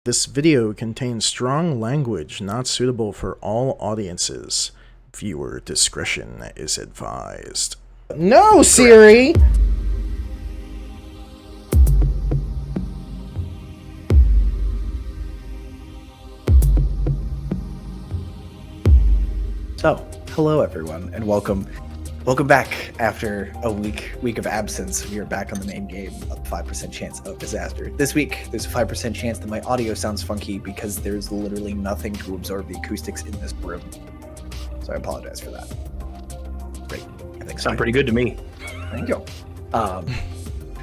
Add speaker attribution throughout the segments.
Speaker 1: This video contains strong language not suitable for all audiences. Viewer discretion is advised. No, Siri!
Speaker 2: So, hello everyone, and welcome back after a week of absence. We are back on the main game of 5% chance of disaster. This week, there's a 5% chance that my audio sounds funky because there's literally nothing to absorb the acoustics in this room. So I apologize for that. Great. Everything's
Speaker 3: Sound pretty good to me.
Speaker 2: Thank you.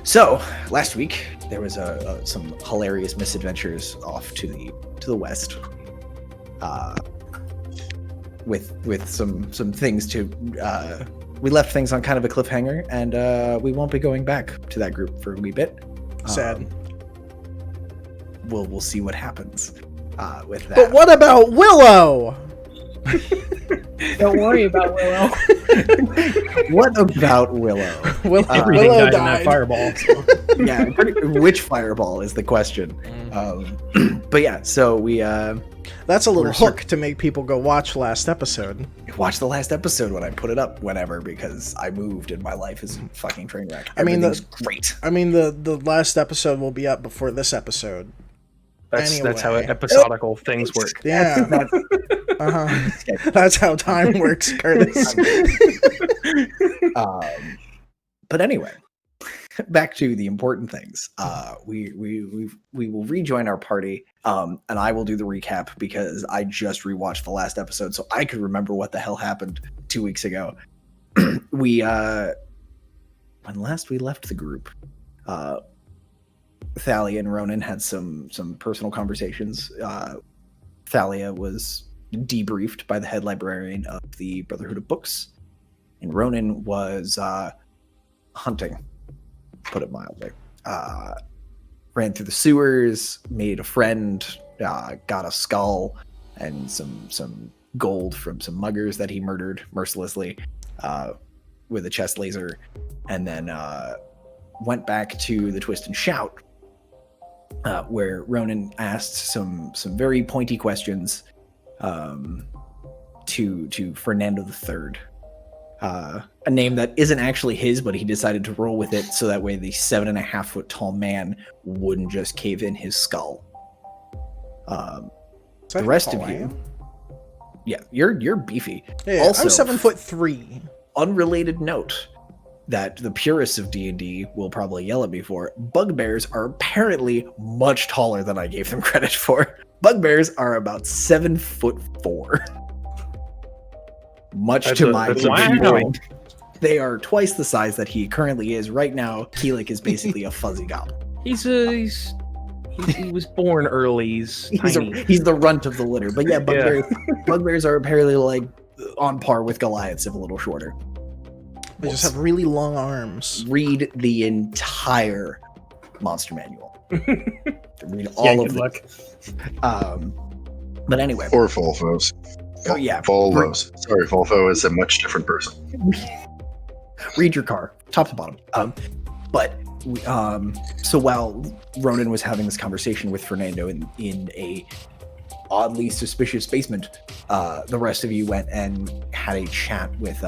Speaker 2: So last week there was some hilarious misadventures off to the west. With some things to we left things on kind of a cliffhanger, and we won't be going back to that group for a wee bit.
Speaker 1: Sad.
Speaker 2: We'll see what happens with that.
Speaker 1: But what about Willow?
Speaker 4: Don't worry about Willow.
Speaker 2: What about Willow?
Speaker 3: Everything
Speaker 1: Willow
Speaker 3: died in that fireball. So.
Speaker 2: Yeah, which fireball is the question. But yeah, so we
Speaker 1: That's a little hook to make people go watch last episode.
Speaker 2: watch the last episode when I put it up whenever, because I moved and my life is a fucking train wreck.
Speaker 1: I mean,
Speaker 2: Everything's great.
Speaker 1: I mean, the last episode will be up before this episode.
Speaker 3: That's how
Speaker 1: Anyway.
Speaker 3: episodical things work.
Speaker 1: Yeah. That's how time works, Curtis.
Speaker 2: But anyway, back to the important things. We will rejoin our party, and I will do the recap because I just rewatched the last episode, so I could remember what the hell happened 2 weeks ago. When last we left the group, Thalia and Ronan had some personal conversations. Thalia was debriefed by the head librarian of the Brotherhood of Books, and Ronan was hunting, put it mildly. Ran through the sewers, made a friend, got a skull and some gold from some muggers that he murdered mercilessly with a chest laser, and then went back to the Twist and Shout, where Ronan asked some very pointy questions to Fernando III. A name that isn't actually his, but he decided to roll with it so that way the 7.5-foot tall man wouldn't just cave in his skull. The rest of you, yeah, you're beefy.
Speaker 1: Yeah,
Speaker 2: Also,
Speaker 1: I'm 7'3".
Speaker 2: Unrelated note that the purists of D&D will probably yell at me for: bugbears are apparently much taller than I gave them credit for. Bugbears are about 7'4". Much to my
Speaker 3: wow.
Speaker 2: They are twice the size that he currently is right now. Keelik is basically a fuzzy goblin.
Speaker 3: He was born early. He's tiny.
Speaker 2: He's the runt of the litter. But yeah, bugbears are apparently like on par with Goliaths, if a little shorter.
Speaker 1: They just have really long arms.
Speaker 2: Read the entire monster manual. Read all of
Speaker 3: good
Speaker 2: it.
Speaker 3: luck.
Speaker 2: But anyway.
Speaker 5: Or Volvos.
Speaker 2: Oh yeah.
Speaker 5: Volvos. Sorry, Volvo is a much different person.
Speaker 2: Read your car, top to bottom. So while Ronan was having this conversation with Fernando in a oddly suspicious basement, the rest of you went and had a chat with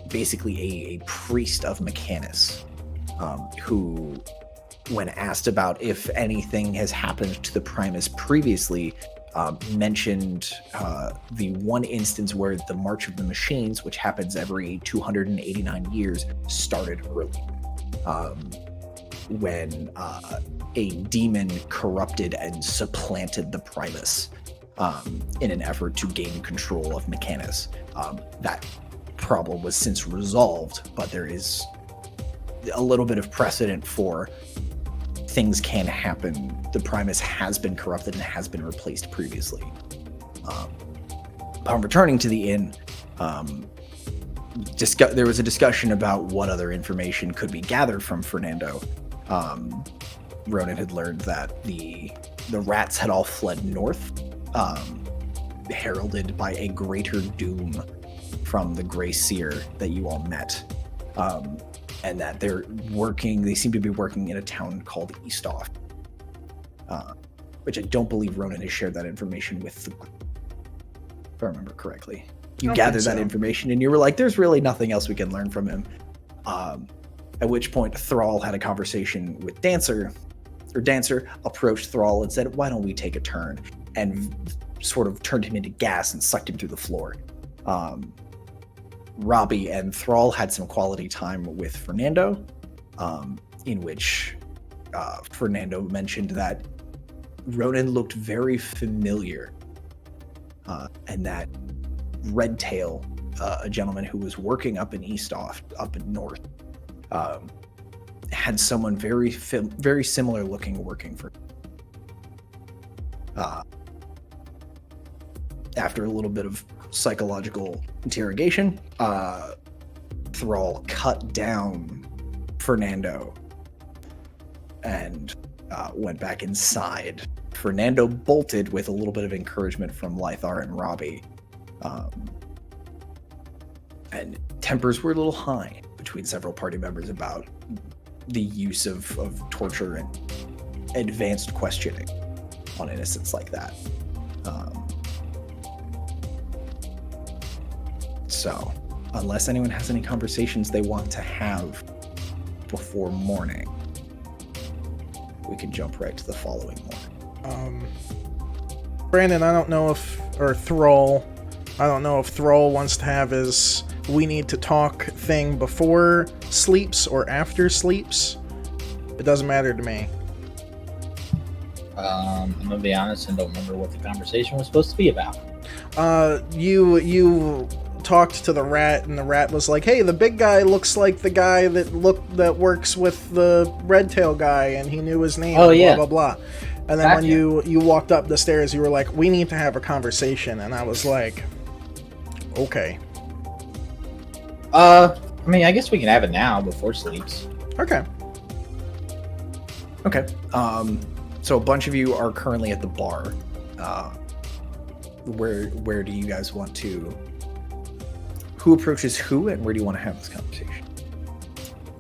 Speaker 2: basically a priest of Mechanus, who, when asked about if anything has happened to the Primus previously, mentioned the one instance where the March of the Machines, which happens every 289 years, started early. When a demon corrupted and supplanted the Primus in an effort to gain control of Mechanus. That problem was since resolved, but there is a little bit of precedent for things can happen. The Primus has been corrupted and has been replaced previously. Upon returning to the inn, there was a discussion about what other information could be gathered from Fernando. Ronan had learned that the rats had all fled north, heralded by a greater doom from the Grey Seer that you all met. And that they seem to be working in a town called Eastoff. which I don't believe Ronan has shared that information with the group, if I remember correctly. You
Speaker 1: don't
Speaker 2: gathered
Speaker 1: think
Speaker 2: that
Speaker 1: so.
Speaker 2: information and you were like, there's really nothing else we can learn from him. At which point Thrall had a conversation with Dancer approached Thrall and said, why don't we take a turn? And sort of turned him into gas and sucked him through the floor. Robbie and Thrall had some quality time with Fernando, in which Fernando mentioned that Ronan looked very familiar, and that Redtail, a gentleman who was working up in up in North, had someone very similar looking working for. After a little bit of psychological interrogation, Thrall cut down Fernando and went back inside. Fernando bolted with a little bit of encouragement from Lythar and Robbie. And tempers were a little high between several party members about the use of torture and advanced questioning on innocents like that. So, unless anyone has any conversations they want to have before morning, we can jump right to the following morning.
Speaker 1: Brandon, Thrall, I don't know if Thrall wants to have his we need to talk thing before sleeps or after sleeps. It doesn't matter to me.
Speaker 6: I'm gonna be honest and don't remember what the conversation was supposed to be about.
Speaker 1: You talked to the rat, and the rat was like, "Hey, the big guy looks like the guy that works with the Redtail guy, and he knew his name."
Speaker 6: Oh,
Speaker 1: and
Speaker 6: yeah.
Speaker 1: blah blah blah. And then
Speaker 6: Gotcha.
Speaker 1: when you walked up the stairs, you were like, "We need to have a conversation," and I was like, "Okay,
Speaker 6: I mean, I guess we can have it now before sleeps.
Speaker 1: okay."
Speaker 2: Okay. So a bunch of you are currently at the bar. Where do you guys want to? Who approaches who, and where do you want to have this conversation?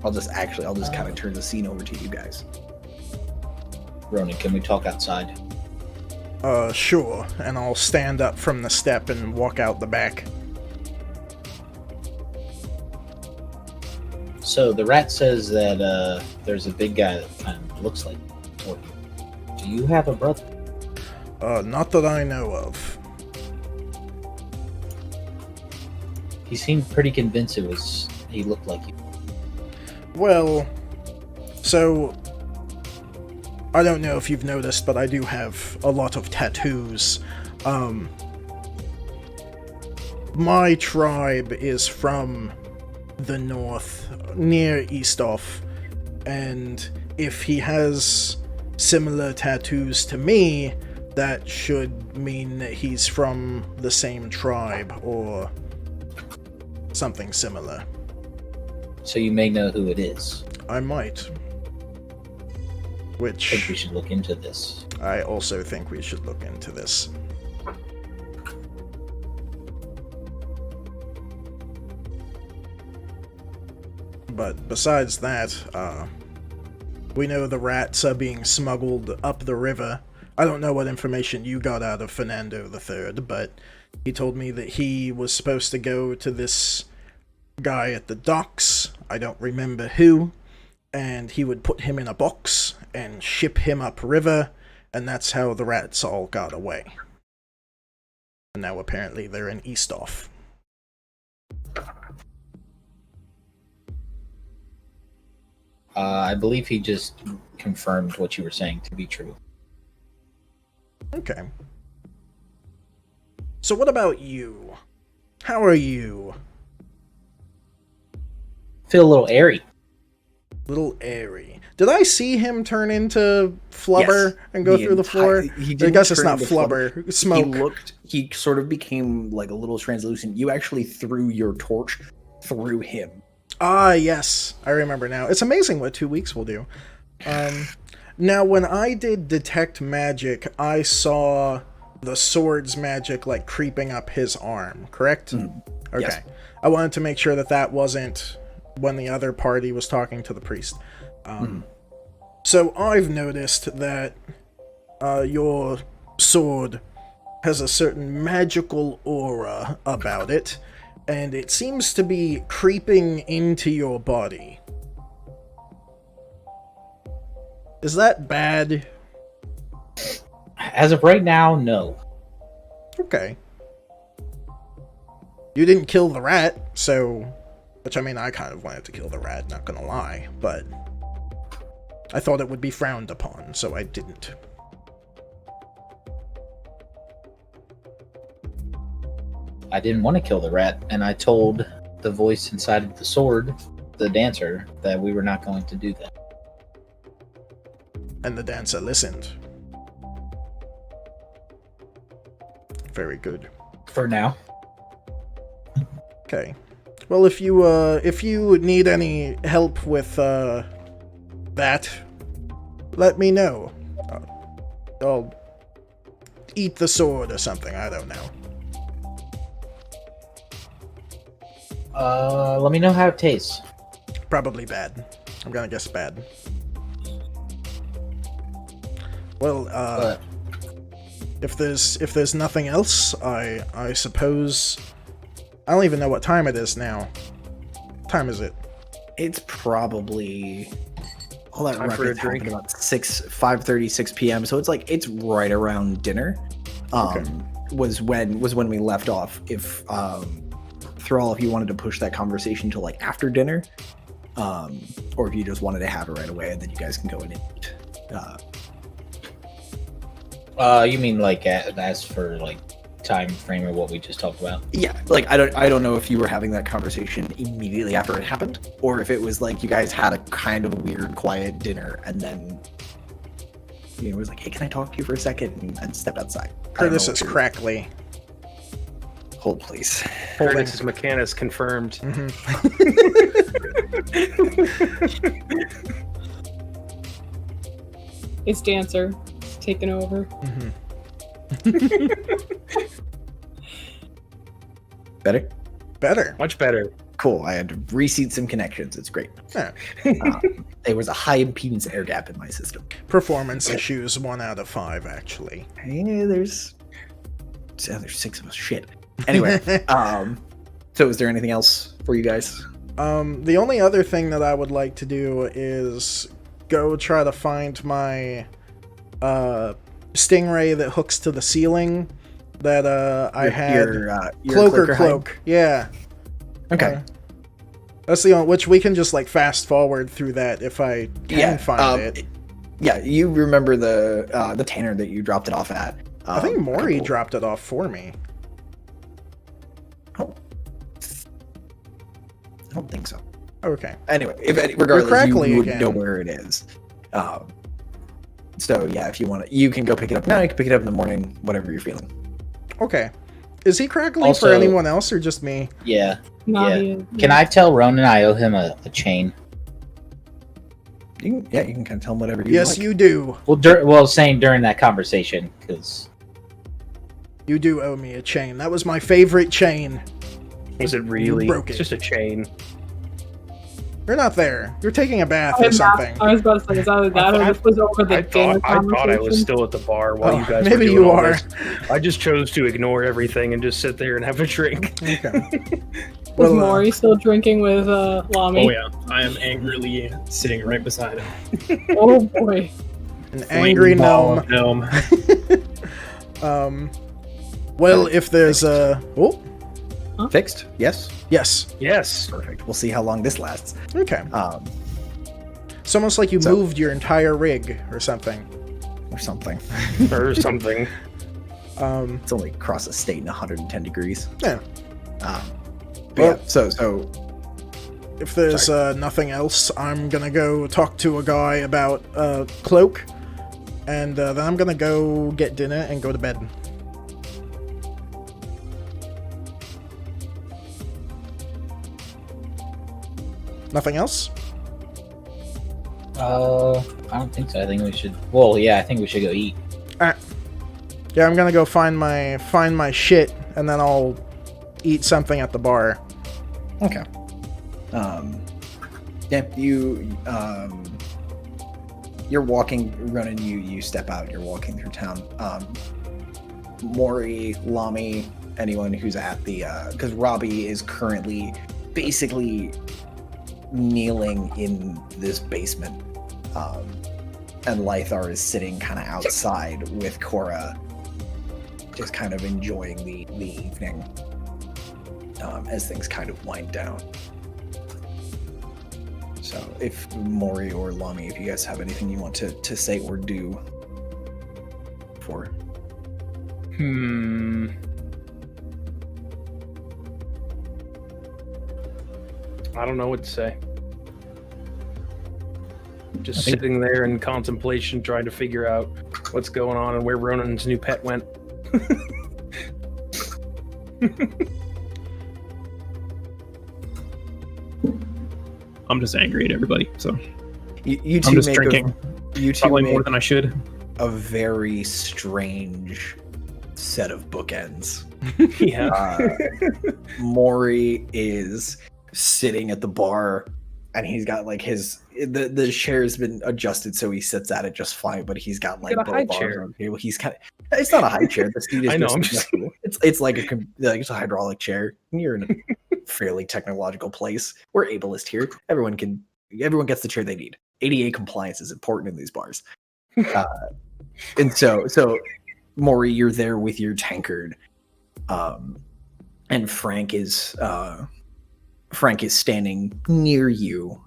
Speaker 2: I'll just kind of turn the scene over to you guys.
Speaker 6: Ronan, can we talk outside?
Speaker 1: Sure. And I'll stand up from the step and walk out the back.
Speaker 6: So the rat says that there's a big guy that kind of looks like you. Do you have a brother?
Speaker 1: Not that I know of.
Speaker 6: He seemed pretty convinced he looked like you.
Speaker 1: Well, so I don't know if you've noticed, but I do have a lot of tattoos. My tribe is from the north, near Eastoff, and if he has similar tattoos to me, that should mean that he's from the same tribe, or something similar.
Speaker 6: So you may know who it is.
Speaker 1: I might.
Speaker 6: I think
Speaker 1: Which
Speaker 6: we should look into this.
Speaker 1: I also think we should look into this. But besides that, we know the rats are being smuggled up the river. I don't know what information you got out of Fernando III, but he told me that he was supposed to go to this guy at the docks, I don't remember who, and he would put him in a box and ship him upriver, and that's how the rats all got away. And now apparently they're in Eastoff.
Speaker 6: I believe he just confirmed what you were saying to be true.
Speaker 1: Okay. So what about you? How are you?
Speaker 6: Feel a little airy.
Speaker 1: Little airy. Did I see him turn into flubber
Speaker 2: Yes.
Speaker 1: and go through the floor?
Speaker 2: He
Speaker 1: I
Speaker 2: didn't
Speaker 1: guess it's
Speaker 2: turn
Speaker 1: not
Speaker 2: into
Speaker 1: flubber. Smoke.
Speaker 2: He sort of became like a little translucent. You actually threw your torch through him.
Speaker 1: Ah, yes. I remember now. It's amazing what 2 weeks will do. Now, when I did detect magic, I saw the sword's magic, like, creeping up his arm, correct? Okay.
Speaker 2: Yes.
Speaker 1: I wanted to make sure that that wasn't when the other party was talking to the priest. So I've noticed that your sword has a certain magical aura about it, and it seems to be creeping into your body. Is that bad?
Speaker 6: As of right now, no.
Speaker 1: Okay. You didn't kill the rat, so... Which, I mean, I kind of wanted to kill the rat, not gonna lie, but... I thought it would be frowned upon, so I didn't.
Speaker 6: I didn't want to kill the rat, and I told the voice inside of the sword, the dancer, that we were not going to do that.
Speaker 1: And the dancer listened. Very good.
Speaker 6: For now.
Speaker 1: Okay. Well, if you need any help with that, let me know. I'll eat the sword or something. I don't know.
Speaker 6: Let me know how it tastes.
Speaker 1: Probably bad. I'm gonna guess bad. Well, if there's nothing else, I suppose. I don't even know what time it is now. What time is it?
Speaker 2: It's probably all that
Speaker 3: Time for a
Speaker 2: ruckus happened
Speaker 3: drink.
Speaker 2: about 5:30, 6 p.m. So it's right around dinner.
Speaker 1: Okay.
Speaker 2: Was when we left off. If Thrall, if you wanted to push that conversation to like after dinner, or if you just wanted to have it right away, and then you guys can go in and eat.
Speaker 6: You mean like as for like time frame or what we just talked about?
Speaker 2: Yeah, like I don't know if you were having that conversation immediately after it happened, or if it was like you guys had a kind of weird, quiet dinner, and then it was like, "Hey, can I talk to you for a second?" and step outside. I don't
Speaker 1: Curtis
Speaker 2: know
Speaker 1: is
Speaker 2: what
Speaker 1: crackly.
Speaker 2: Hold, please.
Speaker 3: Curtis' Mechanis confirmed.
Speaker 4: It's Dancer. It's taken over.
Speaker 2: Better?
Speaker 1: Better.
Speaker 3: Much better.
Speaker 2: Cool. I had to reseat some connections. It's great.
Speaker 1: Yeah.
Speaker 2: There was a high impedance air gap in my system.
Speaker 1: Performance issues 1 out of 5, actually.
Speaker 2: Hey, there's 6 of us. Shit. Anyway, so is there anything else for you guys?
Speaker 1: The only other thing that I would like to do is go try to find my stingray that hooks to the ceiling that I had.
Speaker 2: Your
Speaker 1: Cloak. Yeah.
Speaker 2: Okay.
Speaker 1: That's the only, which we can just like fast forward through that if I can find it.
Speaker 2: Yeah, you remember the tanner that you dropped it off at.
Speaker 1: I think Maury dropped it off for me.
Speaker 2: I don't think so.
Speaker 1: Okay.
Speaker 2: Anyway, regardless,
Speaker 1: crackly
Speaker 2: you would
Speaker 1: again.
Speaker 2: know where it is. So yeah, if you want to, you can go pick it up now. You can pick it up in the morning, whatever you're feeling.
Speaker 1: Okay. Is he crackly for
Speaker 6: Also-
Speaker 1: anyone else or just me?
Speaker 6: Yeah.
Speaker 4: Not
Speaker 6: Yeah. Can I tell Ronan I owe him a chain?
Speaker 2: You can kind of tell him whatever you
Speaker 1: Yes,
Speaker 2: like.
Speaker 1: you do.
Speaker 6: Well, saying during that conversation, because
Speaker 1: You do owe me a chain. That was my favorite chain.
Speaker 3: Was it really?
Speaker 1: broke
Speaker 3: It's
Speaker 1: it.
Speaker 3: just a chain.
Speaker 1: You're not there. You're taking a bath or
Speaker 4: I'm not-
Speaker 1: something.
Speaker 4: I was about to say, is either that or this was over the dinner
Speaker 3: I thought I was
Speaker 4: conversation?
Speaker 3: still at the bar while
Speaker 1: Oh,
Speaker 3: you guys were
Speaker 1: maybe
Speaker 3: doing
Speaker 1: you
Speaker 3: all
Speaker 1: are.
Speaker 3: this. I just chose to ignore everything and just sit there and have a drink.
Speaker 1: Okay.
Speaker 4: Was
Speaker 1: Well,
Speaker 4: Maury still drinking with Lami?
Speaker 7: Oh yeah, I am angrily sitting right beside him.
Speaker 4: Oh boy.
Speaker 1: An angry
Speaker 7: Ball
Speaker 1: gnome.
Speaker 7: of gnome.
Speaker 1: Well, if there's a... Oh,
Speaker 2: Fixed? Yes.
Speaker 1: yes.
Speaker 3: Yes.
Speaker 2: Perfect. We'll see how long this lasts.
Speaker 1: Okay.
Speaker 2: Um,
Speaker 1: It's almost like you
Speaker 2: So-
Speaker 1: moved your entire rig or something.
Speaker 2: or something.
Speaker 3: Or something.
Speaker 2: It's only across the state in 110 degrees.
Speaker 1: Yeah.
Speaker 2: But
Speaker 1: Well-
Speaker 2: yeah, so
Speaker 1: If there's nothing else, I'm gonna go talk to a guy about Cloak, and then I'm gonna go get dinner and go to bed. Nothing else?
Speaker 6: I don't think so. I think we should. Well, yeah, I think we should go eat.
Speaker 1: Yeah, I'm gonna go find my shit, and then I'll eat something at the bar.
Speaker 2: okay. Yeah, you you're walking, Ronan. You step out. You're walking through town. Mori, Lami, anyone who's at the because Robbie is currently basically kneeling in this basement, and Lythar is sitting kind of outside with Cora, just kind of enjoying the evening as things kind of wind down. So if Mori or Lami, if you guys have anything you want to say or do for.
Speaker 3: I don't know what to say. Just sitting there in contemplation, trying to figure out what's going on and where Ronan's new pet went.
Speaker 7: I'm just angry at everybody. So
Speaker 2: You two
Speaker 7: I'm just
Speaker 2: make
Speaker 7: drinking.
Speaker 2: You two
Speaker 7: Probably
Speaker 2: make
Speaker 7: more than I should.
Speaker 2: a very strange set of bookends.
Speaker 3: Yeah.
Speaker 2: Mori is sitting at the bar, and he's got like the chair's been adjusted so he sits at it just fine, but he's got like
Speaker 3: got a high
Speaker 2: little bars
Speaker 3: chair.
Speaker 2: on the table. He's kind of, it's not a high chair. The seat is
Speaker 3: I know,
Speaker 2: just
Speaker 3: I'm just-
Speaker 2: adjustable. It's like it's a hydraulic chair. You're in a fairly technological place. We're ableist here. Everyone gets the chair they need. ADA compliance is important in these bars. And so Maury, you're there with your tankard, and Frank is standing near you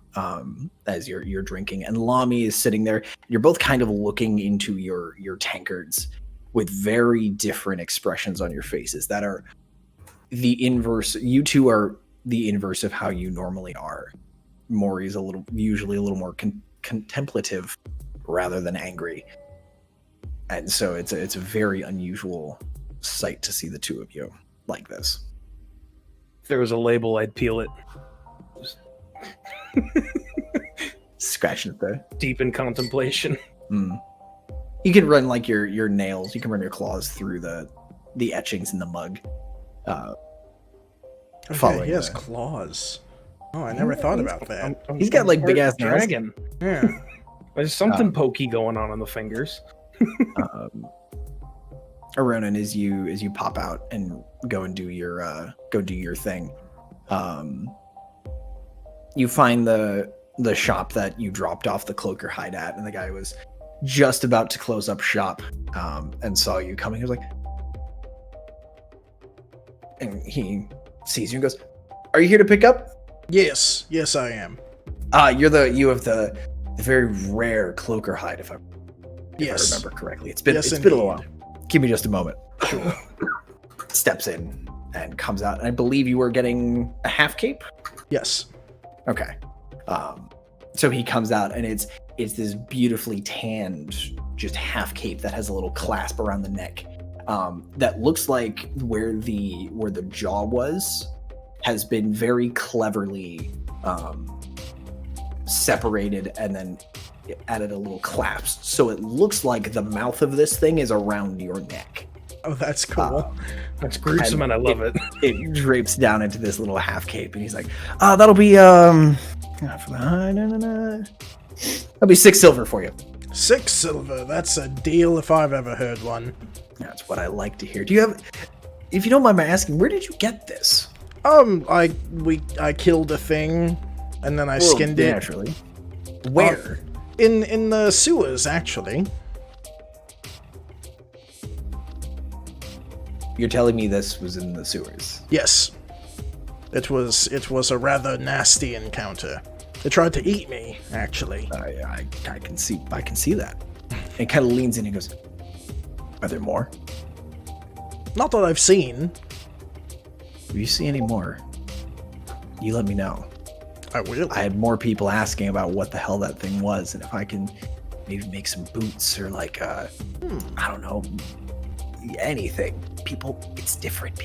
Speaker 2: as you're drinking, and Lami is sitting there. You're both kind of looking into your tankards with very different expressions on your faces that are the inverse. You two are the inverse of how you normally are. Maury's usually a little more contemplative rather than angry. And so it's a very unusual sight to see the two of you like this.
Speaker 3: If there was a label, I'd peel it.
Speaker 2: Scratching it there.
Speaker 3: Deep in contemplation.
Speaker 2: You can run like your nails. You can run your claws through the etchings in the mug.
Speaker 1: Okay, he has claws. Oh, I never thought about that.
Speaker 2: He's got, like, big-ass nails.
Speaker 3: dragon.
Speaker 1: Yeah.
Speaker 3: There's something pokey going on the fingers.
Speaker 2: Ronan, as you pop out and go do your thing, you find the shop that you dropped off the cloaker hide at, and the guy was just about to close up shop, and saw you coming. He was like, and he sees you and goes, "Are you here to pick up?"
Speaker 1: Yes, I am.
Speaker 2: You have the very rare cloaker hide, if I remember correctly. It's been a little while. Give me just a moment. Sure. Steps in and comes out, and I believe you were getting a half cape.
Speaker 1: Yes.
Speaker 2: Okay. So he comes out, and it's this beautifully tanned, just half cape that has a little clasp around the neck. That looks like where the jaw was has been very cleverly separated and then added a little clasp. So it looks like the mouth of this thing is around your neck.
Speaker 1: Oh, that's cool.
Speaker 3: That's gruesome, and I love it.
Speaker 2: It drapes down into this little half cape, and he's like, that'll be that'll be 6 silver for you.
Speaker 1: 6 silver. That's a deal if I've ever heard one.
Speaker 2: That's what I like to hear. Do you have, if you don't mind my asking, where did you get this?
Speaker 1: I killed a thing, and then I skinned it.
Speaker 2: Naturally. Where?
Speaker 1: In the sewers, actually.
Speaker 2: You're telling me this was in the sewers?
Speaker 1: Yes. It was a rather nasty encounter. They tried to eat me, actually.
Speaker 2: I can see that. And he kind of leans in and goes, "Are there more?
Speaker 1: Not that I've seen.
Speaker 2: If you see any more, you let me know.
Speaker 1: I will.
Speaker 2: I had more people asking about what the hell that thing was, and if I can maybe make some boots or like I don't know, anything. It's different.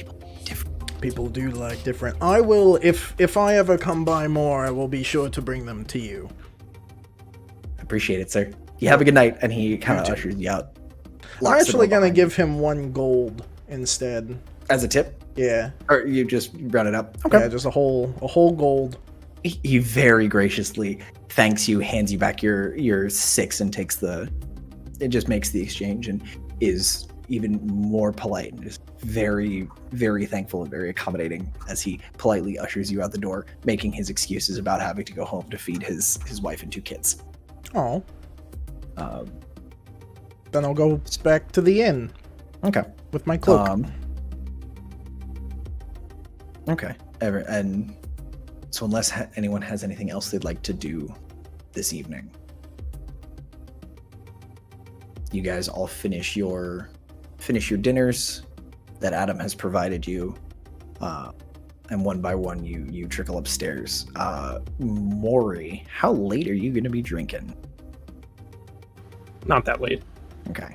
Speaker 1: People do like different. I will, if I ever come by more, I will be sure to bring them to you.
Speaker 2: Appreciate it, sir. You have a good night. And he kind of ushers you out.
Speaker 1: I'm actually gonna give him 1 gold instead.
Speaker 2: As a tip?
Speaker 1: Yeah.
Speaker 2: Or you just round it up? Okay.
Speaker 1: Yeah, just a whole gold.
Speaker 2: he very graciously thanks you, hands you back your 6, and takes it just makes the exchange, and is even more polite and just very, very thankful and very accommodating as he politely ushers you out the door, making his excuses about having to go home to feed his wife and 2 kids.
Speaker 1: Oh,
Speaker 2: Um,
Speaker 1: then I'll go back to the inn
Speaker 2: okay.
Speaker 1: with my cloak.
Speaker 2: Okay. And so unless anyone has anything else they'd like to do this evening, you guys all finish your dinners that Adam has provided you, and one by one you trickle upstairs. Maury, how late are you going to be drinking?
Speaker 7: Not that late.
Speaker 2: Okay.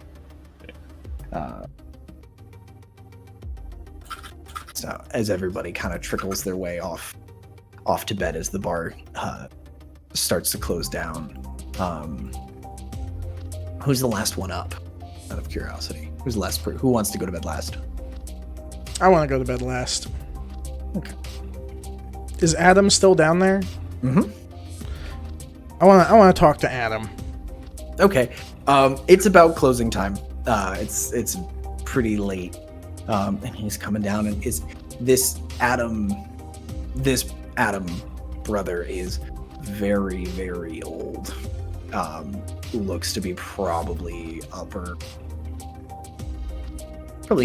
Speaker 2: So as everybody kind of trickles their way off to bed as the bar starts to close down, who's the last one up? Out of curiosity, who's the last? Who wants to go to bed last?
Speaker 1: I want to go to bed last.
Speaker 2: Okay.
Speaker 1: Is Adam still down there?
Speaker 2: Mm-hmm.
Speaker 1: I want to talk to Adam.
Speaker 2: Okay. It's about closing time. It's pretty late. And he's coming down, and this Adam brother is very, very old. Looks to be probably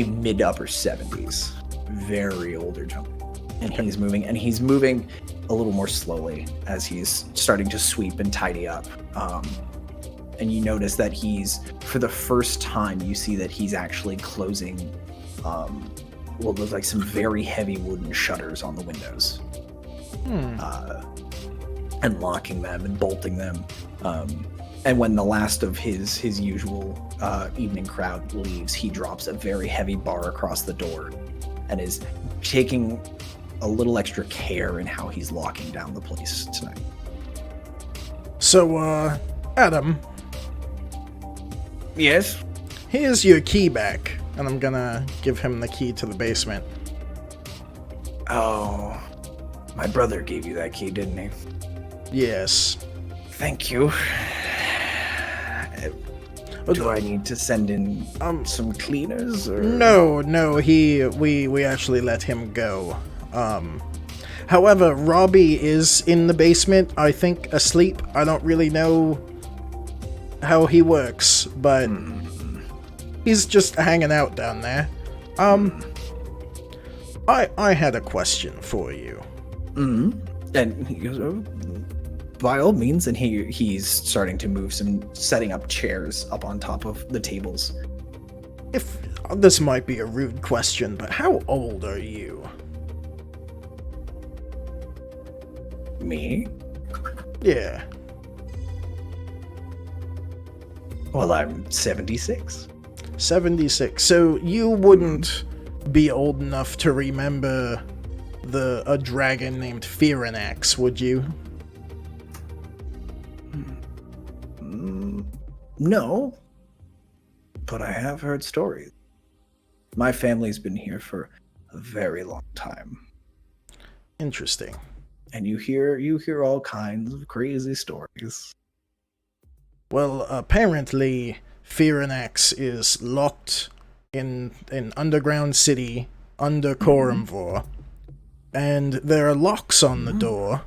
Speaker 2: mid to upper 70s. Very older gentleman. And he's moving a little more slowly as he's starting to sweep and tidy up. And you notice that for the first time, you see that he's actually closing what looks like some very heavy wooden shutters on the windows. And locking them and bolting them. And when the last of his usual evening crowd leaves, he drops a very heavy bar across the door and is taking a little extra care in how he's locking down the place tonight.
Speaker 1: So, Adam,
Speaker 2: Yes?
Speaker 1: here's your key back, and I'm gonna give him the key to the basement.
Speaker 2: Oh, my brother gave you that key, didn't he?
Speaker 1: Yes.
Speaker 2: Thank you. Do I need to send in some cleaners? Or?
Speaker 1: No, we actually let him go. However, Robbie is in the basement, I think asleep. I don't really know how he works, but he's just hanging out down there. I had a question for you.
Speaker 2: And he goes, oh, by all means, and he's starting to move setting up chairs up on top of the tables.
Speaker 1: If this might be a rude question, but how old are you?
Speaker 2: Me?
Speaker 1: Yeah.
Speaker 2: Well, I'm 76.
Speaker 1: 76. So you wouldn't be old enough to remember a dragon named Firanax, would you?
Speaker 2: No, but I have heard stories. My family's been here for a very long time,
Speaker 1: Interesting.
Speaker 2: and you hear all kinds of crazy stories.
Speaker 1: Well, apparently Firanax is locked in an underground city under Corumvor, and there are locks on the door,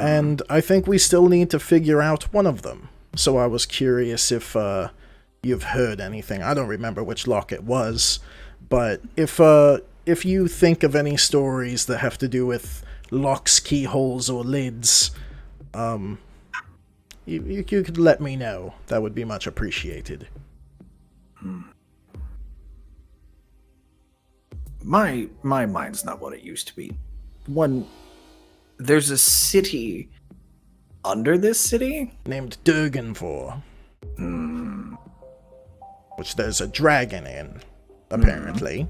Speaker 1: and I think we still need to figure out one of them. So I was curious if you've heard anything. I don't remember which lock it was, but if you think of any stories that have to do with locks, keyholes, or lids, you could let me know. That would be much appreciated.
Speaker 2: My mind's not what it used to be. There's a city under this city?
Speaker 1: Named Durganvor. Which there's a dragon in, apparently.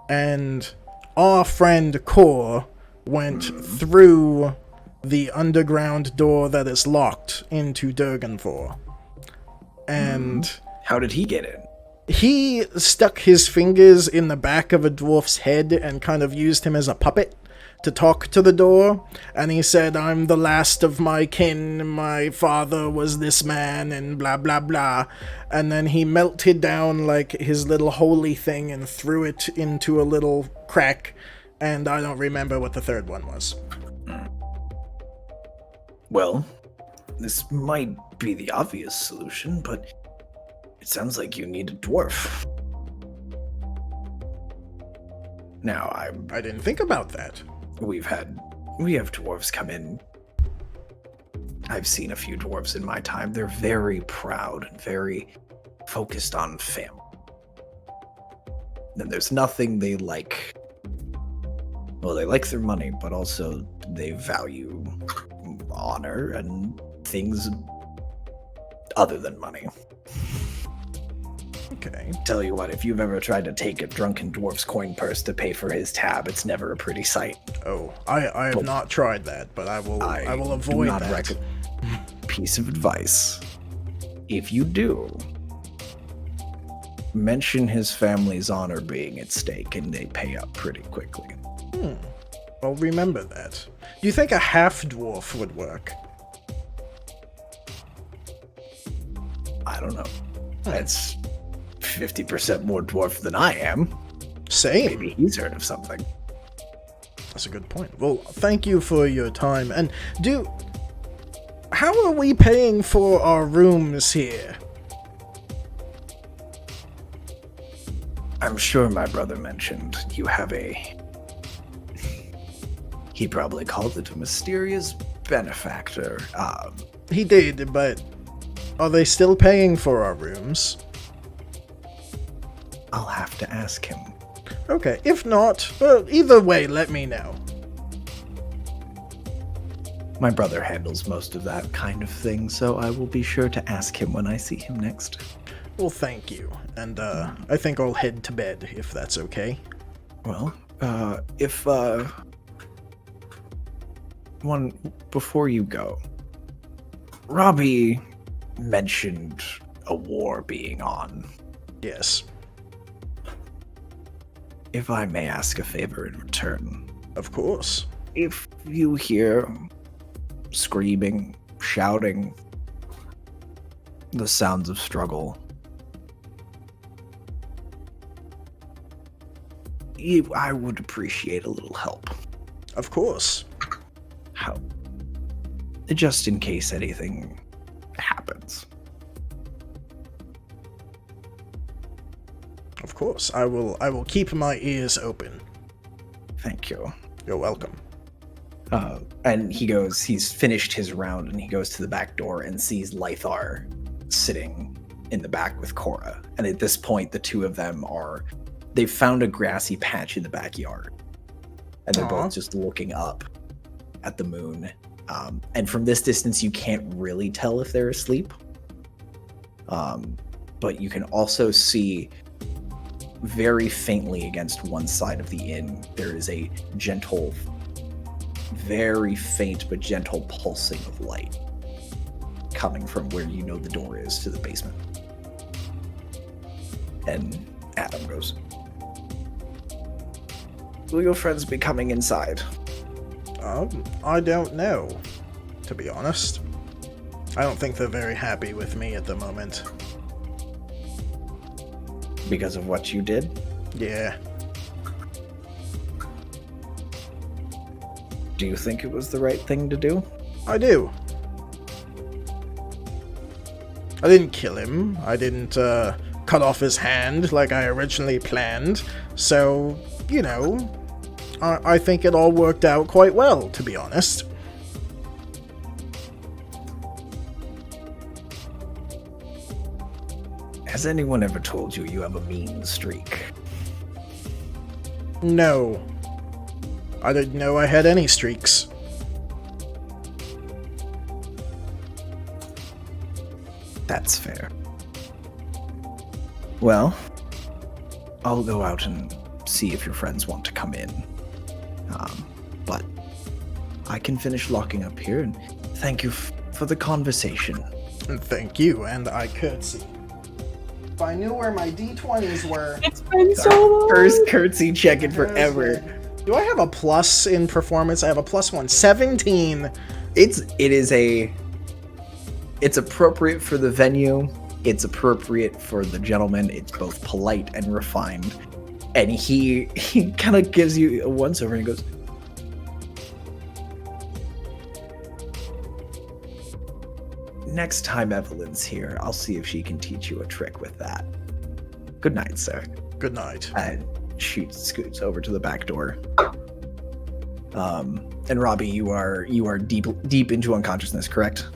Speaker 1: And our friend Kor went through the underground door that is locked into Durganvor. And
Speaker 2: How did he get in?
Speaker 1: he stuck his fingers in the back of a dwarf's head and kind of used him as a puppet to talk to the door, and he said, "I'm the last of my kin, my father was this man, and blah blah blah." And then he melted down like his little holy thing and threw it into a little crack, and I don't remember what the third one was.
Speaker 2: Well, this might be the obvious solution, but it sounds like you need a dwarf. Now,
Speaker 1: I didn't think about that.
Speaker 2: we have dwarves come in. I've seen a few dwarves in my time. They're very proud and very focused on family. And there's nothing they like. Well, they like their money, but also they value honor and things other than money.
Speaker 1: Okay.
Speaker 2: Tell you what, if you've ever tried to take a drunken dwarf's coin purse to pay for his tab, it's never a pretty sight.
Speaker 1: Oh, I have not tried that, but I will avoid that.
Speaker 2: Piece of advice. If you do, mention his family's honor being at stake and they pay up pretty quickly.
Speaker 1: I'll remember that. Do you think a half-dwarf would work?
Speaker 2: I don't know. That's 50% more dwarf than I am.
Speaker 1: Same.
Speaker 2: Maybe he's heard of something.
Speaker 1: That's a good point. Well, thank you for your time. And how are we paying for our rooms here?
Speaker 2: I'm sure my brother mentioned you have he probably called it a mysterious benefactor.
Speaker 1: He did, but are they still paying for our rooms?
Speaker 2: I'll have to ask him.
Speaker 1: Okay, if not, well, either way, let me know.
Speaker 2: My brother handles most of that kind of thing, so I will be sure to ask him when I see him next.
Speaker 1: Well, thank you. And, I think I'll head to bed, if that's okay.
Speaker 2: Well, before you go, Robbie mentioned a war being on.
Speaker 1: Yes,
Speaker 2: If I may ask a favor in return,
Speaker 1: of course.
Speaker 2: if you hear screaming, shouting, the sounds of struggle, I would appreciate a little help.
Speaker 1: Of course.
Speaker 2: How? Just in case anything happens.
Speaker 1: Of course. I will keep my ears open.
Speaker 2: Thank you.
Speaker 1: You're welcome.
Speaker 2: And he's finished his round and he goes to the back door and sees Lythar sitting in the back with Cora. And at this point, the two of them they've found a grassy patch in the backyard. And they're both just looking up at the moon. And from this distance, you can't really tell if they're asleep. But you can also see very faintly against one side of the inn, there is a gentle, very faint but gentle pulsing of light coming from where you know the door is to the basement. And Adam goes, "Will your friends be coming inside?"
Speaker 1: I don't know, to be honest. I don't think they're very happy with me at the moment.
Speaker 2: Because of what you did?
Speaker 1: Yeah.
Speaker 2: Do you think it was the right thing to do?
Speaker 1: I do. I didn't kill him. I didn't cut off his hand like I originally planned. So, you know, I think it all worked out quite well, to be honest.
Speaker 2: Has anyone ever told you you have a mean streak?
Speaker 1: No. I didn't know I had any streaks.
Speaker 2: That's fair. Well, I'll go out and see if your friends want to come in. But I can finish locking up here, and thank you for the conversation.
Speaker 1: And thank you, and I curtsy. If I knew where my D20s were...
Speaker 4: It's been so long.
Speaker 2: First curtsy check in forever.
Speaker 1: Do I have a plus in performance? I have a +1. 17.
Speaker 2: It's appropriate for the venue. It's appropriate for the gentleman. It's both polite and refined. And he kind of gives you a once over and he goes, next time Evelyn's here, I'll see if she can teach you a trick with that. Good night, sir.
Speaker 1: Good night.
Speaker 2: And she scoots over to the back door. And Robbie, you are deep into unconsciousness, correct?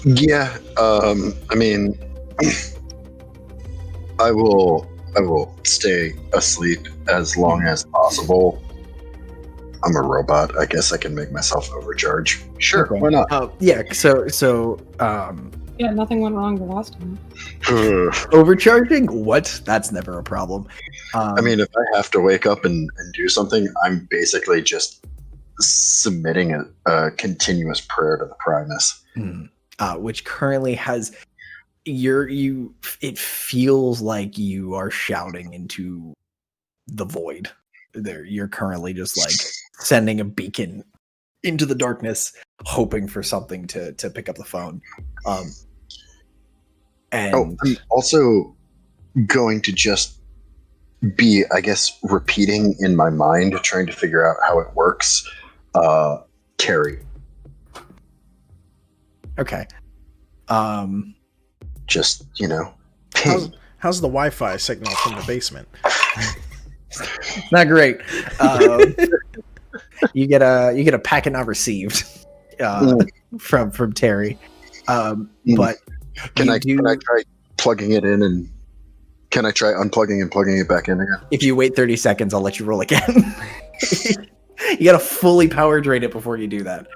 Speaker 5: Yeah. I mean, I will stay asleep as long as possible. I'm a robot. I guess I can make myself overcharge. Sure,
Speaker 2: Okay.
Speaker 5: why not?
Speaker 2: Yeah. So
Speaker 4: Yeah, nothing went wrong the last time.
Speaker 2: overcharging? What? That's never a problem.
Speaker 5: I mean, if I have to wake up and do something, I'm basically just submitting a continuous prayer to the Primus.
Speaker 2: Which currently has it feels like you are shouting into the void. There, you're currently just like sending a beacon into the darkness, hoping for something to pick up the phone. And
Speaker 5: I'm also going to just be, I guess, repeating in my mind, trying to figure out how it works. Carrie.
Speaker 2: okay.
Speaker 5: Just, ping.
Speaker 1: How's the Wi-Fi signal from the basement?
Speaker 2: Not great. You get a packet not received from Terry. But
Speaker 5: Can I
Speaker 2: do-
Speaker 5: try plugging it in, and can I try unplugging and plugging it back in again?
Speaker 2: if you wait 30 seconds, I'll let you roll again. You gotta fully power drain it before you do that.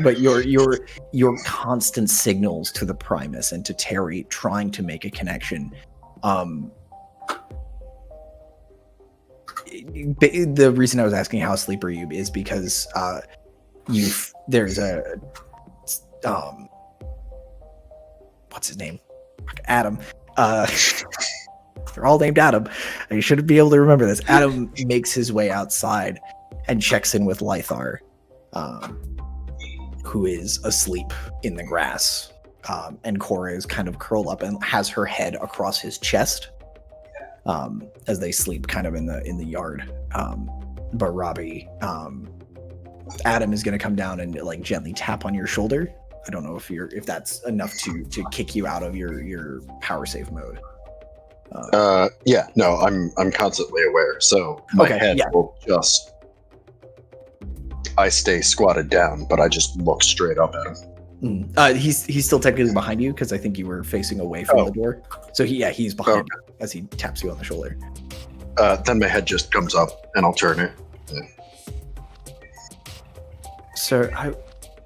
Speaker 2: But your constant signals to the Primus and to Terry trying to make a connection. The reason I was asking how asleep are you is because there's a what's his name? Adam. They're all named Adam. I should be able to remember this. Adam makes his way outside and checks in with Lythar, who is asleep in the grass. And Cora is kind of curled up and has her head across his chest as they sleep kind of in the yard. But Robbie, Adam is going to come down and like gently tap on your shoulder. I don't know if that's enough to kick you out of your power save mode.
Speaker 5: Yeah, no, I'm constantly aware. So my
Speaker 2: Okay,
Speaker 5: head
Speaker 2: yeah.
Speaker 5: will just. I stay squatted down, but I just look straight up at him.
Speaker 2: He's still technically behind you because I think you were facing away from
Speaker 5: Oh.
Speaker 2: the door. So he's behind you as he taps you on the shoulder.
Speaker 5: Then my head just comes up, and I'll turn it.
Speaker 2: Sir, I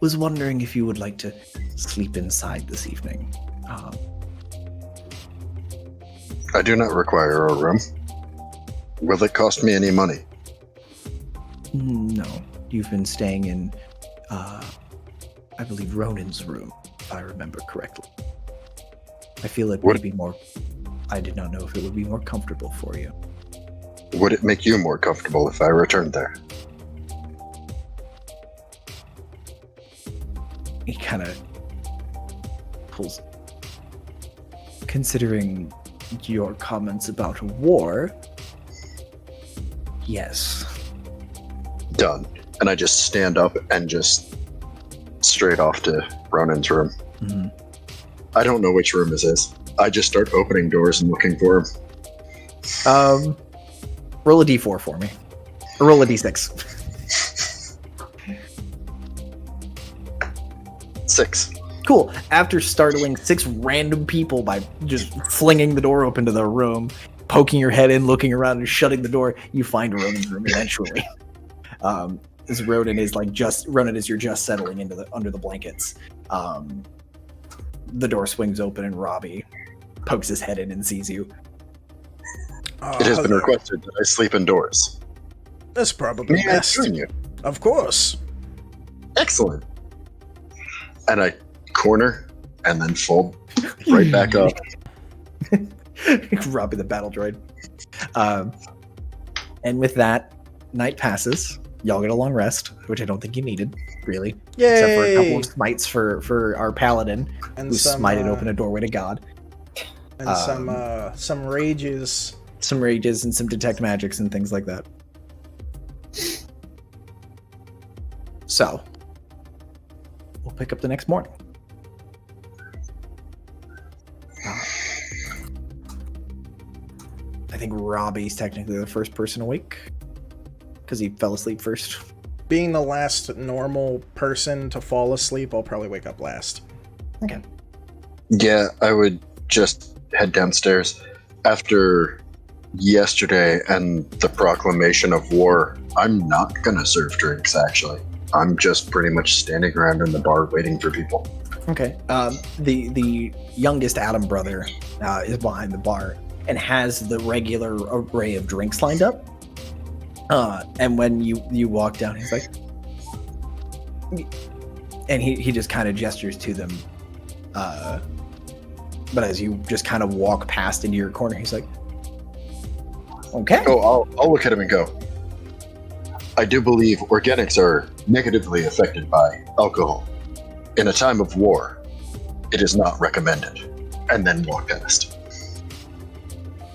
Speaker 2: was wondering if you would like to sleep inside this evening.
Speaker 5: I do not require a room. Will it cost me any money?
Speaker 2: No, you've been staying in, I believe, Ronan's room, if I remember correctly. I feel it would be more. I did not know if it would be more comfortable for you.
Speaker 5: Would it make you more comfortable if I returned there?
Speaker 2: He kind of pulls. Considering your comments about war, yes.
Speaker 5: Done. And I just stand up and just straight off to Ronan's room.
Speaker 2: Mhm.
Speaker 5: I don't know which room this is. I just start opening doors and looking for him.
Speaker 2: Roll a d4 for me. Or roll a d6.
Speaker 5: 6.
Speaker 2: Cool. After startling 6 random people by just flinging the door open to their room, poking your head in, looking around, and shutting the door, you find Ronan's room eventually. As Ronan is you're just settling under the blankets. The door swings open and Robbie pokes his head in and sees you.
Speaker 5: It has been
Speaker 1: hello.
Speaker 5: requested that I sleep indoors.
Speaker 1: That's probably
Speaker 5: May I
Speaker 1: best.
Speaker 5: join you?
Speaker 1: Of course.
Speaker 5: Excellent. And I corner and then fold right back up.
Speaker 2: Robbie the battle droid. And with that, night passes. Y'all get a long rest, which I don't think you needed, really. Except for a couple
Speaker 1: Yay!
Speaker 2: of smites for our paladin,
Speaker 1: And
Speaker 2: who
Speaker 1: some
Speaker 2: smited open a doorway to God.
Speaker 1: and some rages.
Speaker 2: Some rages and some detect magics and things like that. So, we'll pick up the next morning. I think Robbie's technically the first person awake because he fell asleep first.
Speaker 1: Being the last normal person to fall asleep, I'll probably wake up last.
Speaker 2: Okay.
Speaker 5: Yeah, I would just head downstairs. After yesterday and the proclamation of war, I'm not gonna serve drinks, actually. I'm just pretty much standing around in the bar waiting for people.
Speaker 2: Okay. The youngest Adam brother is behind the bar and has the regular array of drinks lined up. And when you walk down, he's like, and he just kind of gestures to them. But as you just kind of walk past into your corner, he's like, okay.
Speaker 5: Oh, I'll look at him and go, I do believe organics are negatively affected by alcohol. In a time of war, it is not recommended. And then walk past.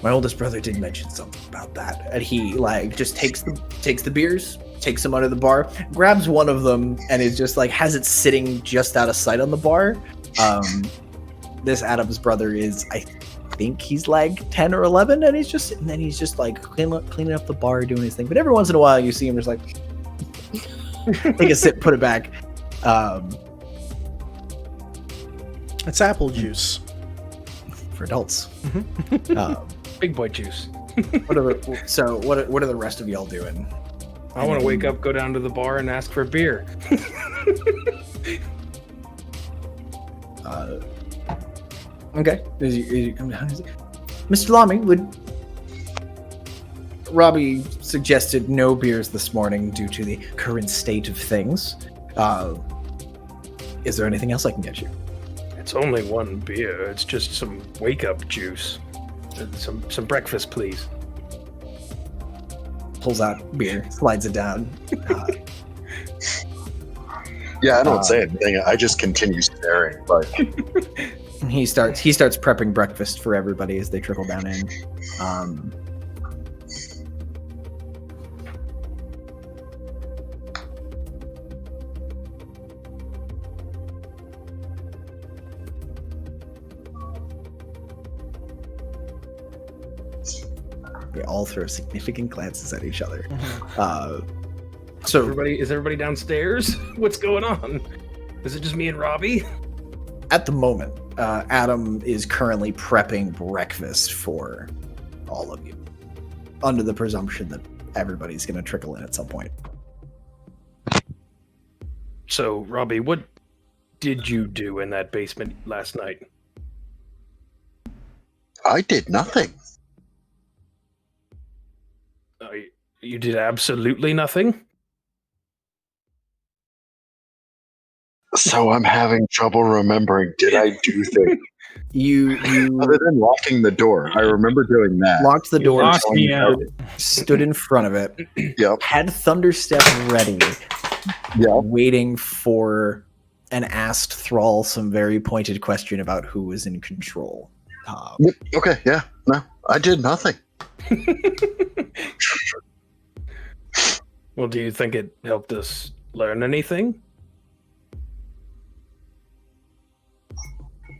Speaker 2: My oldest brother did mention something about that, and he like just takes the beers, takes them out of the bar, grabs one of them, and is just like has it sitting just out of sight on the bar. This Adam's brother is, I think he's like 10 or 11, and he's just sitting there, and he's just like cleaning up the bar, doing his thing. But every once in a while, you see him just like take a sip, put it back.
Speaker 1: It's apple juice.
Speaker 2: For adults.
Speaker 3: Big boy juice.
Speaker 2: What are the rest of y'all doing?
Speaker 3: I want to wake up, go down to the bar, and ask for beer.
Speaker 2: Okay. Mr. Lamy, Robbie suggested no beers this morning due to the current state of things. Is there anything else I can get you?
Speaker 3: It's only one beer. It's just some wake-up juice. Some breakfast, please.
Speaker 2: Pulls out beer, slides it down.
Speaker 5: Yeah, I don't say anything. I just continue staring. Like,
Speaker 2: He starts prepping breakfast for everybody as they trickle down in. They all throw significant glances at each other. So
Speaker 3: Is everybody downstairs? What's going on? Is it just me and Robbie?
Speaker 2: at the moment, Adam is currently prepping breakfast for all of you, under the presumption that everybody's going to trickle in at some point.
Speaker 3: So, Robbie, what did you do in that basement last night?
Speaker 5: I did nothing.
Speaker 3: You did absolutely nothing?
Speaker 5: So I'm having trouble remembering. Did I do things?
Speaker 2: You
Speaker 5: Other than locking the door. I remember doing that.
Speaker 2: locked the door,
Speaker 7: locked me out.
Speaker 2: stood in front of it,
Speaker 5: Yep.
Speaker 2: had Thunderstep ready,
Speaker 5: Yeah.
Speaker 2: waiting for, and asked Thrall some very pointed question about who was in control.
Speaker 5: Yep. Okay. Yeah. No, I did nothing.
Speaker 3: Well, do you think it helped us learn anything?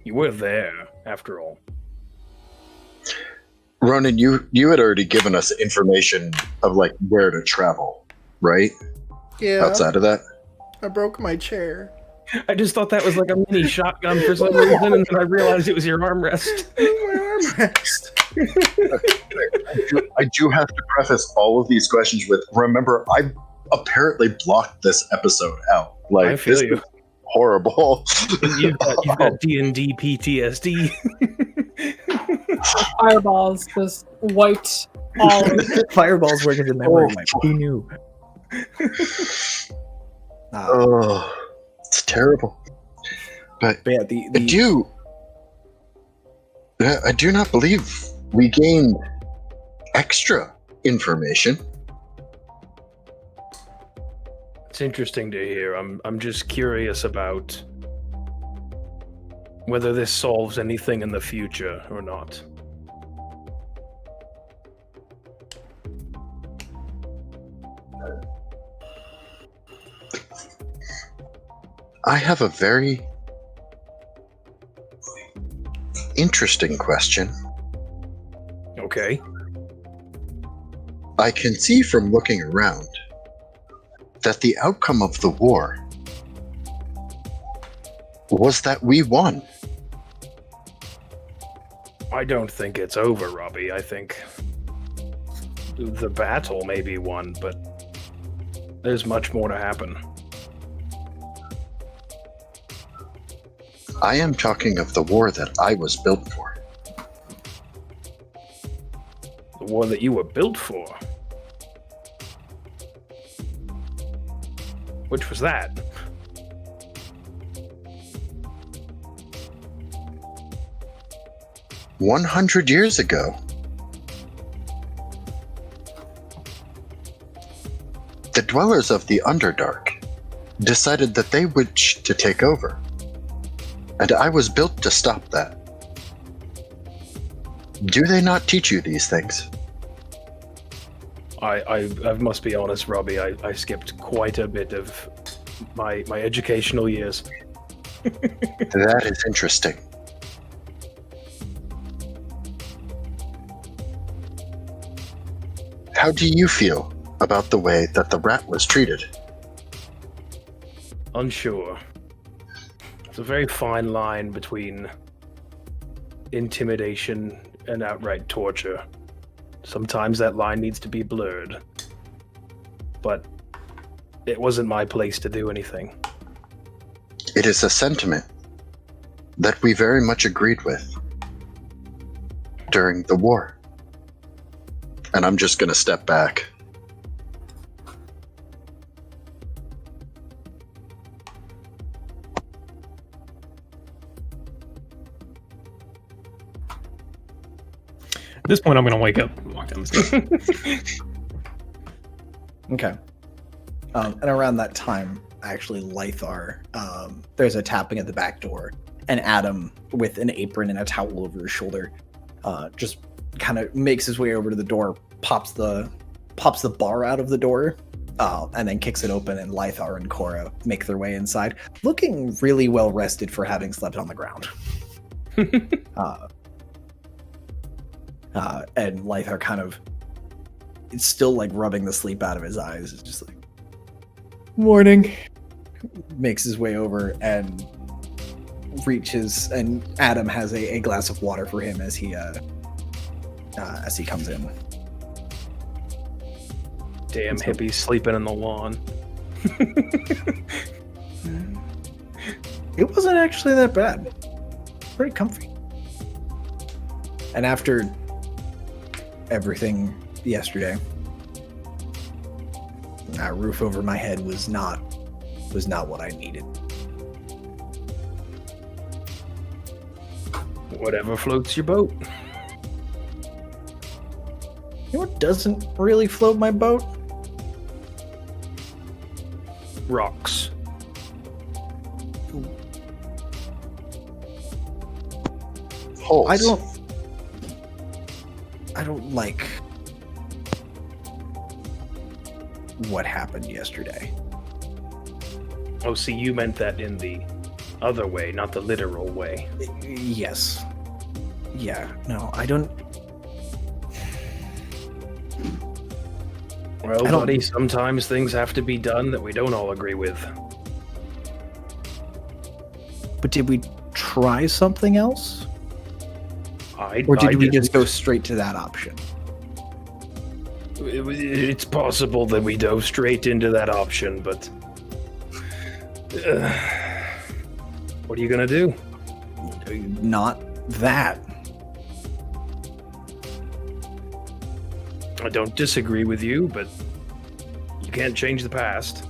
Speaker 3: You were there, after all.
Speaker 5: Ronan, you had already given us information of like where to travel, right?
Speaker 1: Yeah,
Speaker 5: Outside of that.
Speaker 1: I broke my chair.
Speaker 3: I just thought that was like a mini shotgun for some reason, and then I realized it was your armrest.
Speaker 1: My armrest.
Speaker 5: I do have to preface all of these questions with, remember, I apparently blocked this episode out. Like,
Speaker 3: I feel
Speaker 5: this
Speaker 3: you.
Speaker 5: is horrible.
Speaker 3: You've got D&D PTSD.
Speaker 4: Fireballs just wiped all of
Speaker 2: Fireballs working in memory. Like, who knew?
Speaker 5: Oh, it's terrible. But
Speaker 2: But yeah,
Speaker 5: I do not believe we gained extra information.
Speaker 3: It's interesting to hear. I'm just curious about whether this solves anything in the future or not.
Speaker 5: I have a very interesting question.
Speaker 3: Okay.
Speaker 5: I can see from looking around that the outcome of the war was that we won.
Speaker 3: I don't think it's over, Robbie. I think the battle may be won, but there's much more to happen.
Speaker 5: I am talking of the war that I was built for.
Speaker 3: The war that you were built for. Which was that?
Speaker 5: "100 years ago, the dwellers of the Underdark decided that they wished to take over, and I was built to stop that. Do they not teach you these things?"
Speaker 3: I must be honest, Robbie. I skipped quite a bit of my educational years.
Speaker 5: That is interesting. How do you feel about the way that the rat was treated?
Speaker 3: Unsure. It's a very fine line between intimidation and outright torture. Sometimes that line needs to be blurred. But it wasn't my place to do anything.
Speaker 5: It is a sentiment that we very much agreed with during the war. And I'm just going to step back.
Speaker 7: At this point, I'm going to wake up and walk down the stairs.
Speaker 2: Okay. And around that time, actually, Lythar, there's a tapping at the back door, and Adam, with an apron and a towel over his shoulder, just kind of makes his way over to the door, pops the bar out of the door, and then kicks it open, and Lythar and Cora make their way inside, looking really well rested for having slept on the ground. And Lythar kind of, it's still like rubbing the sleep out of his eyes. It's just like, morning. Makes his way over and reaches, and Adam has a glass of water for him as he comes in.
Speaker 3: Damn hippies sleeping on the lawn.
Speaker 2: It wasn't actually that bad. Pretty comfy. And after everything yesterday, a roof over my head was not what I needed.
Speaker 3: Whatever floats your boat.
Speaker 2: You know what doesn't really float my boat?
Speaker 3: Rocks.
Speaker 5: Holes.
Speaker 2: I don't like what happened yesterday.
Speaker 3: Oh, see, you meant that in the other way, not the literal way.
Speaker 2: Yes. Yeah, no, I don't.
Speaker 3: Well,
Speaker 2: I don't-
Speaker 3: buddy, sometimes things have to be done that we don't all agree with.
Speaker 2: But did we try something else?
Speaker 3: I
Speaker 2: Or did we
Speaker 3: didn't.
Speaker 2: just go straight to that option?
Speaker 3: It's possible that we dove straight into that option, but what are you gonna do?
Speaker 2: Not that.
Speaker 3: I don't disagree with you, but you can't change the past.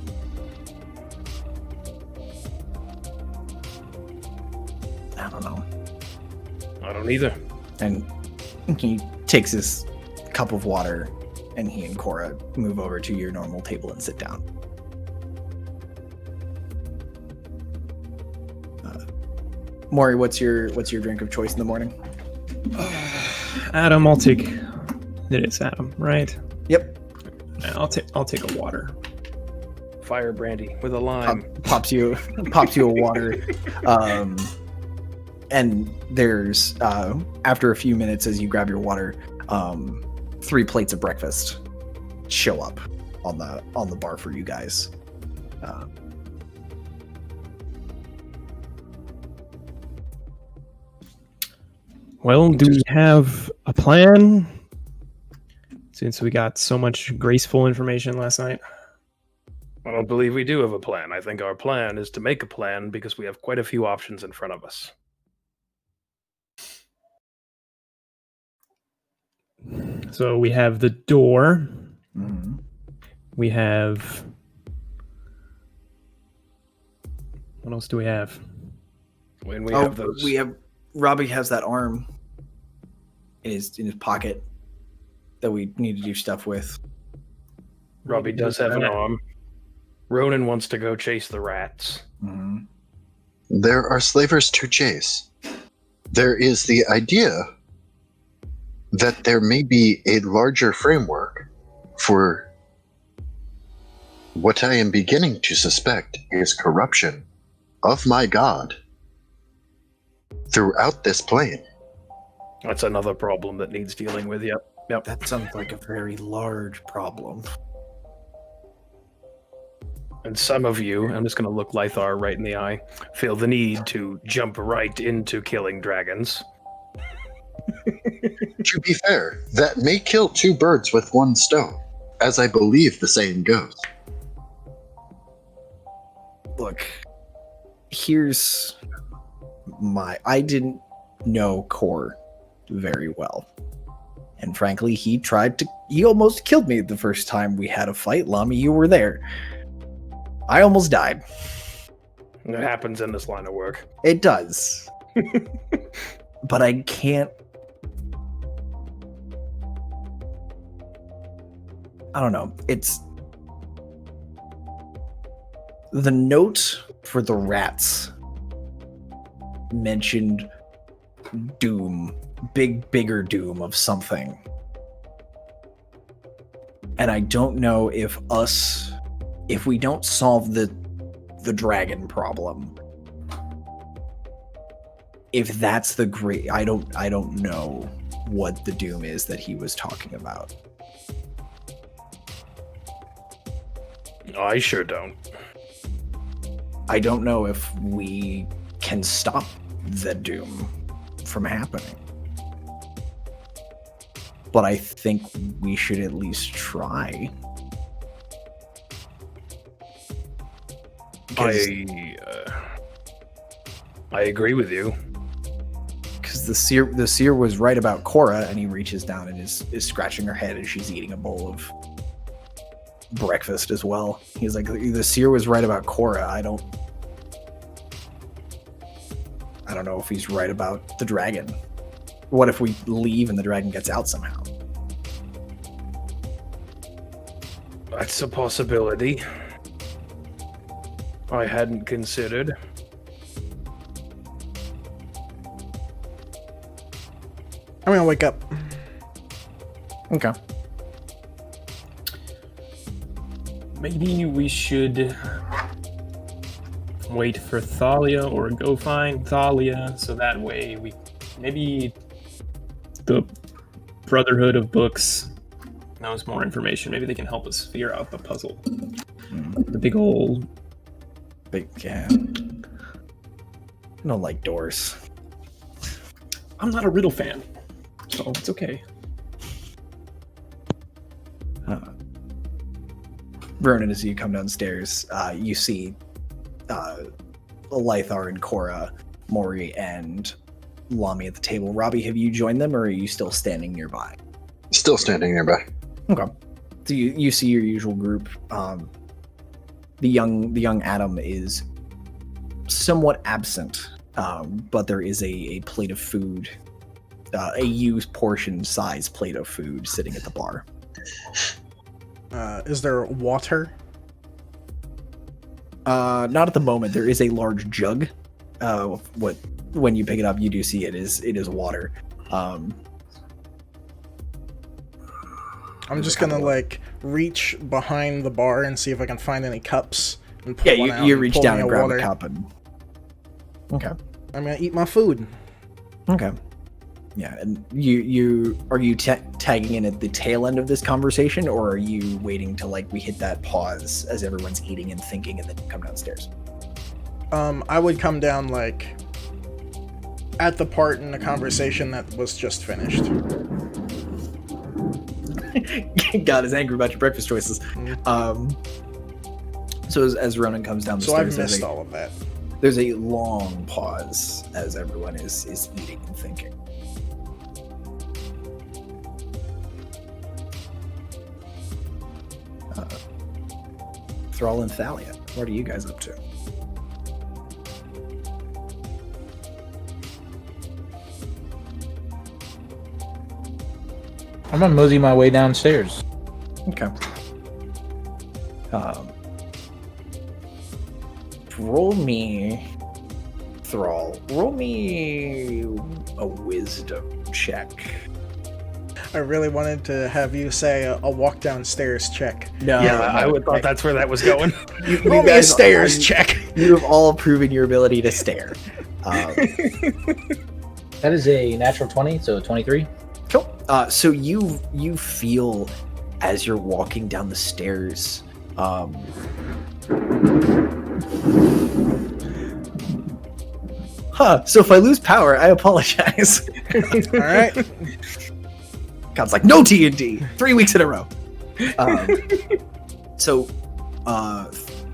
Speaker 2: I don't know.
Speaker 3: I don't either.
Speaker 2: And He takes his cup of water, and he and Cora move over to your normal table and sit down. Maury, what's your drink of choice in the morning?
Speaker 7: Adam, I'll take. It is Adam, right?
Speaker 2: Yep.
Speaker 7: Yeah, I'll take a water.
Speaker 3: Fire brandy with a lime.
Speaker 2: Pops you a water. And there's after a few minutes, as you grab your water, 3 plates of breakfast show up on the bar for you guys.
Speaker 7: Well, do we have a plan? Since we got so much graceful information last night.
Speaker 3: I don't believe we do have a plan. I think our plan is to make a plan because we have quite a few options in front of us.
Speaker 7: So we have the door.
Speaker 2: Mm-hmm.
Speaker 7: We have. What else do we have?
Speaker 3: When we have those,
Speaker 2: Robbie has that arm in his pocket that we need to do stuff with.
Speaker 3: Robbie does have an arm. Ronan wants to go chase the rats.
Speaker 2: Mm-hmm.
Speaker 5: There are slavers to chase. There is the idea that there may be a larger framework for what I am beginning to suspect is corruption of my god throughout this plane.
Speaker 3: That's another problem that needs dealing with. Yep.
Speaker 2: That sounds like a very large problem.
Speaker 3: And some of you, I'm just going to look Lythar right in the eye, feel the need to jump right into killing dragons.
Speaker 5: To be fair, that may kill 2 birds with 1 stone, as I believe the saying goes.
Speaker 2: Look, here's I didn't know Core very well. And frankly, he almost killed me the first time we had a fight. Lami, you were there. I almost died.
Speaker 3: It happens in this line of work.
Speaker 2: It does. But I can't. I don't know. It's the note for the rats mentioned doom, bigger doom of something. And I don't know if we don't solve the dragon problem, if that's the great, I don't know what the doom is that he was talking about.
Speaker 3: I sure don't.
Speaker 2: I don't know if we can stop the doom from happening. But I think we should at least try.
Speaker 3: I agree with you.
Speaker 2: Because the seer was right about Cora, and he reaches down and is scratching her head as she's eating a bowl of breakfast as well. He's like, the seer was right about Cora. I don't know if he's right about the dragon. What if we leave and the dragon gets out somehow?
Speaker 3: That's a possibility. I hadn't considered.
Speaker 1: I'm gonna wake up.
Speaker 2: Okay.
Speaker 7: Maybe we should wait for Thalia or go find Thalia so that way maybe the Brotherhood of Books knows more information. Maybe they can help us figure out the puzzle. The big old...
Speaker 2: Yeah. I don't like doors.
Speaker 7: I'm not a riddle fan, so it's okay.
Speaker 2: Ronan, as you come downstairs, you see Lythar and Cora, Maury, and Lami at the table. Robbie, have you joined them, or are you still standing nearby?
Speaker 5: Still standing nearby.
Speaker 2: Okay. So you see your usual group. The young Adam is somewhat absent, but there is a plate of food a used portion size plate of food sitting at the bar.
Speaker 1: Is there water?
Speaker 2: Not at the moment. There is a large jug. When you pick it up, you do see it is water.
Speaker 1: I'm just gonna like reach behind the bar and see if I can find any cups. And pull one out
Speaker 2: you
Speaker 1: and
Speaker 2: reach
Speaker 1: pull
Speaker 2: down
Speaker 1: me
Speaker 2: and
Speaker 1: a
Speaker 2: grab
Speaker 1: water.
Speaker 2: a cup and. Okay.
Speaker 1: I'm gonna eat my food.
Speaker 2: Okay. Yeah, and you are you tagging in at the tail end of this conversation, or are you waiting till like we hit that pause as everyone's eating and thinking, and then you come downstairs?
Speaker 1: I would come down like at the part in the conversation that was just finished.
Speaker 2: God is angry about your breakfast choices. So as Ronan comes down the
Speaker 1: So I've
Speaker 2: stairs,
Speaker 1: missed all of that.
Speaker 2: there's a long pause as everyone is eating and thinking. Thrall and Thalia, what are you guys up to?
Speaker 6: I'm gonna mosey my way downstairs.
Speaker 2: Okay. Roll me, Thrall. Roll me a wisdom check.
Speaker 1: I really wanted to have you say a walk downstairs check.
Speaker 2: No,
Speaker 3: I would thought that's where that was going.
Speaker 1: Roll me a stairs check.
Speaker 2: You have all proven your ability to stare.
Speaker 6: That is a natural 20, so 23.
Speaker 2: Cool. So you feel as you're walking down the stairs. So if I lose power, I apologize.
Speaker 1: All right.
Speaker 2: God's like, no T&D, 3 weeks in a row. So,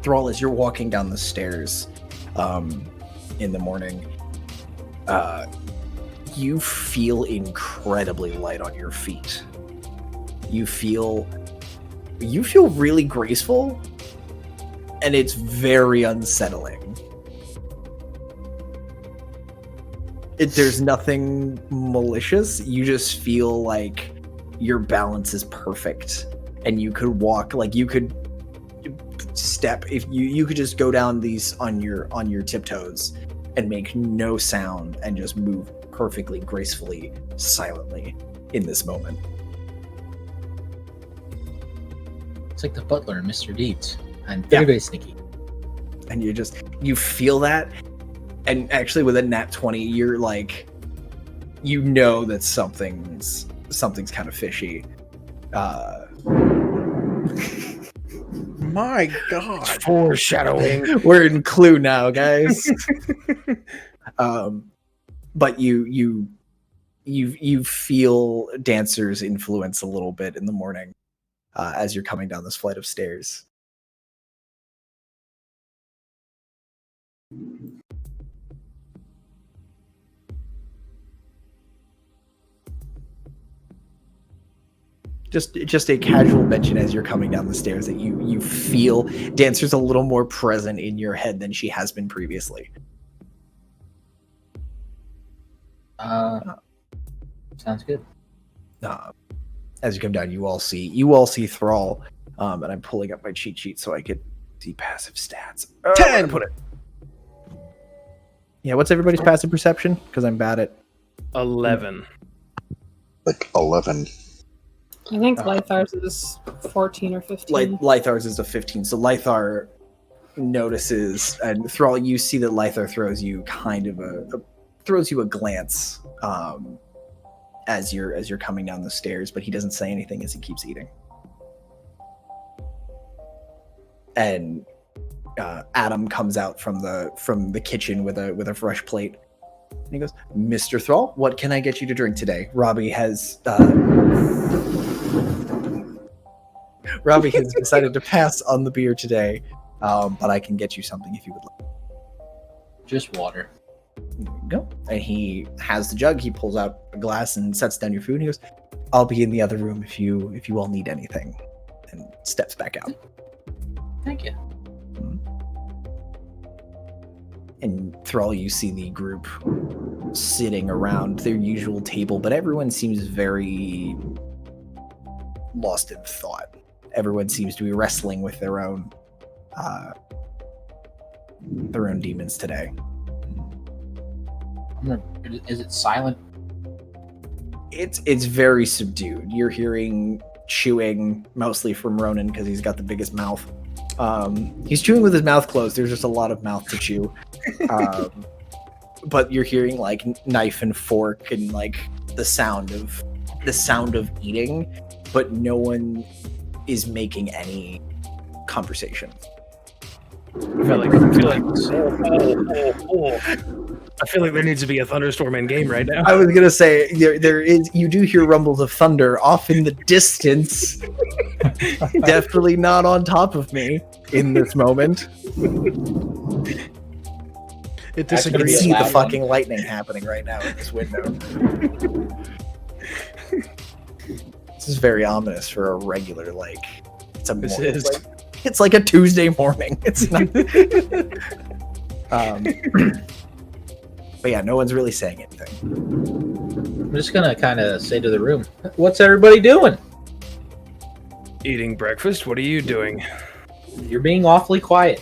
Speaker 2: Thrall, as you're walking down the stairs in the morning, you feel incredibly light on your feet. You feel really graceful, and it's very unsettling. There's nothing malicious. You just feel like your balance is perfect, and you could walk like you could step if you could just go down these on your tiptoes and make no sound and just move perfectly, gracefully, silently in this moment.
Speaker 6: It's like the butler in Mr. Deeds. I'm very, very sneaky.
Speaker 2: And you feel that, and actually with a nat 20, you're like, you know that something's kind of fishy.
Speaker 1: My God.
Speaker 3: Foreshadowing.
Speaker 2: We're in Clue now, guys. But you feel Dancer's influence a little bit in the morning as you're coming down this flight of stairs. Just a casual mention as you're coming down the stairs that you feel Dancer's a little more present in your head than she has been previously.
Speaker 6: Sounds good.
Speaker 2: As you come down, you all see Thrall, and I'm pulling up my cheat sheet so I could see passive stats.
Speaker 1: 10.
Speaker 3: Put it.
Speaker 2: Yeah, what's everybody's passive perception? Because I'm bad at
Speaker 3: 11.
Speaker 5: Like 11.
Speaker 4: I think Lythar's is 14 or 15.
Speaker 2: Lythar's is a 15. So Lythar notices, and Thrall, you see that Lythar throws you kind of throws you a glance as you're coming down the stairs, but he doesn't say anything as he keeps eating. And Adam comes out from the kitchen with a fresh plate, and he goes, "Mr. Thrall, what can I get you to drink today? Robbie has decided to pass on the beer today, but I can get you something if you would like."
Speaker 6: Just water.
Speaker 2: There you go. And he has the jug. He pulls out a glass and sets down your food. And he goes, "I'll be in the other room if you all need anything," and steps back out.
Speaker 6: Thank you.
Speaker 2: And Thrall, you see the group sitting around their usual table, but everyone seems very lost in thought. Everyone seems to be wrestling with their own demons today.
Speaker 6: Is it silent?
Speaker 2: It's very subdued. You're hearing chewing mostly from Ronan because he's got the biggest mouth. He's chewing with his mouth closed. There's just a lot of mouth to chew. But you're hearing like knife and fork and like the sound of eating, but no one is making any conversation.
Speaker 3: I feel like there needs to be a thunderstorm in game right now.
Speaker 2: I was gonna say there is. You do hear rumbles of thunder off in the distance. Definitely not on top of me in this moment.
Speaker 1: It
Speaker 2: I can
Speaker 1: disagrees.
Speaker 2: see the
Speaker 6: loud.
Speaker 2: fucking lightning happening right now in this window. This is very ominous for a regular It's a
Speaker 3: This
Speaker 2: morning,
Speaker 3: is.
Speaker 2: it's like a Tuesday morning. It's not. But yeah, no one's really saying anything.
Speaker 6: I'm just gonna kind of say to the room, "What's everybody doing?
Speaker 3: Eating breakfast? What are you doing?
Speaker 6: You're being awfully quiet."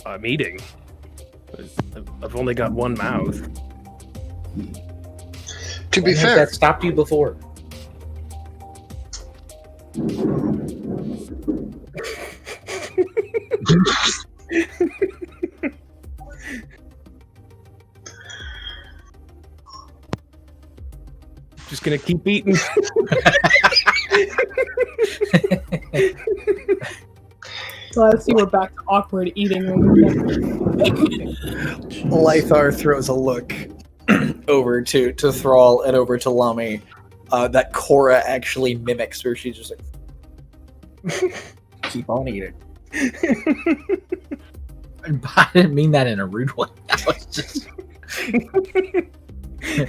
Speaker 3: I'm eating. I've only got one mouth.
Speaker 5: To
Speaker 6: Why
Speaker 5: be
Speaker 6: has
Speaker 5: fair,
Speaker 6: that stopped you before?
Speaker 3: Just gonna keep eating.
Speaker 4: So I see we're back to awkward eating when we're done.
Speaker 2: Lythar throws a look over to Thrall and over to Lami that Cora actually mimics, where she's just like, keep on eating.
Speaker 6: I didn't mean that in a rude way. That was just a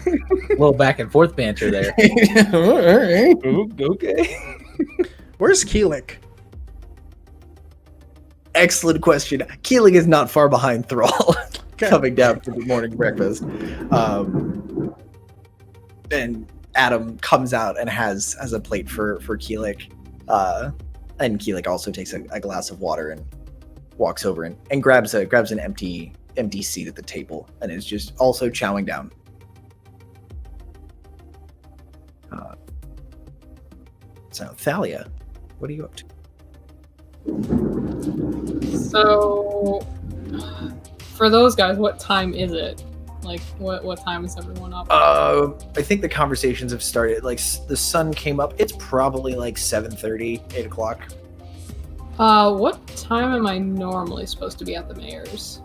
Speaker 6: little back and forth banter there.
Speaker 2: Alright.
Speaker 3: Ooh, okay.
Speaker 1: Where's Keelik?
Speaker 2: Excellent question. Keeling is not far behind Thrall,
Speaker 1: Okay.
Speaker 2: coming down for the morning breakfast. And Adam comes out and has a plate for Keelik. And Keelik also takes a glass of water and walks over and grabs an empty seat at the table and is just also chowing down. So Thalia, what are you up to?
Speaker 4: So, for those guys, what time is it? Like, what time is everyone up?
Speaker 2: I think the conversations have started. Like the sun came up. It's probably like 7:30, 8 o'clock.
Speaker 4: What time am I normally supposed to be at the mayor's?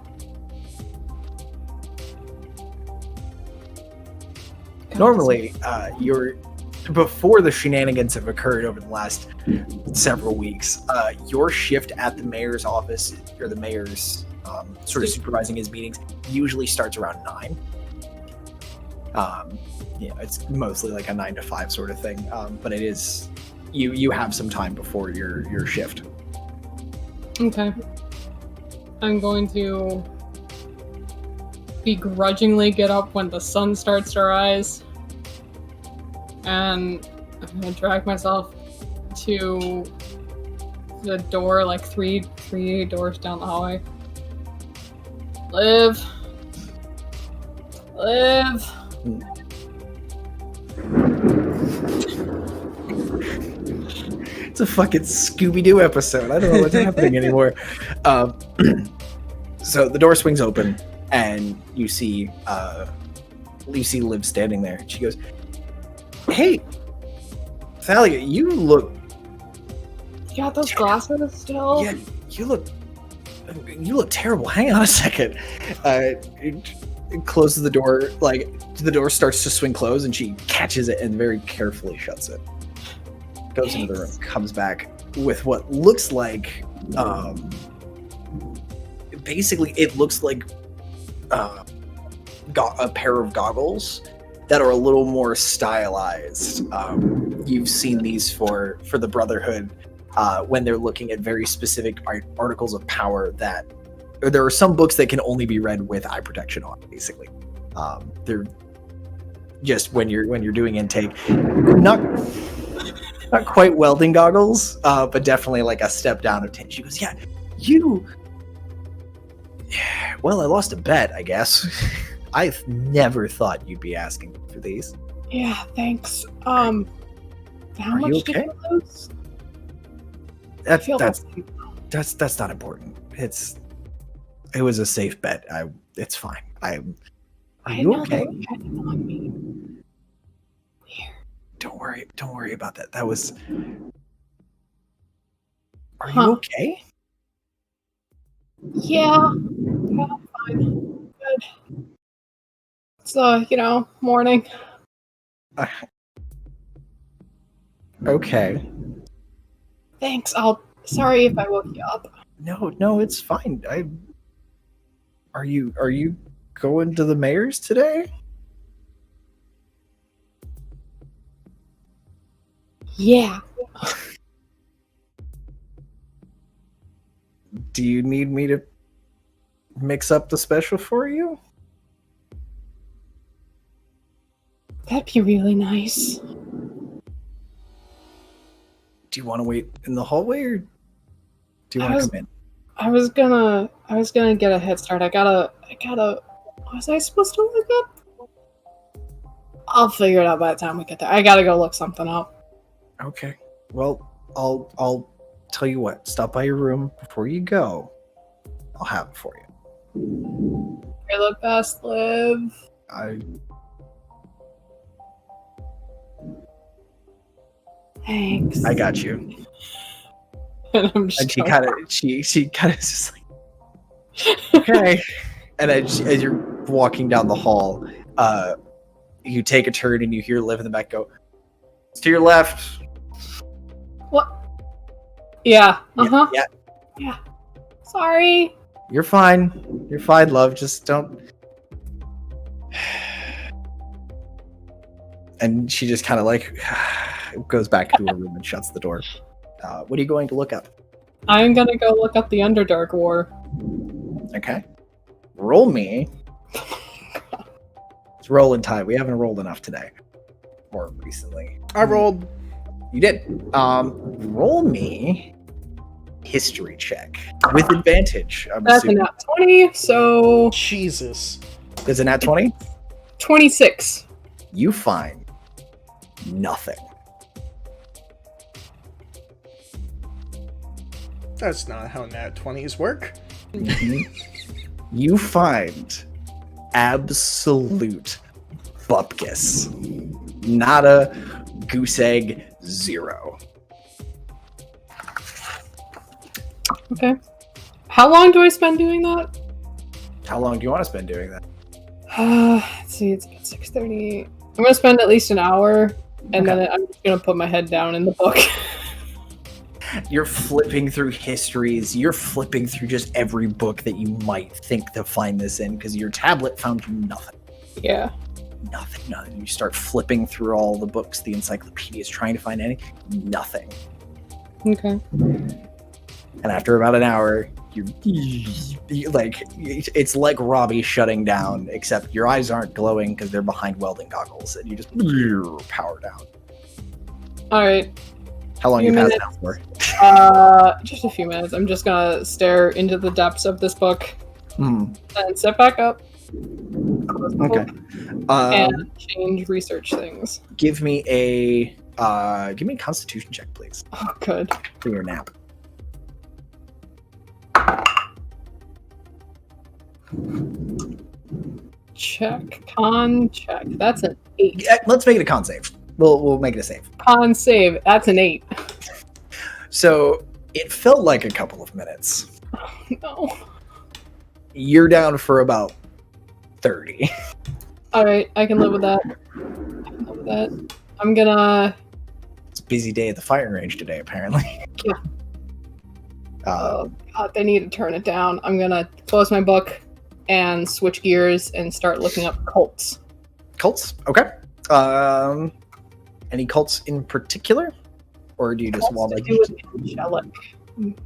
Speaker 2: Normally, you're before the shenanigans have occurred over the last several weeks. Your shift at the mayor's office or the mayor's sort of supervising his meetings usually starts around 9. It's mostly like a 9 to 5 sort of thing. But it is you have some time before your shift.
Speaker 4: Okay. I'm going to begrudgingly get up when the sun starts to rise. And I'm gonna drag myself to the door, like three doors down the hallway. Liv.
Speaker 2: It's a fucking Scooby-Doo episode. I don't know what's happening anymore. So the door swings open, and you see Liv standing there. She goes, "Hey, Thalia, you look
Speaker 4: You got those glasses still?
Speaker 2: yeah, you look terrible. Hang on a second." It closes the door. Like the door starts to swing closed, and she catches it and very carefully shuts it. Goes into the room, comes back with what looks like, basically, it looks like a pair of goggles that are a little more stylized. You've seen these for the Brotherhood when they're looking at very specific articles of power that there are some books that can only be read with eye protection on, basically. They're just when you're doing intake, not quite welding goggles, but definitely like a step down of 10. She goes, yeah, well, I lost a bet, I guess. I've never thought you'd be asking for these.
Speaker 4: Yeah, thanks. How
Speaker 2: Are
Speaker 4: much
Speaker 2: you
Speaker 4: did
Speaker 2: okay?
Speaker 4: you lose? I
Speaker 2: That's
Speaker 4: feel
Speaker 2: that's that's not important. It was a safe bet. It's fine. Are
Speaker 4: I
Speaker 2: you
Speaker 4: know
Speaker 2: okay?
Speaker 4: they were checking on me.
Speaker 2: Don't worry about that. That was. Are
Speaker 4: Huh.
Speaker 2: you okay?
Speaker 4: Yeah, I'm fine. Good. It's morning.
Speaker 2: Okay.
Speaker 4: Thanks. Sorry if I woke you up.
Speaker 2: No, it's fine. Are you going to the mayor's today?
Speaker 4: Yeah.
Speaker 2: Do you need me to mix up the special for you?
Speaker 4: That'd be really nice.
Speaker 2: Do you want to wait in the hallway or do you
Speaker 4: I
Speaker 2: want to
Speaker 4: was-
Speaker 2: come in?
Speaker 4: I was gonna get a head start. I gotta was I supposed to look up? I'll figure it out by the time we get there. I gotta go look something up.
Speaker 2: Okay. Well, I'll tell you what. Stop by your room before you go. I'll have it for you.
Speaker 4: You're the best, Liv. Thanks.
Speaker 2: I got you.
Speaker 4: And I'm just
Speaker 2: And she kind of just like, okay. And as you're walking down the hall, you take a turn and you hear Liv in the back go, "It's to your left."
Speaker 4: What? Yeah. Uh-huh.
Speaker 2: Yeah.
Speaker 4: Sorry.
Speaker 2: You're fine. You're fine, love. Just don't. And she just kind of like goes back to her room and shuts the door. What are you going to look up?
Speaker 4: I'm gonna go look up the Underdark War.
Speaker 2: Okay. Roll me. It's rolling time. We haven't rolled enough today. Or recently.
Speaker 1: I rolled.
Speaker 2: You did. Roll me history check with advantage. I'm
Speaker 4: That's a
Speaker 2: assuming.
Speaker 4: nat 20, so
Speaker 1: Jesus.
Speaker 2: Is it nat 20?
Speaker 4: 26.
Speaker 2: You find nothing.
Speaker 1: That's not how nat 20s work.
Speaker 2: You find absolute bupkis. Nada, goose egg, zero.
Speaker 4: Okay. How long do I spend doing that?
Speaker 2: How long do you want to spend doing that?
Speaker 4: Let's see, it's about 6:30. I'm gonna spend at least an hour, and then I'm just gonna put my head down in the book.
Speaker 2: You're flipping through histories. You're flipping through just every book that you might think to find this in because your tablet found you nothing.
Speaker 4: Yeah.
Speaker 2: Nothing. You start flipping through all the books, the encyclopedias, trying to find anything. Nothing.
Speaker 4: Okay.
Speaker 2: And after about an hour, you like it's like Robbie shutting down, except your eyes aren't glowing because they're behind welding goggles, and you just power down.
Speaker 4: All right.
Speaker 2: How long
Speaker 4: Few
Speaker 2: you passed
Speaker 4: minutes.
Speaker 2: out for?
Speaker 4: Just a few minutes. I'm just gonna stare into the depths of this book
Speaker 2: Hmm.
Speaker 4: and sit back up.
Speaker 2: Okay.
Speaker 4: And change research things.
Speaker 2: Give me a Constitution check, please,
Speaker 4: Oh, good.
Speaker 2: for your nap.
Speaker 4: Check. Con check. That's an 8.
Speaker 2: Yeah, let's make it a con save. We'll make it a save.
Speaker 4: Con save. That's an 8.
Speaker 2: So it felt like a couple of minutes.
Speaker 4: No.
Speaker 2: You're down for about 30.
Speaker 4: Alright, I can live with that. I'm gonna.
Speaker 2: It's a busy day at the firing range today, apparently.
Speaker 4: Yeah. God, they need to turn it down. I'm gonna close my book and switch gears and start looking up cults.
Speaker 2: Cults? Okay. Any cults in particular? Or do you just
Speaker 4: Cults
Speaker 2: want
Speaker 4: to
Speaker 2: like
Speaker 4: do with angelic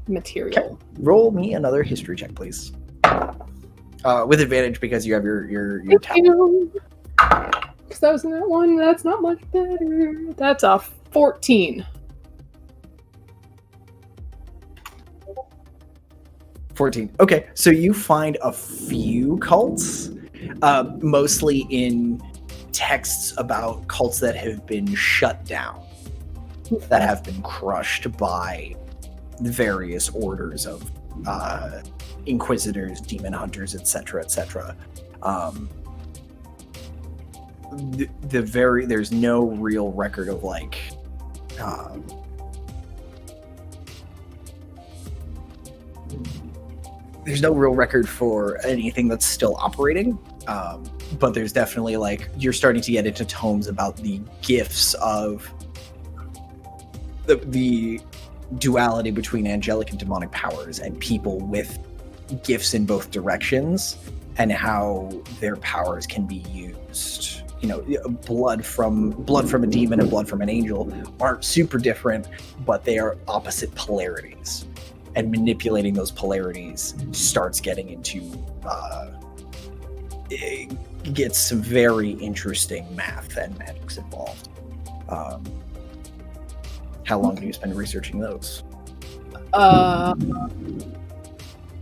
Speaker 4: material.
Speaker 2: roll me another history check, please? With advantage because you have your
Speaker 4: Thank
Speaker 2: tablet.
Speaker 4: you. Because that was in that one. That's not much better. That's a 14.
Speaker 2: 14. Okay, so you find a few cults, mostly in texts about cults that have been shut down, that have been crushed by the various orders of inquisitors, demon hunters, etc., etc. There's no real record of like there's no real record for anything that's still operating, but there's definitely like you're starting to get into tomes about the gifts of the duality between angelic and demonic powers and people with gifts in both directions and how their powers can be used. You know, blood from a demon and blood from an angel aren't super different, but they are opposite polarities. And manipulating those polarities starts getting into it gets some very interesting math and magics involved. How long do you spend researching those?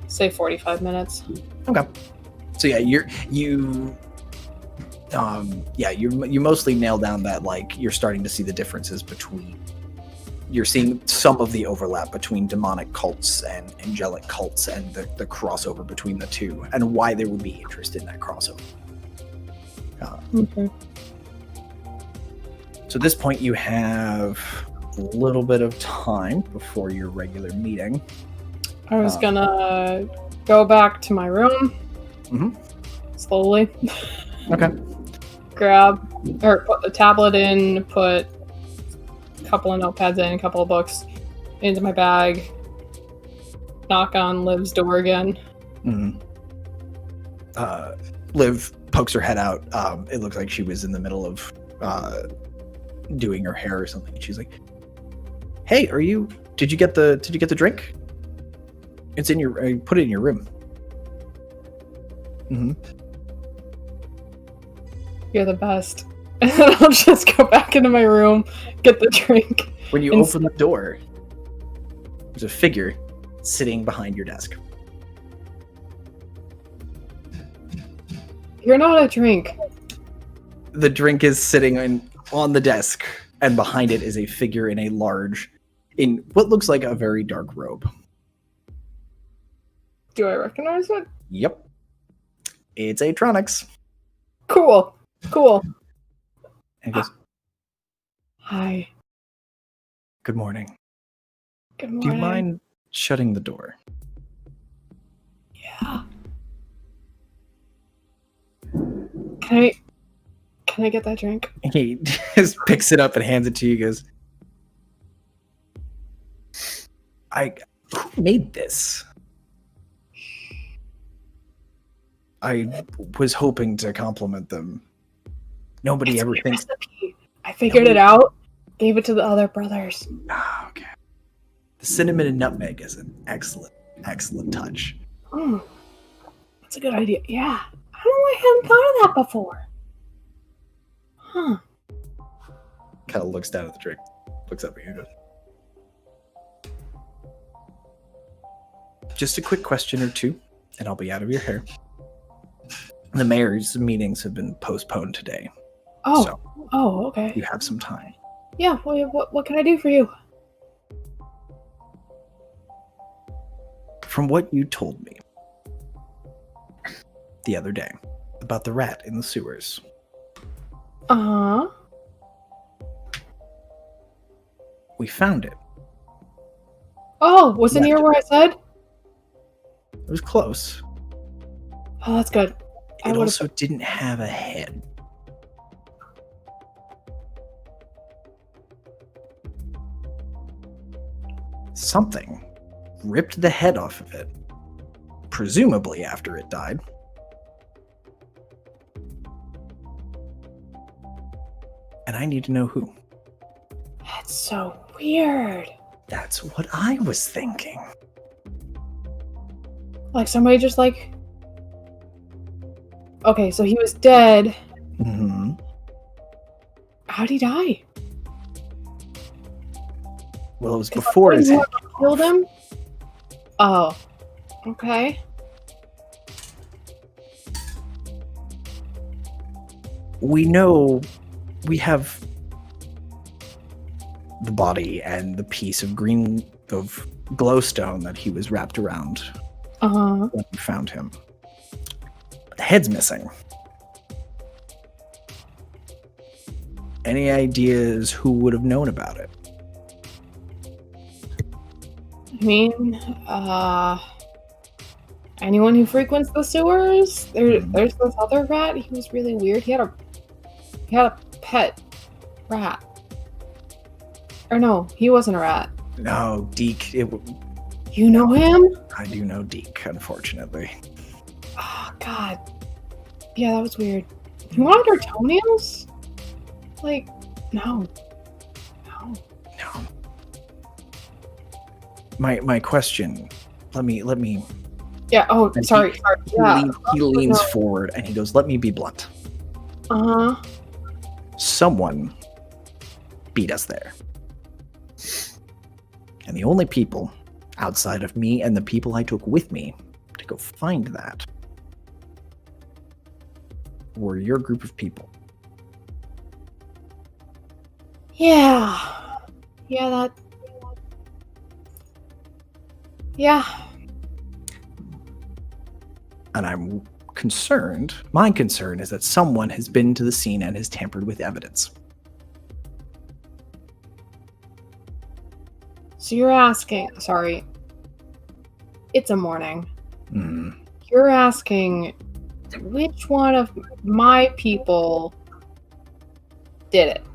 Speaker 4: Say 45 minutes.
Speaker 2: Okay. So yeah, you mostly nail down that like you're starting to see the differences between. You're seeing some of the overlap between demonic cults and angelic cults and the crossover between the two and why there would be interest in that crossover.
Speaker 4: Okay.
Speaker 2: So at this point you have a little bit of time before your regular meeting.
Speaker 4: I was gonna go back to my room.
Speaker 2: Mhm.
Speaker 4: Slowly.
Speaker 2: Okay.
Speaker 4: Put the tablet in, put a couple of notepads in, a couple of books into my bag, knock on Liv's door again.
Speaker 2: Mm-hmm. Liv pokes her head out. It looks like she was in the middle of doing her hair or something. She's like, "Hey, did you get the drink? It's in your. Put it in your room." Mm-hmm.
Speaker 4: You're the best. And then I'll just go back into my room, get the drink.
Speaker 2: When you
Speaker 4: and
Speaker 2: open the door, there's a figure sitting behind your desk.
Speaker 4: You're not a drink.
Speaker 2: The drink is sitting on the desk, and behind it is a figure in what looks like a very dark robe.
Speaker 4: Do I recognize it?
Speaker 2: Yep. It's Atronics.
Speaker 4: Cool.
Speaker 2: And he goes,
Speaker 4: Hi.
Speaker 2: "Good morning.
Speaker 4: Good
Speaker 2: Do
Speaker 4: morning.
Speaker 2: you mind shutting the door?"
Speaker 4: Yeah. Can I get that drink?
Speaker 2: He just picks it up and hands it to you. He goes, who made this? I was hoping to compliment them. Nobody
Speaker 4: It's
Speaker 2: ever
Speaker 4: my
Speaker 2: thinks.
Speaker 4: recipe. I figured it out. Gave it to the other brothers.
Speaker 2: Ah, okay. The cinnamon and nutmeg is an excellent touch.
Speaker 4: That's a good idea. Yeah. I don't know why I hadn't thought of that before. Huh.
Speaker 2: Kind of looks down at the drink, looks up at you and goes, "Just a quick question or two, and I'll be out of your hair. The mayor's meetings have been postponed today,
Speaker 4: Oh.
Speaker 2: so
Speaker 4: Oh, okay.
Speaker 2: you have some time."
Speaker 4: Yeah, what can I do for you?
Speaker 2: From what you told me the other day about the rat in the sewers,
Speaker 4: Uh-huh.
Speaker 2: we found it.
Speaker 4: Oh, was it near where I said?
Speaker 2: It was close.
Speaker 4: Oh, that's good.
Speaker 2: It also didn't have a head. Something ripped the head off of it, presumably after it died. And I need to know who.
Speaker 4: That's so weird.
Speaker 2: That's what I was thinking.
Speaker 4: Like somebody just like Okay, so he was dead.
Speaker 2: Mm-hmm.
Speaker 4: How'd he die?
Speaker 2: Well, it was before his head came
Speaker 4: Killed
Speaker 2: off.
Speaker 4: him? Oh. Okay.
Speaker 2: We know we have the body and the piece of glowstone that he was wrapped around
Speaker 4: Uh-huh.
Speaker 2: when we found him. But the head's missing. Any ideas who would have known about it?
Speaker 4: I mean, anyone who frequents the sewers? There's this other rat. He was really weird. He had a pet rat. Or no, he wasn't a rat.
Speaker 2: No, Deke.
Speaker 4: You know him?
Speaker 2: I do know Deke, unfortunately.
Speaker 4: Oh God. Yeah, that was weird. He wanted our toenails? Like, no. No.
Speaker 2: No. My question. Let me.
Speaker 4: Yeah. Oh,
Speaker 2: And
Speaker 4: sorry. Sorry. Yeah.
Speaker 2: He leans forward and he goes, "Let me be blunt.
Speaker 4: Uh huh.
Speaker 2: Someone beat us there. And the only people outside of me and the people I took with me to go find that were your group of people."
Speaker 4: Yeah. Yeah. That. Yeah.
Speaker 2: And I'm concerned. My concern is that someone has been to the scene and has tampered with evidence.
Speaker 4: So you're asking. Sorry. It's a morning.
Speaker 2: Hmm.
Speaker 4: You're asking which one of my people did it?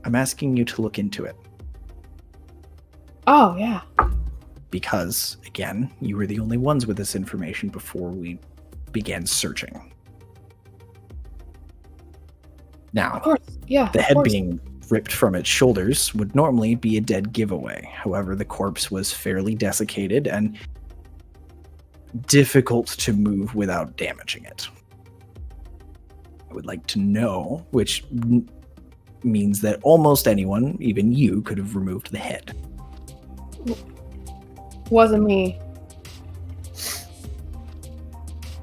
Speaker 2: I'm asking you to look into it
Speaker 4: Oh, yeah.
Speaker 2: because, again, you were the only ones with this information before we began searching. Now,
Speaker 4: Of course. Yeah.
Speaker 2: the
Speaker 4: of
Speaker 2: head
Speaker 4: course.
Speaker 2: being ripped from its shoulders would normally be a dead giveaway. However, the corpse was fairly desiccated and difficult to move without damaging it. I would like to know, which means that almost anyone, even you, could have removed the head.
Speaker 4: Wasn't me.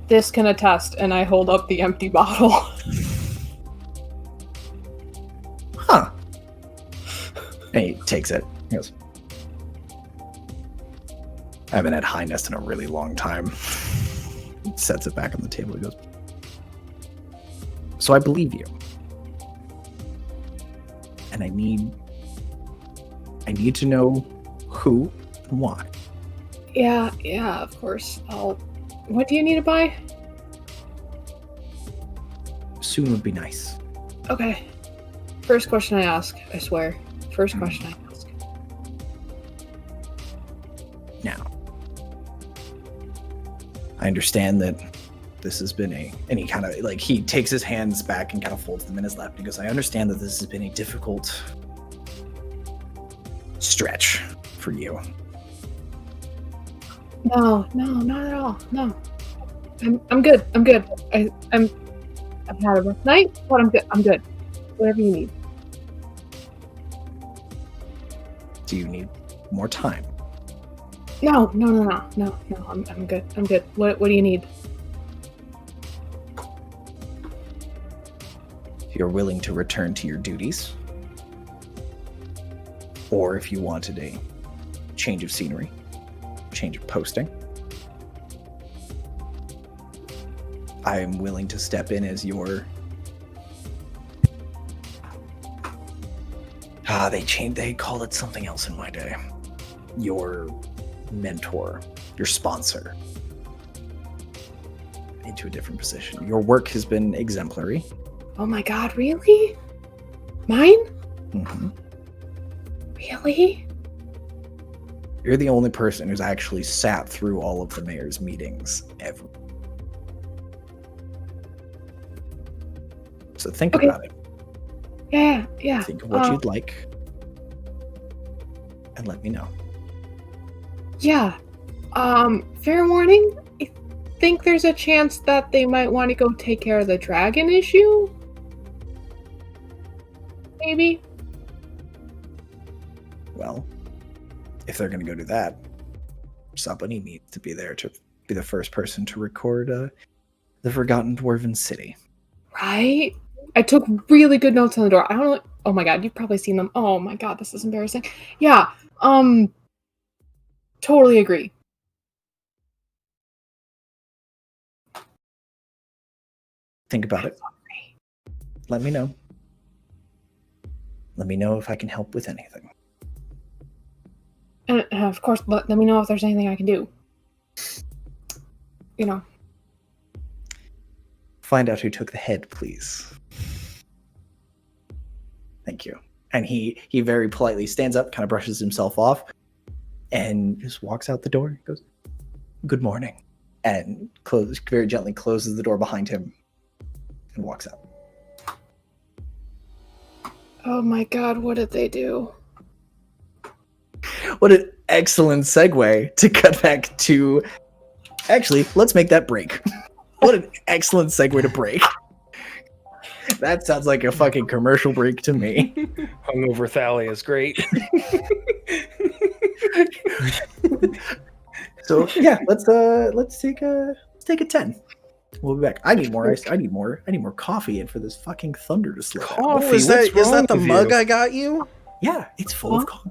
Speaker 4: This can attest, and I hold up the empty bottle.
Speaker 2: Huh. And he takes it. He goes, "I haven't had Highness in a really long time." Sets it back on the table. He goes, "So I believe you. And I need to know who and why."
Speaker 4: Yeah, of course. What do you need to buy?
Speaker 2: Soon would be nice.
Speaker 4: Okay. First question I ask, I swear. First question I ask.
Speaker 2: Now, I understand that this has been any kind of, like, he takes his hands back and kind of folds them in his lap and he goes, "I understand that this has been a difficult stretch for you.
Speaker 4: No, not at all. No. I'm good. I've had a rough night, but I'm good. Whatever you need.
Speaker 2: Do you need more time?"
Speaker 4: No. I'm good. I'm good. What do you need?
Speaker 2: If you're willing to return to your duties, or if you wanted a change of scenery, change of posting, I am willing to step in as your they called it something else in my day. Your mentor, your sponsor, into a different position. Your work has been exemplary.
Speaker 4: Oh my god, really? Mine?
Speaker 2: Mm-hmm.
Speaker 4: Really?
Speaker 2: You're the only person who's actually sat through all of the mayor's meetings ever. So think
Speaker 4: Okay.
Speaker 2: about it.
Speaker 4: Yeah.
Speaker 2: Think of what you'd like. And let me know.
Speaker 4: Yeah. Fair warning. think there's a chance that they might want to go take care of the dragon issue? Maybe?
Speaker 2: Well, if they're going to go do that, somebody needs to be there to be the first person to record the Forgotten Dwarven City.
Speaker 4: Right? I took really good notes on the door. I don't know. Oh my god, you've probably seen them. Oh my god, this is embarrassing. Yeah, totally agree.
Speaker 2: Think about it. Let me know. Let me know if I can help with anything.
Speaker 4: And of course, let me know if there's anything I can do. You know.
Speaker 2: Find out who took the head, please. Thank you. And he very politely stands up, kind of brushes himself off, and just walks out the door. He goes, "Good morning," and very gently closes the door behind him and walks out.
Speaker 4: Oh my god, what did they do?
Speaker 2: What an excellent segue to cut back to... Actually, let's make that break. What an excellent segue to break. That sounds like a fucking commercial break to me.
Speaker 3: Hungover Thalia is great.
Speaker 2: So yeah, let's take a 10. We'll be back. I need more ice. I need more coffee in for this fucking thunder to slow down.
Speaker 3: Coffee?
Speaker 1: Oh, is that
Speaker 3: What's wrong
Speaker 1: the
Speaker 3: with
Speaker 1: mug
Speaker 3: you?
Speaker 1: I got you?
Speaker 2: Yeah, it's full of coffee.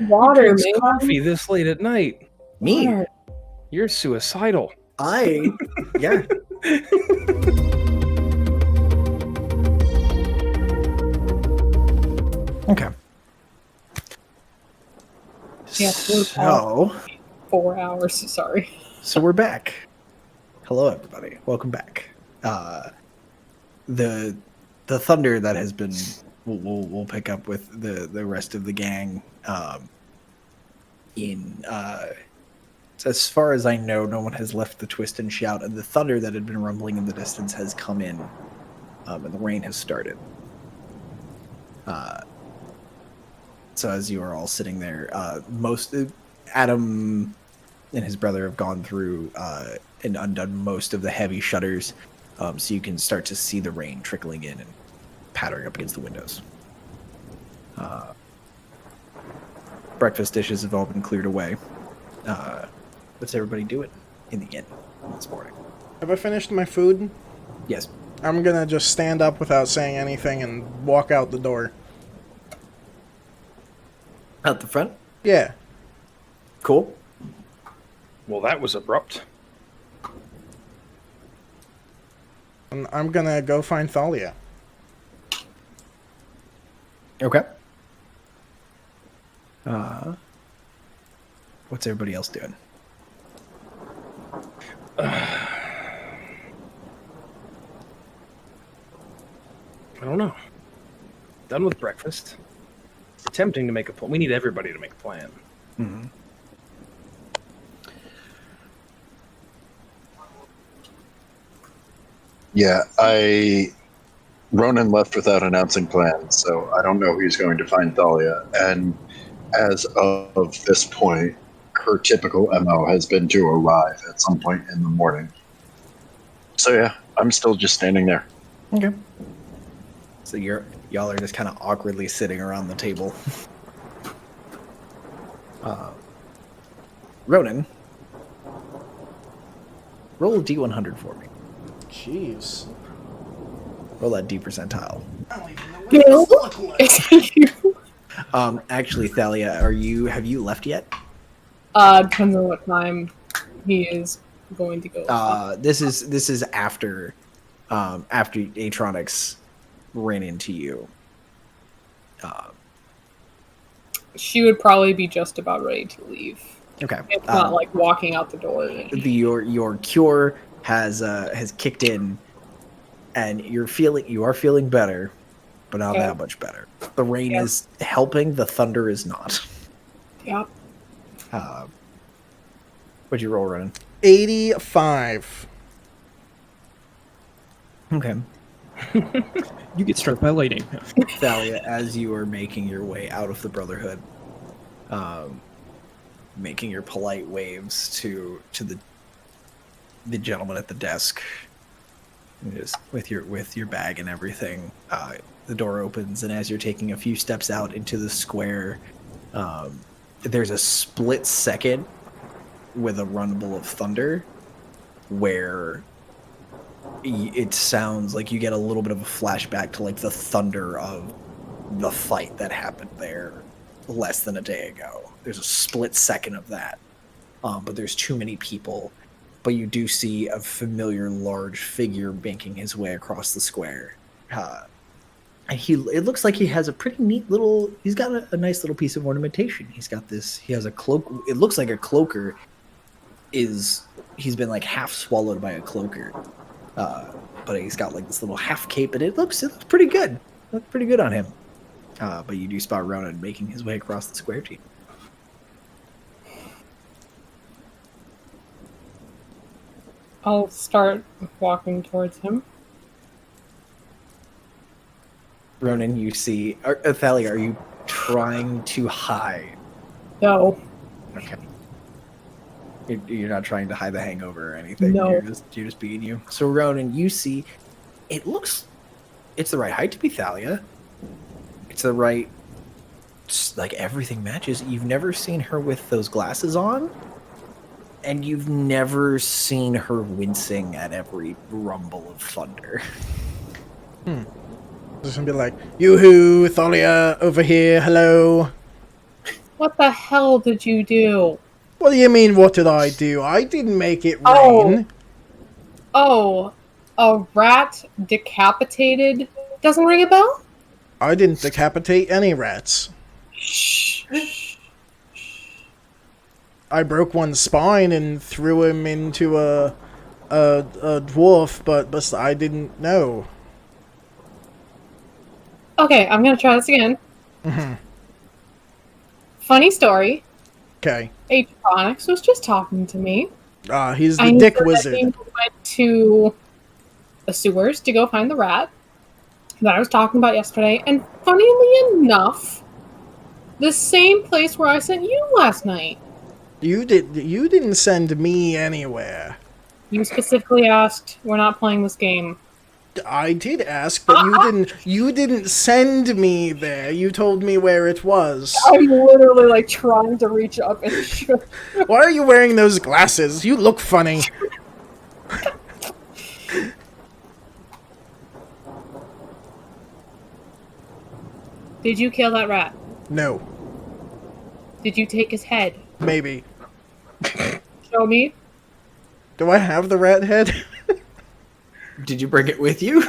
Speaker 4: Water,
Speaker 3: Drinks
Speaker 4: man.
Speaker 3: coffee this late at night.
Speaker 2: Me.
Speaker 4: Water.
Speaker 3: You're suicidal.
Speaker 2: Yeah. Okay.
Speaker 4: Yeah,
Speaker 2: So
Speaker 4: 4 hours, sorry.
Speaker 2: So we're back. Hello, everybody. Welcome back. The thunder that has been. We'll pick up with the rest of the gang. As far as I know, no one has left the Twist and Shout, and the thunder that had been rumbling in the distance has come in, and the rain has started. So as you are all sitting there, Adam and his brother have gone through and undone most of the heavy shutters, so you can start to see the rain trickling in and pattering up against the windows. Breakfast dishes have all been cleared away. What's everybody doing in the inn this morning?
Speaker 1: Have I finished my food?
Speaker 2: Yes.
Speaker 1: I'm gonna just stand up without saying anything and walk out the door.
Speaker 2: Out the front?
Speaker 1: Yeah.
Speaker 2: Cool.
Speaker 3: Well, that was abrupt.
Speaker 1: And I'm gonna go find Thalia.
Speaker 2: Okay. What's everybody else doing?
Speaker 3: I don't know. Done with breakfast. Attempting to make a plan. We need everybody to make a plan.
Speaker 2: Mm-hmm.
Speaker 5: Yeah, Ronan left without announcing plans, so I don't know who's going to find Thalia. And as of this point, her typical MO has been to arrive at some point in the morning. So yeah, I'm still just standing there.
Speaker 2: Okay. So y'all are just kind of awkwardly sitting around the table. Ronan, roll a D100 for me.
Speaker 1: Jeez.
Speaker 2: Roll that D percentile.
Speaker 1: I don't even know what
Speaker 4: Bill?
Speaker 1: this look like.
Speaker 4: Is it you?
Speaker 2: Actually, Thalia, have you left yet?
Speaker 4: Depends on what time he is going to go.
Speaker 2: This is after Atronics ran into you.
Speaker 4: She would probably be just about ready to leave.
Speaker 2: Okay.
Speaker 4: It's not like walking out the door.
Speaker 2: Your cure has kicked in, and you are feeling better, but not
Speaker 4: Okay.
Speaker 2: that much better. The rain
Speaker 4: Yeah.
Speaker 2: is helping. The thunder is not.
Speaker 4: Yep.
Speaker 2: What'd you roll, Ronan?
Speaker 1: 85.
Speaker 2: Okay.
Speaker 7: You get struck by lightning.
Speaker 2: Thalia, as you are making your way out of the Brotherhood, making your polite waves to the gentleman at the desk, just with your bag and everything. The door opens, and as you're taking a few steps out into the square, there's a split second with a rumble of thunder where it sounds like you get a little bit of a flashback to like the thunder of the fight that happened there less than a day ago. There's a split second of that, but there's too many people. But you do see a familiar large figure making his way across the square. And it looks like he has a pretty neat little, he's got a nice little piece of ornamentation. He has a cloak. It looks like a cloaker he's been like half swallowed by a cloaker. But he's got like this little half cape, and it looks pretty good. Looks pretty good on him. But you do spot Ronan making his way across the square to you.
Speaker 4: I'll start walking towards him.
Speaker 2: Ronan, you see, Thalia, are you trying to hide?
Speaker 4: No.
Speaker 2: Okay. You're not trying to hide the hangover or anything.
Speaker 4: No.
Speaker 2: You're just being you. So Ronan, you see, it's the right height to be Thalia. It's the right, like everything matches. You've never seen her with those glasses on, and you've never seen her wincing at every rumble of thunder.
Speaker 1: Just gonna be like, yoo-hoo, Thalia, over here, hello.
Speaker 4: What the hell did you do?
Speaker 1: What do you mean, what did I do? I didn't make it rain.
Speaker 4: Oh, a rat decapitated doesn't ring a bell?
Speaker 1: I didn't decapitate any rats.
Speaker 4: Shh.
Speaker 1: I broke one's spine and threw him into a dwarf, but I didn't know.
Speaker 4: Okay, I'm gonna try this again. Funny story.
Speaker 1: Okay.
Speaker 4: Atronics was just talking to me.
Speaker 1: He's the
Speaker 4: I
Speaker 1: dick
Speaker 4: knew that
Speaker 1: wizard.
Speaker 4: he went to the sewers to go find the rat that I was talking about yesterday, and funnily enough, the same place where I sent you last night.
Speaker 1: You didn't send me anywhere.
Speaker 4: You specifically asked, we're not playing this game.
Speaker 1: I did ask, but you didn't send me there. You told me where it was.
Speaker 4: I'm literally like trying to reach up and shoot.
Speaker 1: Why are you wearing those glasses? You look funny.
Speaker 4: Did you kill that rat?
Speaker 1: No.
Speaker 4: Did you take his head?
Speaker 1: Maybe.
Speaker 4: Show me.
Speaker 1: Do I have the rat head?
Speaker 2: Did you bring it with you?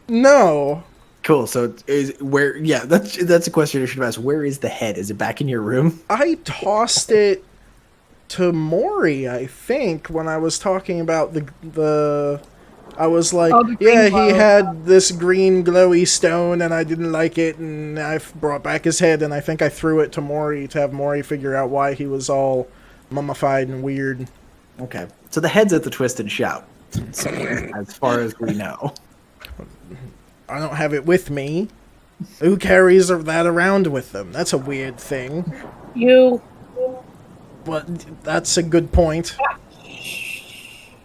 Speaker 1: No.
Speaker 2: Cool. So where? Yeah, that's a question I should have asked. Where is the head? Is it back in your room?
Speaker 1: I tossed it to Maury, I think, when I was talking about the I was like,
Speaker 4: Oh, the green
Speaker 1: yeah, he
Speaker 4: glow.
Speaker 1: had this green glowy stone and I didn't like it, and I brought back his head, and I think I threw it to Maury to have Maury figure out why he was all mummified and weird.
Speaker 2: Okay. So the head's at the Twist and Shout, as far as we know.
Speaker 1: I don't have it with me. Who carries that around with them? That's a weird thing.
Speaker 4: You.
Speaker 1: But that's a good point.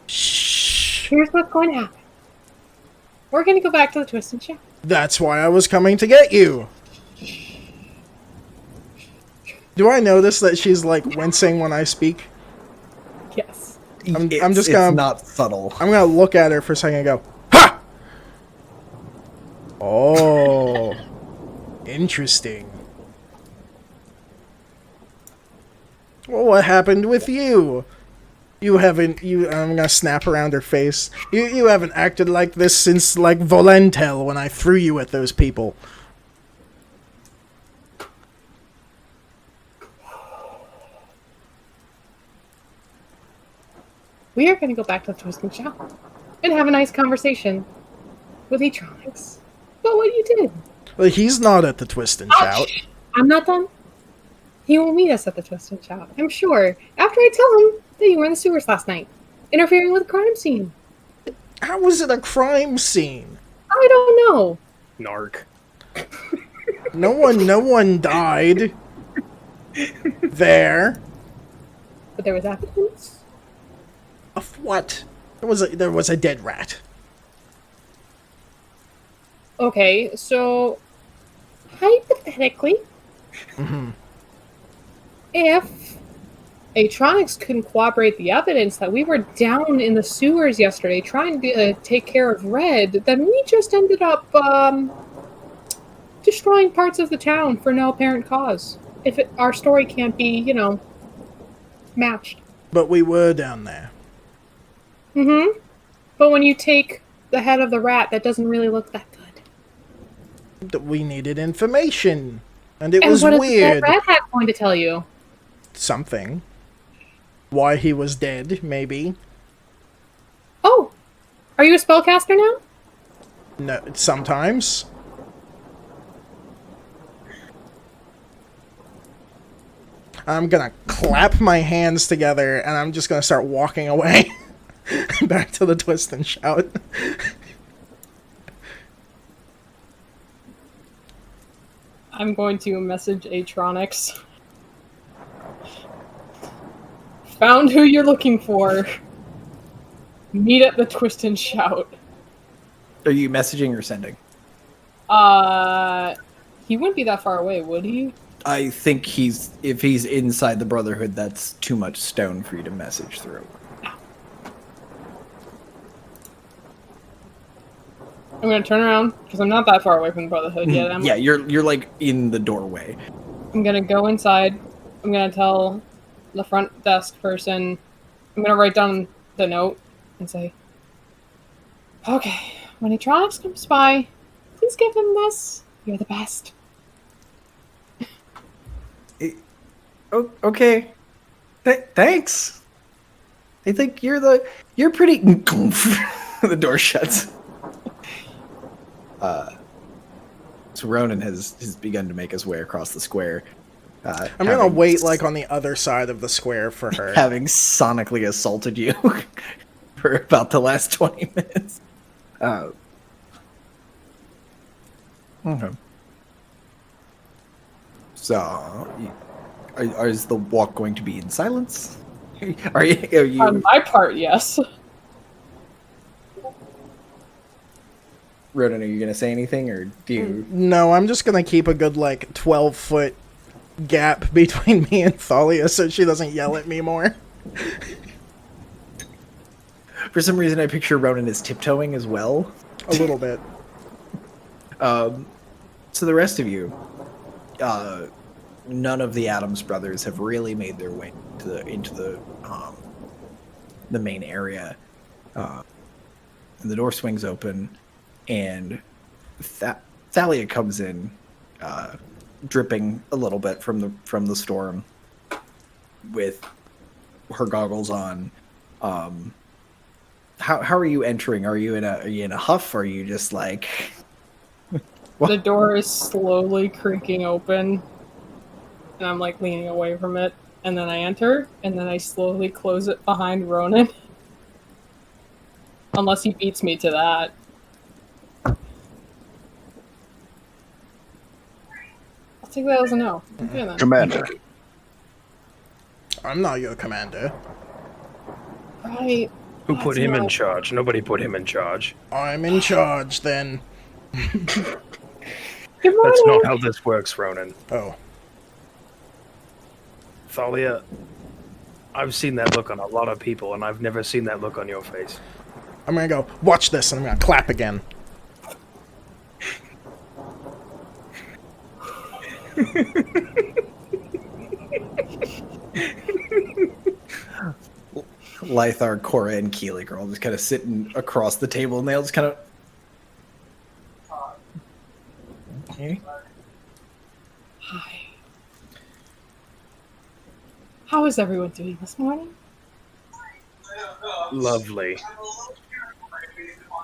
Speaker 1: Shh.
Speaker 4: Here's what's going to happen. We're going to go back to the Twist and Shout.
Speaker 1: That's why I was coming to get you. Do I notice that she's like wincing when I speak?
Speaker 4: Yes.
Speaker 1: I'm just
Speaker 2: It's
Speaker 1: gonna-
Speaker 2: not subtle.
Speaker 1: I'm gonna look at her for a second and go, ha! Oh, interesting. Well, what happened with you? I'm gonna snap around her face. You haven't acted like this since, like, Volentel when I threw you at those people.
Speaker 4: We are going to go back to the Twist and Shout and have a nice conversation with Etronics about what you did.
Speaker 1: Well, he's not at the Twist and Shout.
Speaker 4: Ouch! I'm not done. He will meet us at the Twist and Shout, I'm sure, after I tell him that you were in the sewers last night, interfering with a crime scene.
Speaker 1: How was it a crime scene?
Speaker 4: I don't know.
Speaker 3: Narc.
Speaker 1: No one died there.
Speaker 4: But there was evidence.
Speaker 1: Of what? There was a dead rat.
Speaker 4: Okay, so hypothetically, if Atronics couldn't corroborate the evidence that we were down in the sewers yesterday trying to take care of Red, then we just ended up destroying parts of the town for no apparent cause. If our story can't be, matched.
Speaker 1: But we were down there.
Speaker 4: But when you take the head of the rat, that doesn't really look that good.
Speaker 1: We needed information. And it
Speaker 4: And
Speaker 1: was
Speaker 4: what is
Speaker 1: weird.
Speaker 4: that rat hat going to tell you?
Speaker 1: Something. Why he was dead, maybe.
Speaker 4: Oh, are you a spellcaster now?
Speaker 1: No, sometimes. I'm gonna clap my hands together and I'm just gonna start walking away. Back to the twist and shout.
Speaker 4: I'm going to message Atronics. Found who you're looking for. Meet at the twist and shout.
Speaker 2: Are you messaging or sending?
Speaker 4: He wouldn't be that far away, would he?
Speaker 2: I think if he's inside the Brotherhood, that's too much stone for you to message through.
Speaker 4: I'm gonna turn around because I'm not that far away from the Brotherhood yet.
Speaker 2: Yeah, you're like in the doorway.
Speaker 4: I'm gonna go inside. I'm gonna tell the front desk person. I'm gonna write down the note and say, "Okay, when Atronics comes by, please give him this. You're the best."
Speaker 2: Oh, okay. Thanks. I think you're pretty. The door shuts. So Ronan has begun to make his way across the square.
Speaker 1: I'm gonna wait like on the other side of the square for her.
Speaker 2: Having sonically assaulted you for about the last 20 minutes. Okay. So, is the walk going to be in silence? Are you?
Speaker 4: On my part, yes.
Speaker 2: Ronan, are you going to say anything, or do you?
Speaker 1: No, I'm just gonna keep a good 12-foot gap between me and Thalia so she doesn't yell at me more.
Speaker 2: For some reason, I picture Ronan as tiptoeing as well.
Speaker 1: A little bit.
Speaker 2: So the rest of you, none of the Addams brothers have really made their way into the main area. And the door swings open, and Thalia comes in, dripping a little bit from the storm, with her goggles on. How are you entering? Are you in a huff? Or are you just like?
Speaker 4: The door is slowly creaking open, and I'm leaning away from it, and then I enter, and then I slowly close it behind Ronan. Unless he beats me to that. I'll take that as a no. Okay, then.
Speaker 5: Commander,
Speaker 1: I'm not your commander.
Speaker 4: Right.
Speaker 3: Who put
Speaker 4: That's
Speaker 3: him in
Speaker 4: no.
Speaker 3: charge? Nobody put him in charge.
Speaker 1: I'm in charge then.
Speaker 4: Good morning.
Speaker 3: That's not how this works, Ronan.
Speaker 1: Oh.
Speaker 3: Thalia, I've seen that look on a lot of people, and I've never seen that look on your face.
Speaker 1: I'm gonna go, watch this, and I'm gonna clap again.
Speaker 2: Lythar, Cora, and Keelig are all just kind of sitting across the table, and they all just kind of. Okay.
Speaker 4: Hi. How is everyone doing this morning?
Speaker 3: Lovely.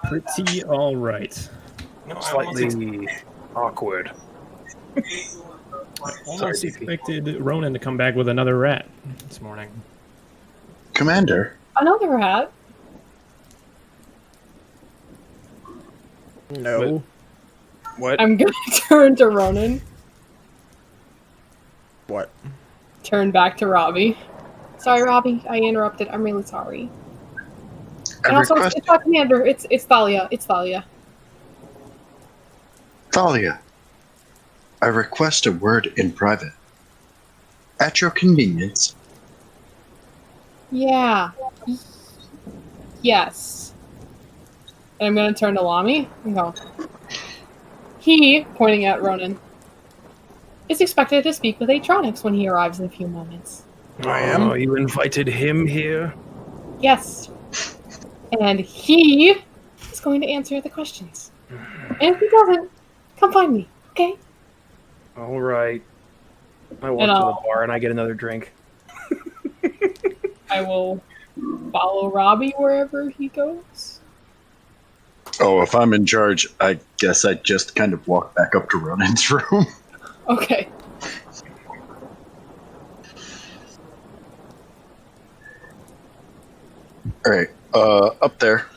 Speaker 7: Pretty all right. No,
Speaker 3: Slightly awkward.
Speaker 7: almost
Speaker 3: DP.
Speaker 7: expected Ronan to come back with another rat this morning.
Speaker 5: Commander,
Speaker 4: Another hat.
Speaker 1: No.
Speaker 3: What?
Speaker 4: I'm gonna turn to Ronan.
Speaker 1: What?
Speaker 4: Turn back to Robbie. Sorry, Robbie. I interrupted. I'm really sorry. And also, it's not Commander. It's Thalia. It's Thalia.
Speaker 5: Thalia, I request a word in private. At your convenience.
Speaker 4: Yeah. Yes. And I'm going to turn to Lami and go. He, pointing at Ronan, is expected to speak with Atronics when he arrives in a few moments.
Speaker 1: I am.
Speaker 3: Oh, you invited him here?
Speaker 4: Yes. And he is going to answer the questions. And if he doesn't, come find me, okay?
Speaker 3: All right. I walk
Speaker 4: And
Speaker 3: to the
Speaker 4: I'll-
Speaker 3: bar and I get another drink.
Speaker 4: I will follow Robbie wherever he goes.
Speaker 5: Oh, if I'm in charge, I guess I'd just kind of walk back up to Ronan's room.
Speaker 4: Okay.
Speaker 5: Alright, up there.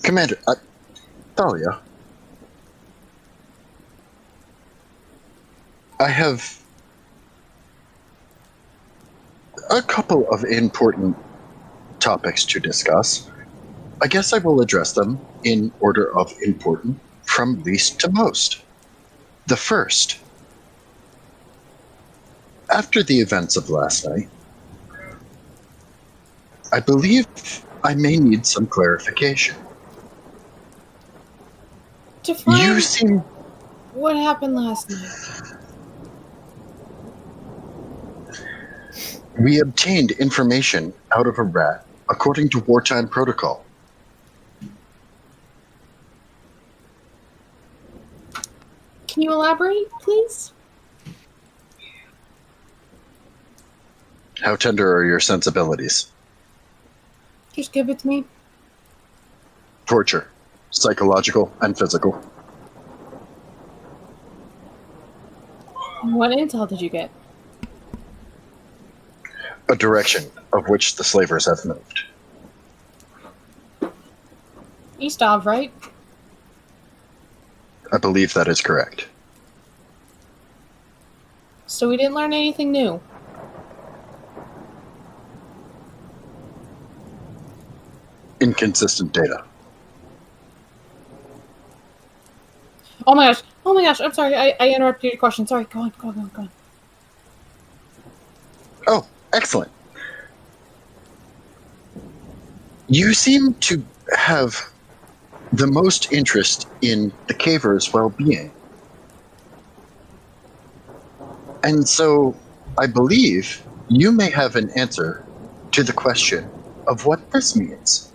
Speaker 5: Commander, Thalia. I have a couple of important topics to discuss. I guess I will address them in order of importance, from least to most. The first. After the events of last night, I believe I may need some clarification.
Speaker 4: Define
Speaker 5: You seem
Speaker 4: what happened last night.
Speaker 5: We obtained information out of a rat according to wartime protocol.
Speaker 4: Can you elaborate, please?
Speaker 5: How tender are your sensibilities?
Speaker 4: Just give it to me.
Speaker 5: Torture, psychological and physical.
Speaker 4: What intel did you get?
Speaker 5: A direction of which the slavers have moved.
Speaker 4: Eastov, right?
Speaker 5: I believe that is correct.
Speaker 4: So we didn't learn anything new.
Speaker 5: Inconsistent data.
Speaker 4: Oh my gosh. Oh my gosh. I'm sorry. I interrupted your question. Sorry. Go on. Go on. Go on. Go on.
Speaker 5: Oh, excellent. You seem to have the most interest in the caver's well-being. And so I believe you may have an answer to the question of what this means.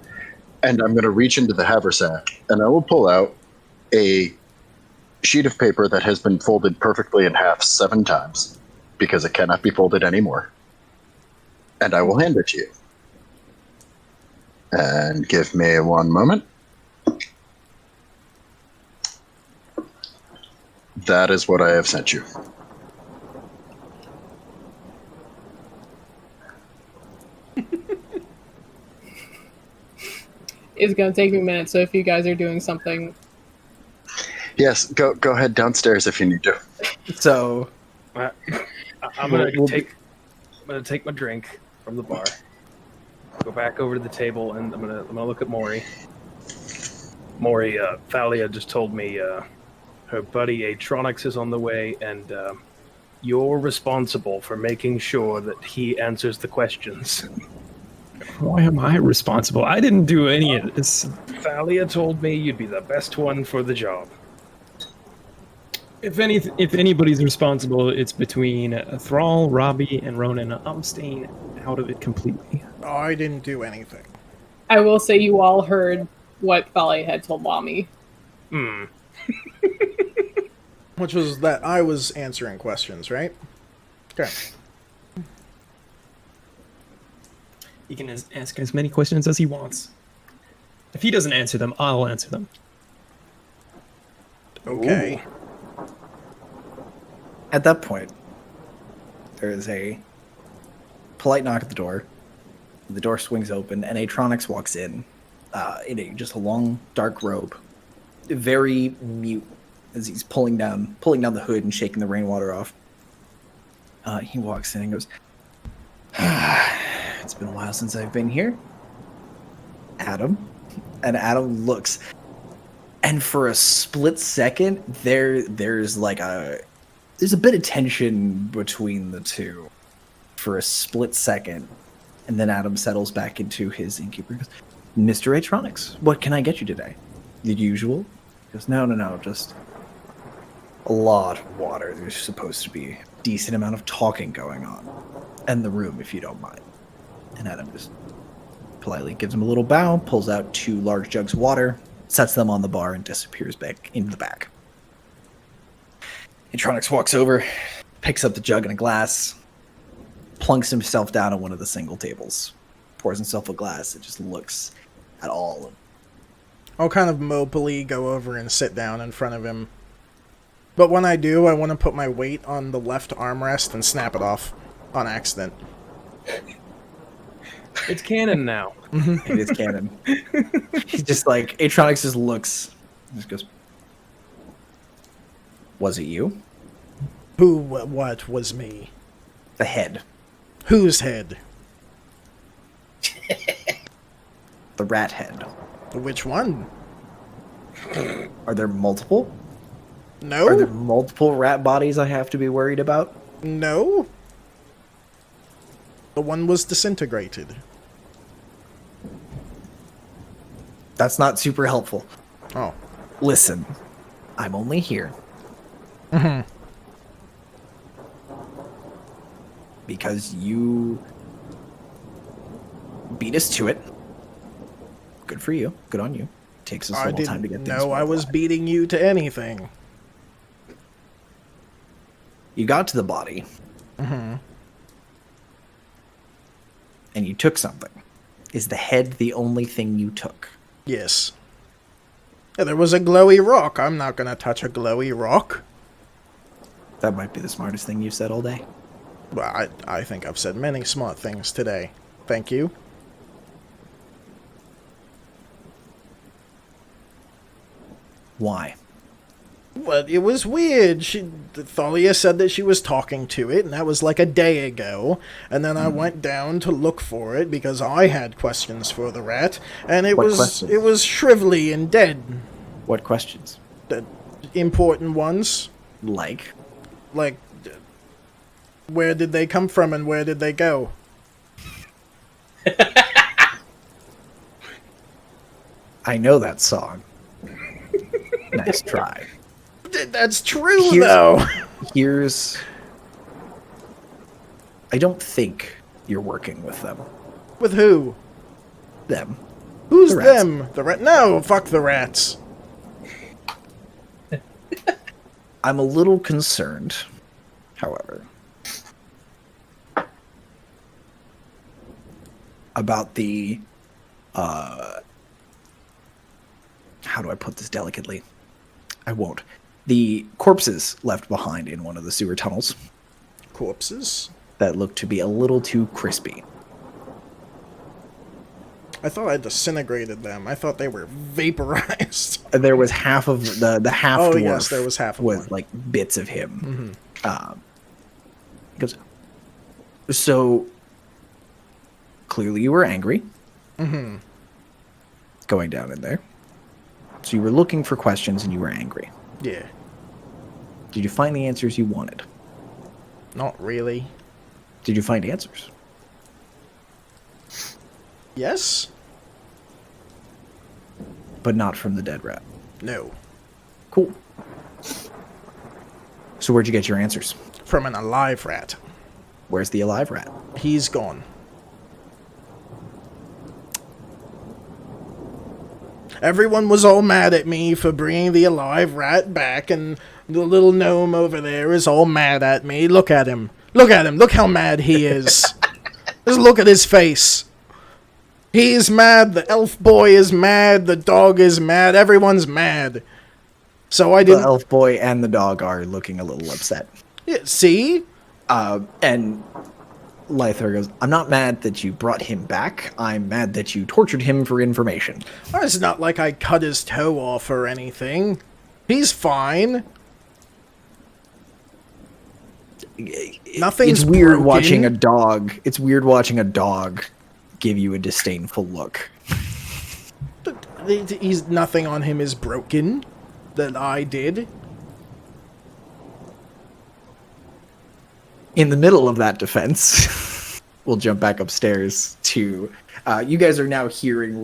Speaker 5: And I'm going to reach into the haversack and I will pull out a sheet of paper that has been folded perfectly in half 7 times because it cannot be folded anymore. And I will hand it to you. And give me one moment. That is what I have sent you.
Speaker 4: It's gonna take me a minute, so if you guys are doing something,
Speaker 5: Yes, go ahead downstairs if you need to.
Speaker 2: So
Speaker 3: I'm gonna take my drink from the bar. Go back over to the table and I'm gonna look at Maury. Maury, Thalia just told me her buddy Atronics is on the way, and you're responsible for making sure that he answers the questions.
Speaker 7: Why am I responsible? I didn't do any of this.
Speaker 3: Thalia told me you'd be the best one for the job.
Speaker 7: If anybody's responsible, it's between Thrall, Robbie, and Ronan. I'm staying out of it completely.
Speaker 1: Oh, I didn't do anything.
Speaker 4: I will say you all heard what Thalia had told Lami.
Speaker 1: Which was that I was answering questions, right? Okay.
Speaker 7: He can ask as many questions as he wants. If he doesn't answer them, I'll answer them.
Speaker 1: Okay.
Speaker 2: at that point, there is a polite knock at the door. The door swings open, and Atronics walks in just a long, dark robe, very mute as he's pulling down the hood and shaking the rainwater off. He walks in and goes, "It's been a while since I've been here. Adam. And Adam looks. And for a split second, there's a bit of tension between the two. For a split second. And then Adam settles back into his innkeeper. He goes, Mr. Atronics, what can I get you today? The usual? He goes, no, just a lot of water. There's supposed to be a decent amount of talking going on. And the room, if you don't mind. And Adam just politely gives him a little bow, pulls out 2 large jugs of water, sets them on the bar, and disappears back into the back. Atronics walks over, picks up the jug and a glass, plunks himself down on one of the single tables, pours himself a glass, and just looks at all of them.
Speaker 1: I'll kind of mopily go over and sit down in front of him. But when I do, I want to put my weight on the left armrest and snap it off on accident.
Speaker 3: It's canon now.
Speaker 2: It is canon. He's just like, Atronics just looks, just goes, was it you?
Speaker 1: What was me?
Speaker 2: The head.
Speaker 1: Whose head?
Speaker 2: The rat head.
Speaker 1: Which one?
Speaker 2: Are there multiple?
Speaker 1: No?
Speaker 2: Are there multiple rat bodies I have to be worried about?
Speaker 1: No? The one was disintegrated.
Speaker 2: That's not super helpful.
Speaker 1: Oh.
Speaker 2: Listen, I'm only here because you beat us to it. Good for you. Good on you. Takes us a little time to get things.
Speaker 1: No, I was beating you to anything.
Speaker 2: You got to the body. And you took something. Is the head the only thing you took?
Speaker 1: Yes. Yeah, there was a glowy rock. I'm not gonna touch a glowy rock.
Speaker 2: That might be the smartest thing you've said all day.
Speaker 1: Well, I think I've said many smart things today. Thank you.
Speaker 2: Why?
Speaker 1: Well, it was weird. Thalia said that she was talking to it, and that was like a day ago. And then I went down to look for it because I had questions for the rat, and it
Speaker 2: What
Speaker 1: was
Speaker 2: questions?
Speaker 1: shrivelly and dead.
Speaker 2: What questions?
Speaker 1: The important ones,
Speaker 2: Like?
Speaker 1: like where did they come from and where did they go?
Speaker 2: I know that song. Nice try.
Speaker 1: That's true,
Speaker 2: Here's-
Speaker 1: though.
Speaker 2: Here's... I don't think you're working with them.
Speaker 1: With who?
Speaker 2: Them.
Speaker 1: Who's
Speaker 2: The rats.
Speaker 1: them? The rat? No, fuck the rats.
Speaker 2: I'm a little concerned, however, about the, how do I put this delicately? I won't. The corpses left behind in one of the sewer tunnels
Speaker 1: Corpses?
Speaker 2: that look to be a little too crispy.
Speaker 1: I thought I disintegrated them. I thought they were vaporized.
Speaker 2: There was half of the half
Speaker 1: Oh,
Speaker 2: dwarf
Speaker 1: yes, there was half of
Speaker 2: was
Speaker 1: one.
Speaker 2: like bits of him. He goes, so clearly you were angry. Going down in there. So you were looking for questions and you were angry.
Speaker 1: Yeah.
Speaker 2: Did you find the answers you wanted?
Speaker 1: Not really.
Speaker 2: Did you find answers?
Speaker 1: Yes?
Speaker 2: But not from the dead rat.
Speaker 1: No.
Speaker 2: Cool. So where'd you get your answers?
Speaker 1: From an alive rat.
Speaker 2: Where's the alive rat?
Speaker 1: He's gone. Everyone was all mad at me for bringing the alive rat back, and the little gnome over there is all mad at me. Look at him. Look at him. Look how mad he is. Just look at his face. He's mad, the elf boy is mad, the dog is mad, everyone's mad. So I
Speaker 2: The
Speaker 1: didn't...
Speaker 2: elf boy and the dog are looking a little upset.
Speaker 1: Yeah, see?
Speaker 2: And Lythor goes, I'm not mad that you brought him back. I'm mad that you tortured him for information.
Speaker 1: It's not like I cut his toe off or anything. He's fine. Nothing's
Speaker 2: It's weird
Speaker 1: broken.
Speaker 2: watching a dog. It's weird watching a dog give you a disdainful look.
Speaker 1: He's nothing on him is broken that I did.
Speaker 2: In the middle of that defense, we'll jump back upstairs to you guys are now hearing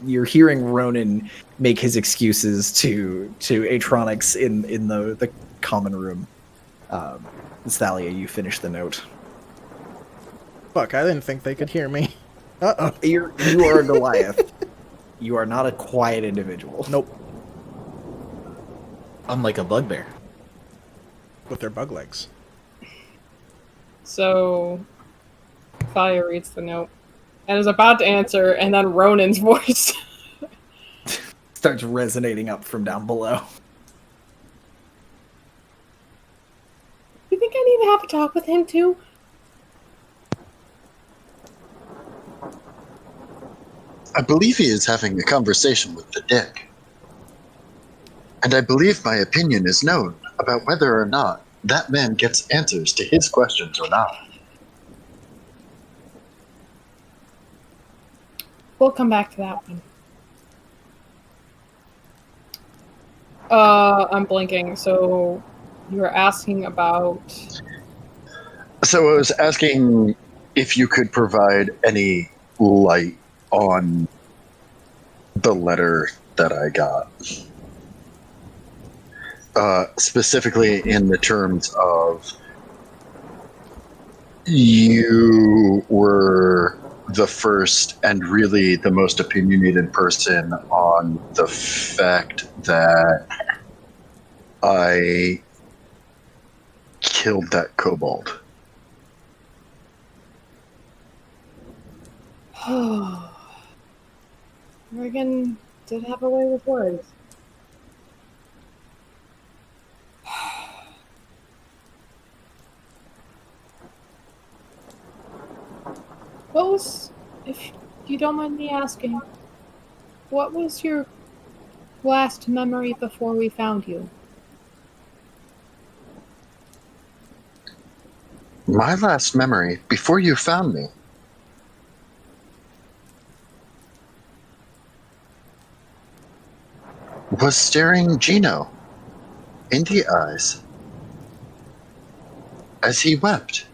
Speaker 2: you're hearing Ronan make his excuses to Atronics in the common room. Thalia, you finish the note.
Speaker 1: Fuck, I didn't think they could hear me. Uh-oh.
Speaker 2: You are a Goliath. You are not a quiet individual.
Speaker 1: Nope.
Speaker 6: Unlike a bugbear.
Speaker 1: With their bug legs.
Speaker 4: So, Thalia reads the note and is about to answer, and then Ronan's voice
Speaker 2: Starts resonating up from down below.
Speaker 4: You think I need to have a talk with him too?
Speaker 5: I believe he is having a conversation with the dead. And I believe my opinion is known about whether or not that man gets answers to his questions or not.
Speaker 4: We'll come back to that one. I'm blinking, so you were asking about...
Speaker 5: So I was asking if you could provide any light on the letter that I got. Specifically in the terms of you were the first and really the most opinionated person on the fact that I killed that kobold.
Speaker 4: Morgan did have a way with words. What was, if you don't mind me asking, what was your last memory before we found you?
Speaker 5: My last memory, before you found me, was staring Gino in the eyes as he wept.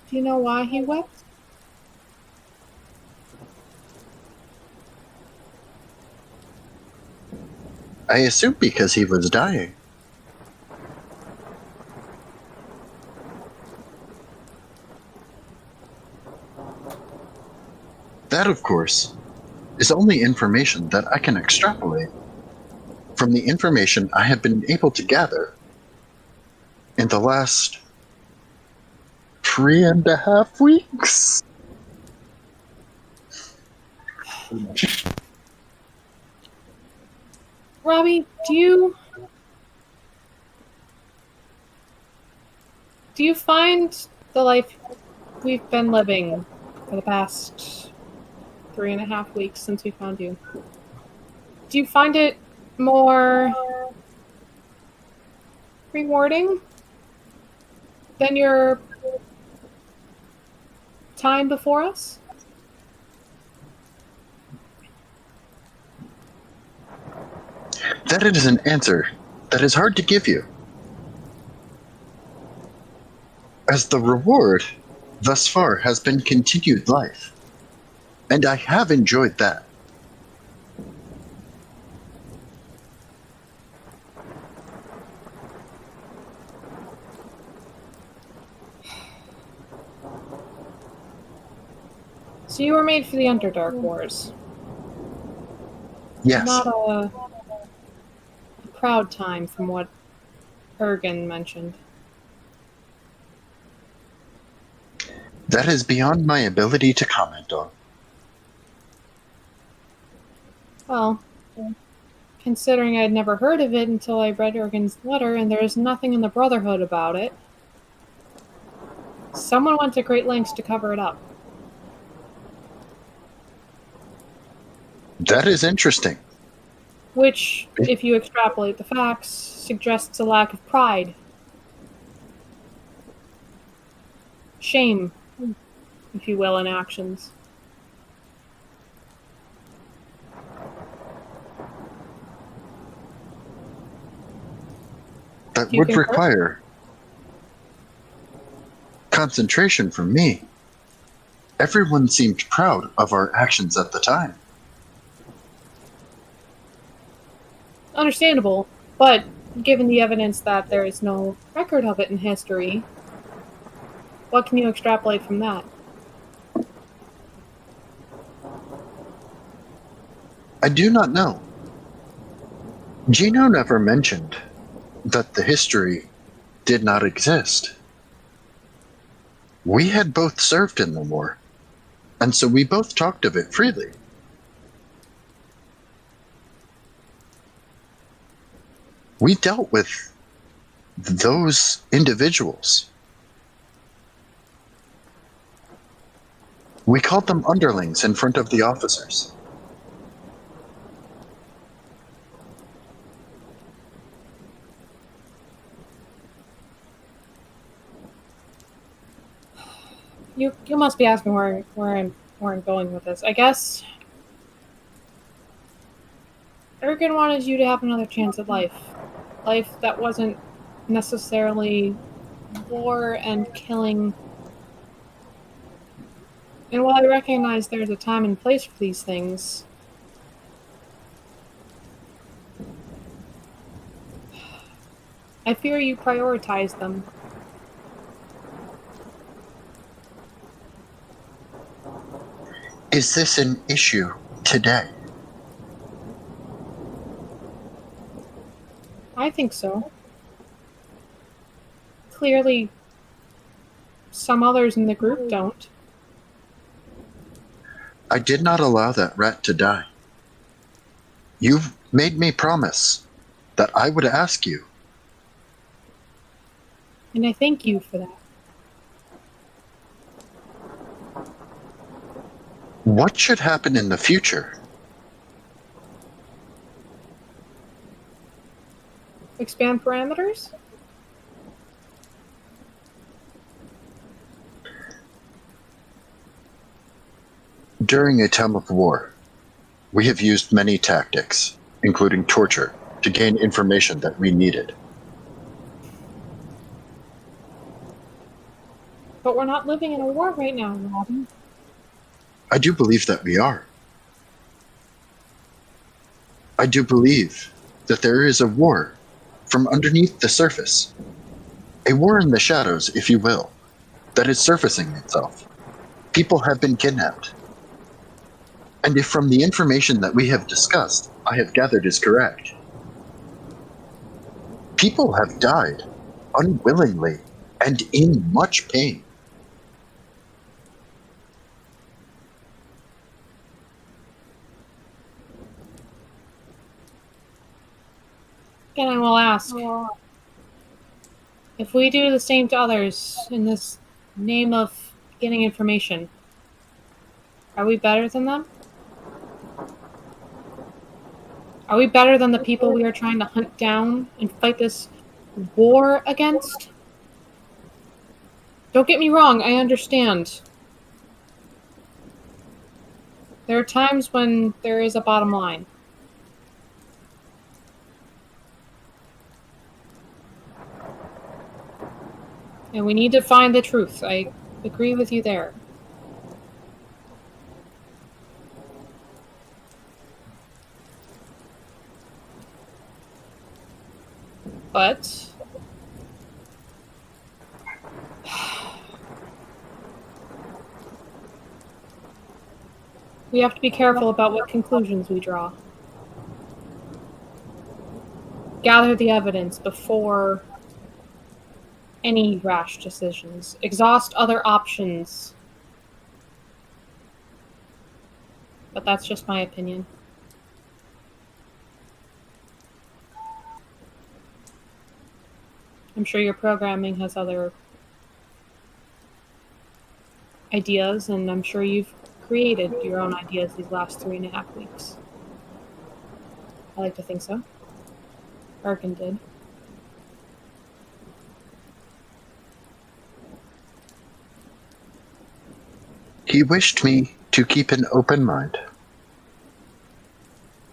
Speaker 4: Do you know why he wept?
Speaker 5: I assume because he was dying. That, of course, is only information that I can extrapolate from the information I have been able to gather in the last 3.5 weeks.
Speaker 4: Robbie, do you find the life we've been living for the past 3.5 weeks since we found you, do you find it more rewarding than your time before us?
Speaker 5: That is an answer that is hard to give you, as the reward thus far has been continued life, and I have enjoyed that.
Speaker 4: So you were made for the Underdark Wars.
Speaker 5: Yes.
Speaker 4: Not a proud time, from what Ergen mentioned.
Speaker 5: That is beyond my ability to comment on.
Speaker 4: Well, considering I'd never heard of it until I read Ergen's letter, and there's nothing in the Brotherhood about it, someone went to great lengths to cover it up.
Speaker 5: That is interesting.
Speaker 4: Which, if you extrapolate the facts, suggests a lack of pride. shame, if you will, in actions.
Speaker 5: That
Speaker 4: Do you
Speaker 5: would
Speaker 4: concur?
Speaker 5: require concentration from me. Everyone seemed proud of our actions at the time.
Speaker 4: Understandable, but given the evidence that there is no record of it in history, what can you extrapolate from that?
Speaker 5: I do not know. Gino never mentioned that the history did not exist. We had both served in the war, and so we both talked of it freely. We dealt with those individuals. We called them underlings in front of the officers.
Speaker 4: You must be asking where I'm going with this. I guess Ergen wanted you to have another chance at life. Life that wasn't necessarily war and killing. And while I recognize there's a time and place for these things, I fear you prioritize them.
Speaker 5: Is this an issue today?
Speaker 4: I think so. Clearly, some others in the group don't.
Speaker 5: I did not allow that rat to die. You've made me promise that I would ask you.
Speaker 4: And I thank you for that.
Speaker 5: What should happen in the future?
Speaker 4: Expand parameters?
Speaker 5: During a time of war, we have used many tactics, including torture, to gain information that we needed.
Speaker 4: But we're not living in a war right now, Robin.
Speaker 5: I do believe that we are. I do believe that there is a war from underneath the surface. A war in the shadows, if you will, that is surfacing itself. People have been kidnapped. And if from the information that we have discussed, I have gathered is correct, people have died unwillingly and in much pain.
Speaker 4: Again, I will ask, if we do the same to others in this name of getting information, are we better than them? Are we better than the people we are trying to hunt down and fight this war against? Don't get me wrong, I understand. There are times when there is a bottom line. And we need to find the truth. I agree with you there. But we have to be careful about what conclusions we draw. Gather the evidence before any rash decisions. Exhaust other options. But that's just my opinion. I'm sure your programming has other ideas, and I'm sure you've created your own ideas these last 3.5 weeks. I like to think so. Ergen did.
Speaker 5: He wished me to keep an open mind,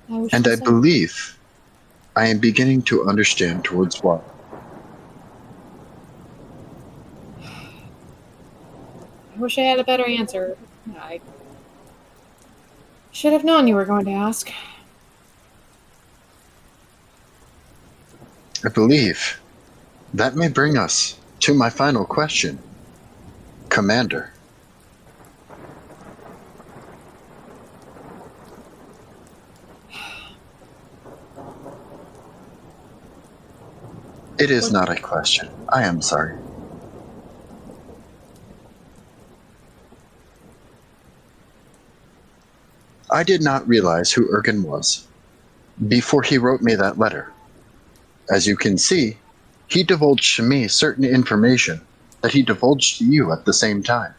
Speaker 5: and I believe I am beginning to understand towards why.
Speaker 4: I wish I had a better answer. I should have known you were going to ask.
Speaker 5: I believe that may bring us to my final question, Commander. It is not a question. I am sorry. I did not realize who Ergen was before he wrote me that letter. As you can see, he divulged to me certain information that he divulged to you at the same time.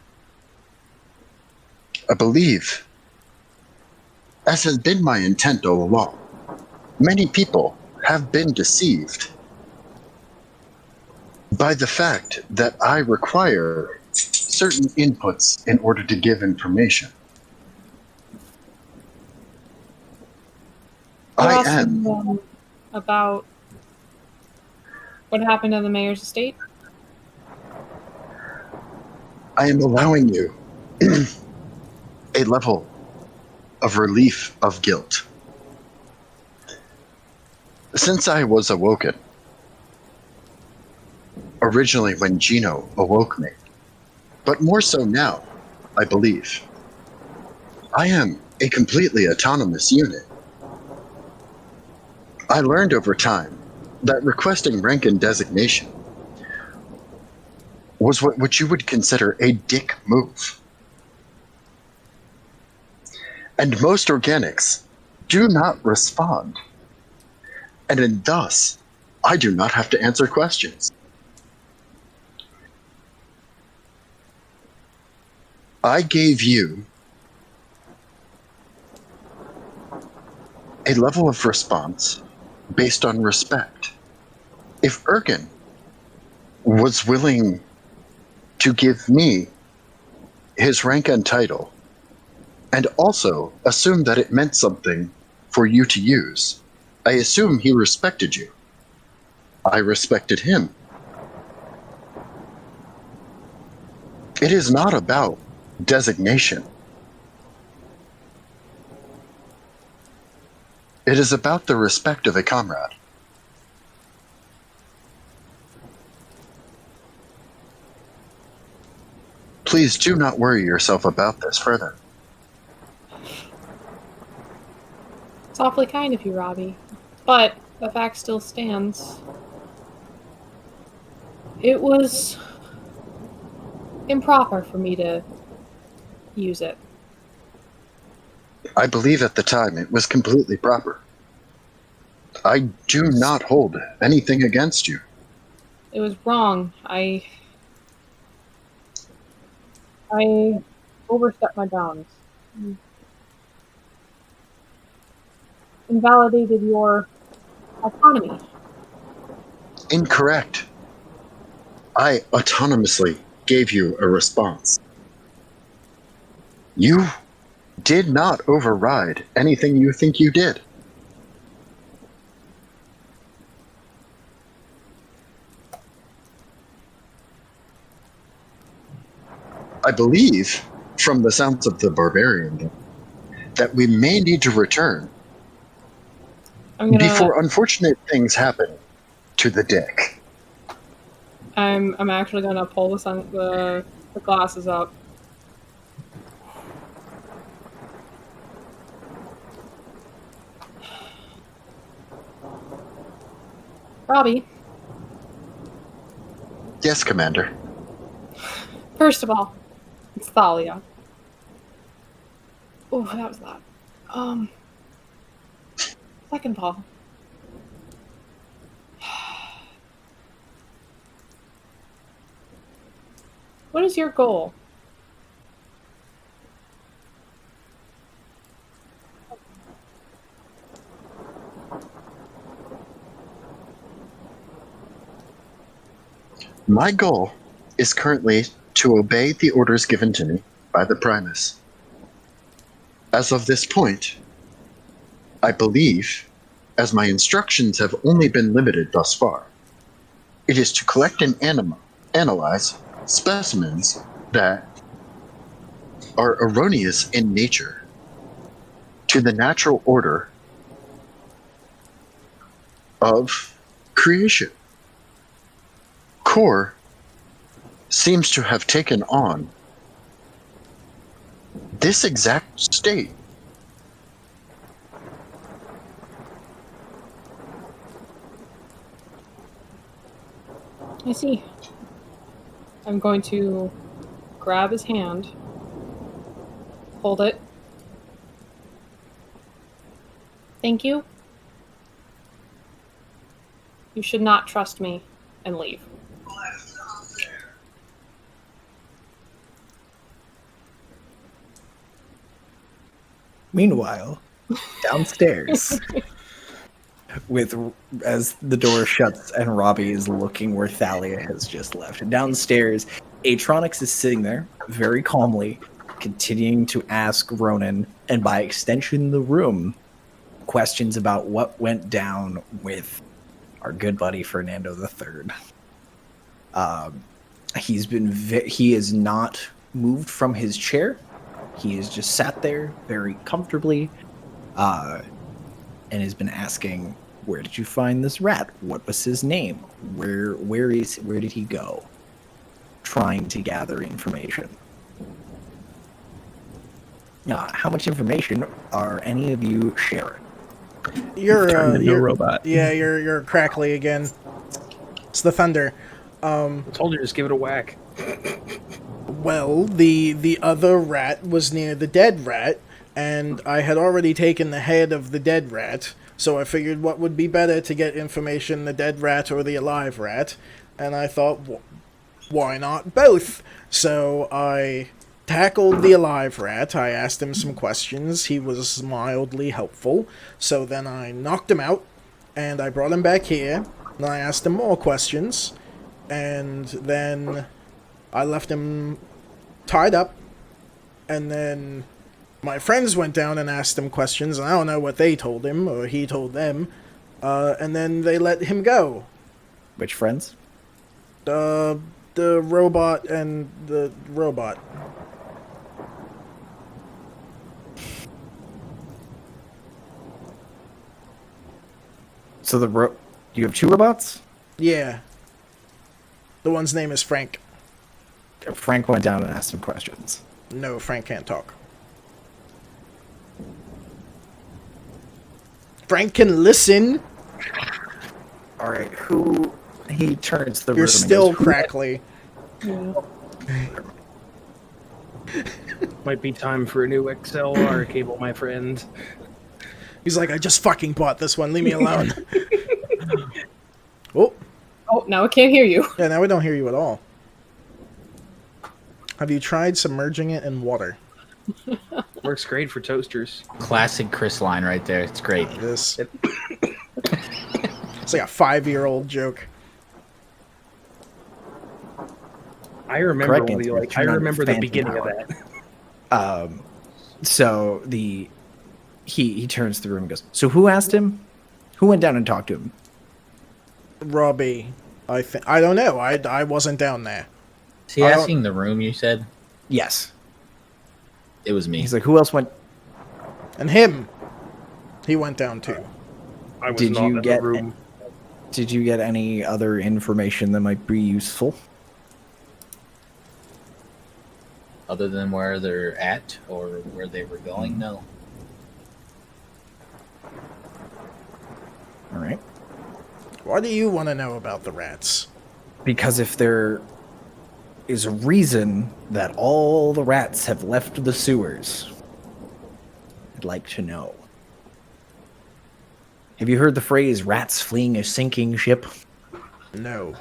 Speaker 5: I believe, as has been my intent all along, many people have been deceived by the fact that I require certain inputs in order to give information.
Speaker 4: You're
Speaker 5: I
Speaker 4: asking
Speaker 5: am.
Speaker 4: about what happened on the mayor's estate?
Speaker 5: I am allowing you a level of relief of guilt. Since I was awoken, originally when Gino awoke me, but more so now, I believe, I am a completely autonomous unit. I learned over time that requesting rank and designation was what you would consider a dick move. And most organics do not respond. And thus, I do not have to answer questions. I gave you a level of response based on respect. If Ergen was willing to give me his rank and title, and also assume that it meant something for you to use, I assume he respected you. I respected him. It is not about designation. It is about the respect of a comrade. Please do not worry yourself about this further.
Speaker 4: It's awfully kind of you, Robbie. But the fact still stands. It was improper for me to use it.
Speaker 5: I believe at the time it was completely proper. I do not hold anything against you.
Speaker 4: It was wrong. I overstepped my bounds. Invalidated your autonomy.
Speaker 5: Incorrect. I autonomously gave you a response. You did not override anything you think you did. I believe, from the sounds of the barbarian, that we may need to return before unfortunate things happen to the dick.
Speaker 4: I'm actually gonna pull the glasses up. Robbie,
Speaker 5: Yes, Commander.
Speaker 4: first of all, it's Thalia. Oh, that was loud. Second of all, what is your goal?
Speaker 5: My goal is currently to obey the orders given to me by the Primus. As of this point, I believe, as my instructions have only been limited thus far, it is to collect and analyze specimens that are erroneous in nature to the natural order of creation. Core seems to have taken on this exact state.
Speaker 4: I see. I'm going to grab his hand, hold it. Thank you. You should not trust me, and leave.
Speaker 2: Meanwhile, downstairs, as the door shuts and Robbie is looking where Thalia has just left. Downstairs, Atronix is sitting there very calmly, continuing to ask Ronan, and by extension the room, questions about what went down with our good buddy Fernando III. He is not moved from his chair. He has just sat there very comfortably, and has been asking, "Where did you find this rat? What was his name? Where did he go?" Trying to gather information. How much information are any of you sharing?
Speaker 7: Turned into a robot.
Speaker 1: Yeah, you're crackly again. It's the thunder.
Speaker 3: I told you, just give it a whack.
Speaker 1: Well, the other rat was near the dead rat, and I had already taken the head of the dead rat, so I figured what would be better to get information, the dead rat or the alive rat, and I thought, why not both? So I tackled the alive rat, I asked him some questions, he was mildly helpful, so then I knocked him out, and I brought him back here, and I asked him more questions, and then I left him tied up, and then my friends went down and asked him questions, and I don't know what they told him, or he told them, and then they let him go.
Speaker 2: Which friends?
Speaker 1: The robot and the robot.
Speaker 2: So you have two robots?
Speaker 1: Yeah. The one's name is Frank.
Speaker 2: Frank went down and asked some questions.
Speaker 1: No, Frank can't talk. Frank can listen.
Speaker 2: All right, who? He turns to the room.
Speaker 1: You're
Speaker 2: and
Speaker 1: still
Speaker 2: goes,
Speaker 1: crackly.
Speaker 3: Might be time for a new XLR cable, my friend.
Speaker 1: He's like, I just fucking bought this one. Leave me alone. Oh.
Speaker 4: Oh, now I can't hear you.
Speaker 1: Yeah, now we don't hear you at all. Have you tried submerging it in water?
Speaker 3: Works great for toasters.
Speaker 6: Classic Chris line right there. It's great.
Speaker 1: This. It's like a 5-year-old joke.
Speaker 3: I remember
Speaker 2: Correct
Speaker 3: when
Speaker 2: answer.
Speaker 3: I
Speaker 2: Turn on
Speaker 3: remember the
Speaker 2: phantom
Speaker 3: beginning
Speaker 2: power.
Speaker 3: of that.
Speaker 2: So he turns to the room and goes, so who asked him? Who went down and talked to him?
Speaker 1: Robbie. I don't know. I wasn't down there.
Speaker 6: Is he
Speaker 1: I don't-
Speaker 6: asking the room you said?
Speaker 2: Yes.
Speaker 6: It was me.
Speaker 2: He's like, who else went?
Speaker 1: And him. He went down too.
Speaker 3: I was
Speaker 2: Did
Speaker 3: not
Speaker 2: you
Speaker 3: in
Speaker 2: get
Speaker 3: the room.
Speaker 2: Did you get any other information that might be useful?
Speaker 6: Other than where they're at or where they were going? No.
Speaker 2: All right.
Speaker 1: Why do you want to know about the rats?
Speaker 2: Because if there is a reason that all the rats have left the sewers, I'd like to know. Have you heard the phrase rats fleeing a sinking ship?
Speaker 1: No.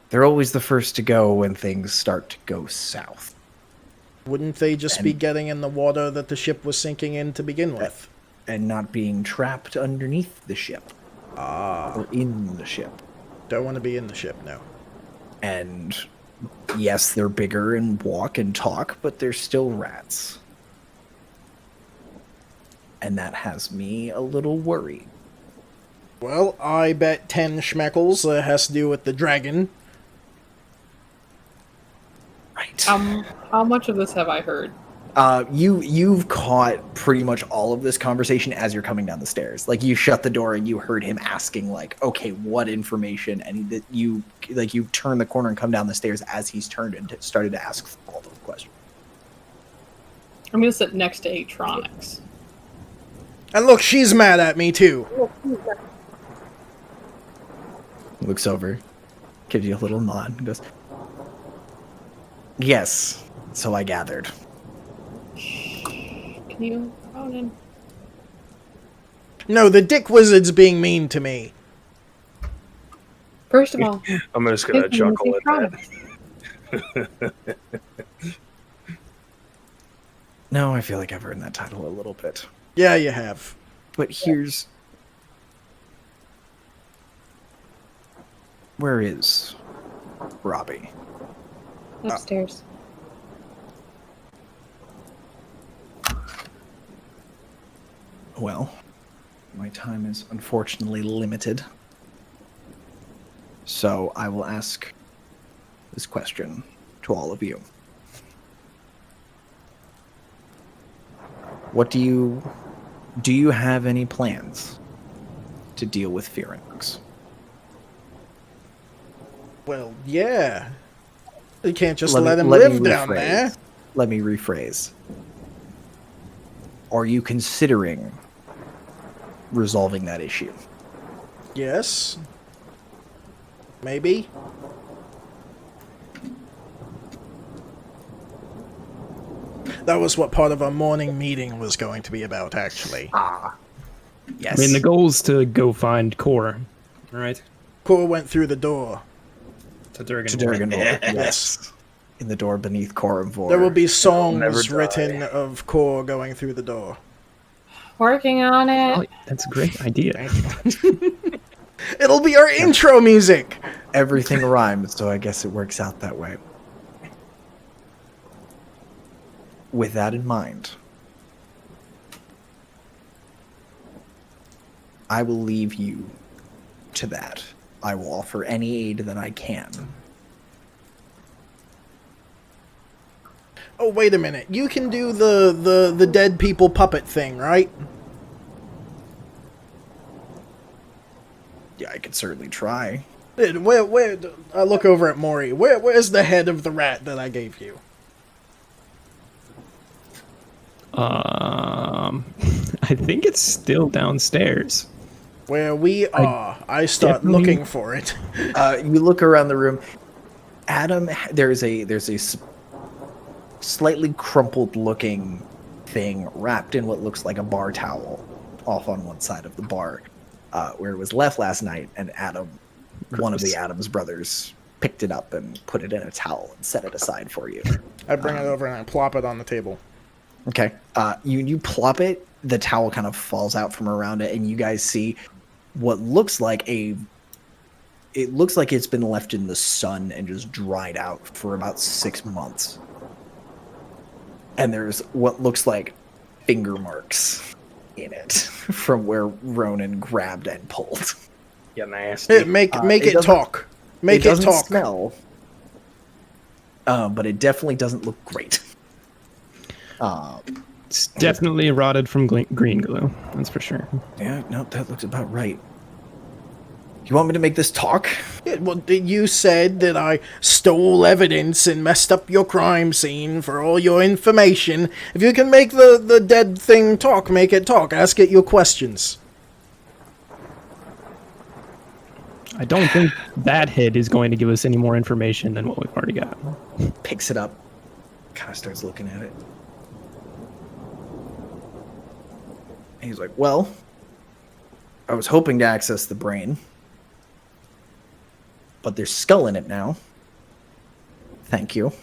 Speaker 2: They're always the first to go when things start to go south.
Speaker 1: Wouldn't they just be getting in the water that the ship was sinking in to begin with?
Speaker 2: And not being trapped underneath the ship. Or in the ship.
Speaker 1: Don't want to be in the ship, no.
Speaker 2: And Yes, they're bigger and walk and talk, but they're still rats. And that has me a little worried.
Speaker 1: Well, I bet 10 schmeckles has to do with the dragon.
Speaker 2: Right.
Speaker 4: How much of this have I heard?
Speaker 2: You've caught pretty much all of this conversation as you're coming down the stairs. Like, you shut the door and you heard him asking, like, okay, what information? And that you turn the corner and come down the stairs as he's turned and started to ask all those questions.
Speaker 4: I'm gonna sit next to Atronics.
Speaker 1: And look, she's mad at me too.
Speaker 2: Looks over, gives you a little nod, and goes, "Yes, so I gathered."
Speaker 4: Can you phone in?
Speaker 1: No, the dick wizard's being mean to me.
Speaker 4: First of all,
Speaker 3: I'm just gonna
Speaker 4: his name is
Speaker 3: chuckle at that.
Speaker 4: Atronics.
Speaker 2: No, I feel like I've earned that title a little bit.
Speaker 1: Yeah, you have.
Speaker 2: But here's... Where is Robbie?
Speaker 4: Upstairs.
Speaker 2: Well, my time is unfortunately limited. So I will ask this question to all of you. Do you have any plans to deal with Pharynx?
Speaker 1: Well, yeah. You can't just
Speaker 2: Let
Speaker 1: let
Speaker 2: me-
Speaker 1: him
Speaker 2: let me
Speaker 1: live down
Speaker 2: rephrase.
Speaker 1: there.
Speaker 2: Let me rephrase. Are you considering resolving that issue?
Speaker 1: Yes. Maybe. That was what part of our morning meeting was going to be about, actually.
Speaker 2: Yes.
Speaker 7: I mean, the goal's to go find Core, right?
Speaker 1: Core went through the door.
Speaker 7: To Durgan.
Speaker 2: to Durgan Lord.
Speaker 1: Yes.
Speaker 2: In the door beneath Korumvor.
Speaker 1: There will be
Speaker 3: never
Speaker 1: songs
Speaker 3: die.
Speaker 1: written of Core going through the door.
Speaker 4: Working on it.
Speaker 7: Oh, that's a great idea.
Speaker 1: It'll be our intro music!
Speaker 2: Everything rhymes, so I guess it works out that way. With that in mind, I will leave you to that. I will offer any aid that I can.
Speaker 1: Oh, wait a minute. You can do the dead people puppet thing, right?
Speaker 2: Yeah, I could certainly try.
Speaker 1: Where, I look over at Maury. Where's the head of the rat that I gave you?
Speaker 7: I think it's still downstairs.
Speaker 1: Where we are. I start
Speaker 7: definitely-
Speaker 1: looking for it.
Speaker 2: You look around the room. Adam, there's a slightly crumpled looking thing wrapped in what looks like a bar towel off on one side of the bar, where it was left last night, and Adam, one of the
Speaker 7: Gross.
Speaker 2: Adams brothers, picked it up and put it in a towel and set it aside for you.
Speaker 1: I bring it over and I plop it on the table.
Speaker 2: Okay. You plop it, the towel kind of falls out from around it, and you guys see what looks like it looks like it's been left in the sun and just dried out for about 6 months. And there's what looks like finger marks in it from where Ronan grabbed and pulled.
Speaker 3: You nasty.
Speaker 1: Hey, make
Speaker 2: it
Speaker 1: it
Speaker 2: doesn't-
Speaker 1: talk. Make it
Speaker 2: doesn't
Speaker 1: talk.
Speaker 2: smell, but it definitely doesn't look great.
Speaker 7: It's definitely rotted from green glue. That's for sure.
Speaker 2: Yeah, no, that looks about right. You want me to make this talk?
Speaker 1: Yeah, well, you said that I stole evidence and messed up your crime scene for all your information. If you can make the dead thing talk, make it talk. Ask it your questions.
Speaker 7: I don't think that head is going to give us any more information than what we've already got.
Speaker 2: Picks it up, kind of starts looking at it. And he's like, well, I was hoping to access the brain, but there's skull in it now. Thank you.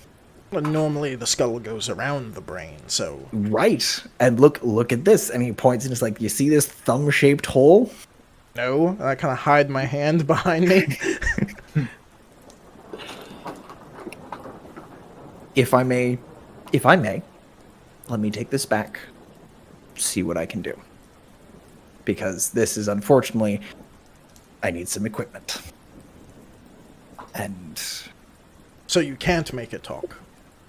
Speaker 1: Well, normally the skull goes around the brain, so...
Speaker 2: Right. And look at this. And he points and it's like, you see this thumb-shaped hole?
Speaker 1: No, I kind of hide my hand behind me.
Speaker 2: if I may, let me take this back, see what I can do. Because this is, unfortunately, I need some equipment. And
Speaker 1: So you can't make it talk.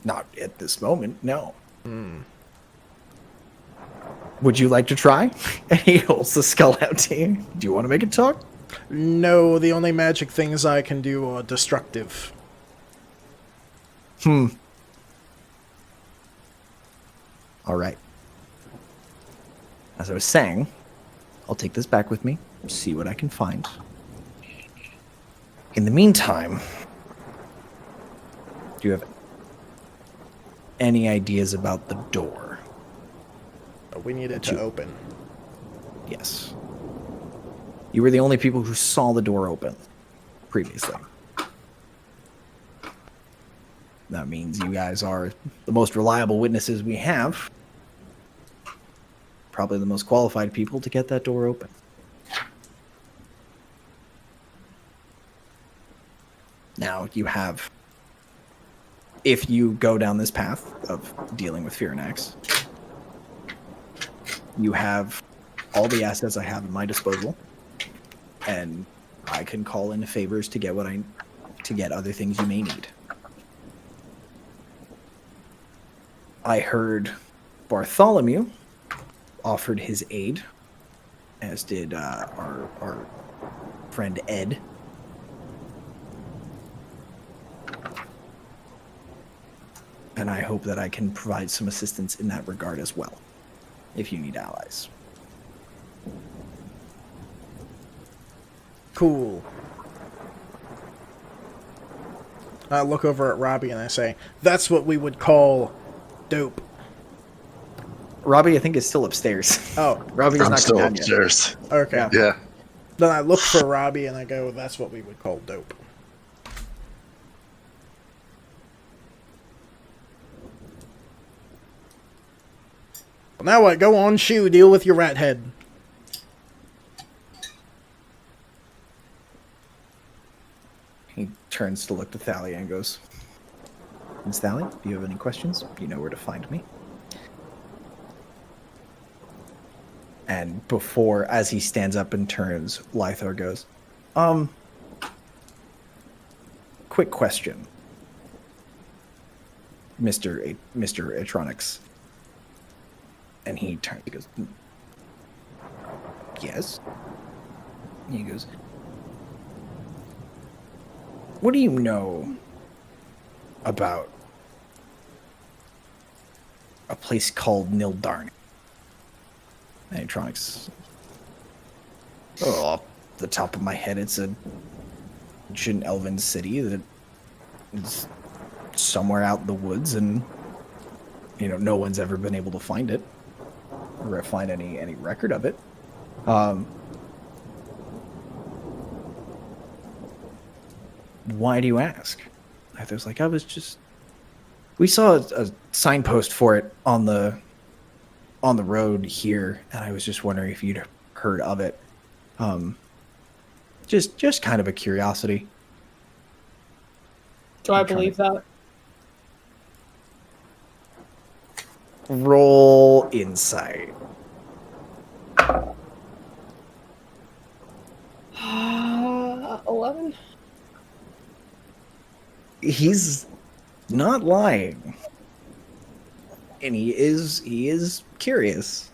Speaker 2: not at this moment, no. Would you like to try? And he holds the skull out to you. Do you want to make it talk?
Speaker 1: No, the only magic things I can do are destructive.
Speaker 2: All right. As I was saying, I'll take this back with me, see what I can find. In the meantime, do you have any ideas about the door?
Speaker 1: We need it to open.
Speaker 2: Yes. You were the only people who saw the door open previously. That means you guys are the most reliable witnesses we have. Probably the most qualified people to get that door open. Now, you have... If you go down this path of dealing with Firanax, you have all the assets I have at my disposal, and I can call in favors to get other things you may need. I heard Bartholomew offered his aid, as did our friend Ed. And I hope that I can provide some assistance in that regard as well, if you need allies.
Speaker 1: Cool. I look over at Robbie and I say, that's what we would call dope.
Speaker 2: Robbie, I think, is still upstairs.
Speaker 1: Oh,
Speaker 2: Robbie's
Speaker 5: I'm
Speaker 2: not
Speaker 5: still
Speaker 2: come down yet.
Speaker 5: upstairs.
Speaker 1: okay.
Speaker 5: Yeah.
Speaker 1: Then I look for Robbie and I go, that's what we would call dope. Well, now what? Go on, Shu, deal with your rat head.
Speaker 2: He turns to look to Thalia and goes, Miss Thalia, do you have any questions? You know where to find me. And before, as he stands up and turns, Lythar goes, quick question, Mr. Atronix. And he turns, he goes, yes? And he goes, what do you know about a place called Nildarn? Animatronics. Oh, off the top of my head, it's a ancient elven city that is somewhere out in the woods, and no one's ever been able to find it or find any record of it. Why do you ask? There's like, we saw a signpost for it on the road here, and I was just wondering if you'd heard of it. Just kind of a curiosity.
Speaker 4: Do I believe that?
Speaker 2: Roll insight.
Speaker 4: 11?
Speaker 2: He's not lying. And he is curious.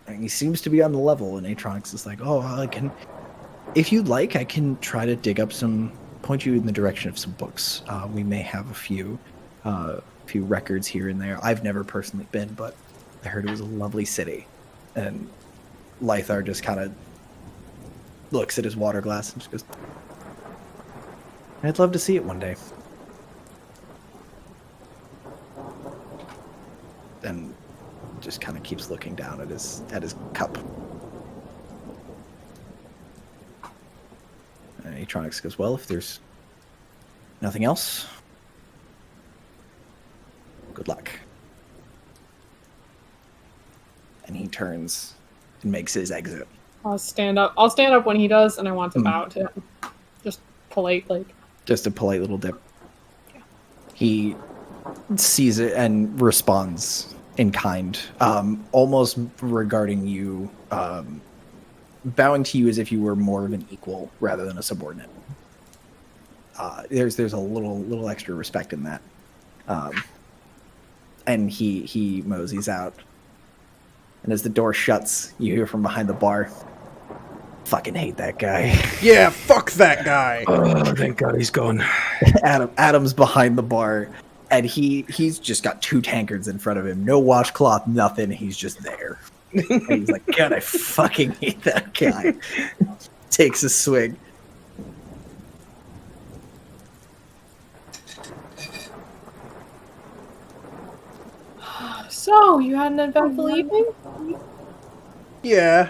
Speaker 2: And he seems to be on the level, and Atronix is like, if you'd like, I can try to point you in the direction of some books. We may have a few records here and there. I've never personally been, but I heard it was a lovely city. And Lythar just kind of looks at his water glass and just goes, I'd love to see it one day. And just kind of keeps looking down at his cup. And Atronix goes, well, if there's nothing else, good luck. And he turns and makes his exit.
Speaker 4: I'll stand up when he does, and I want to bow to him. Just polite, like.
Speaker 2: Just a polite little dip. He sees it and responds in kind, almost regarding you, bowing to you as if you were more of an equal rather than a subordinate. There's a little extra respect in that. And he moseys out. And as the door shuts, you hear from behind the bar, "Fucking hate that guy."
Speaker 1: Yeah, fuck that guy.
Speaker 3: Oh, thank God he's gone.
Speaker 2: Adam's behind the bar, and he's just got 2 tankards in front of him. No washcloth, nothing. He's just there. And he's like, "God, I fucking hate that guy." Takes a swig.
Speaker 4: So, you had an eventful evening?
Speaker 1: Yeah.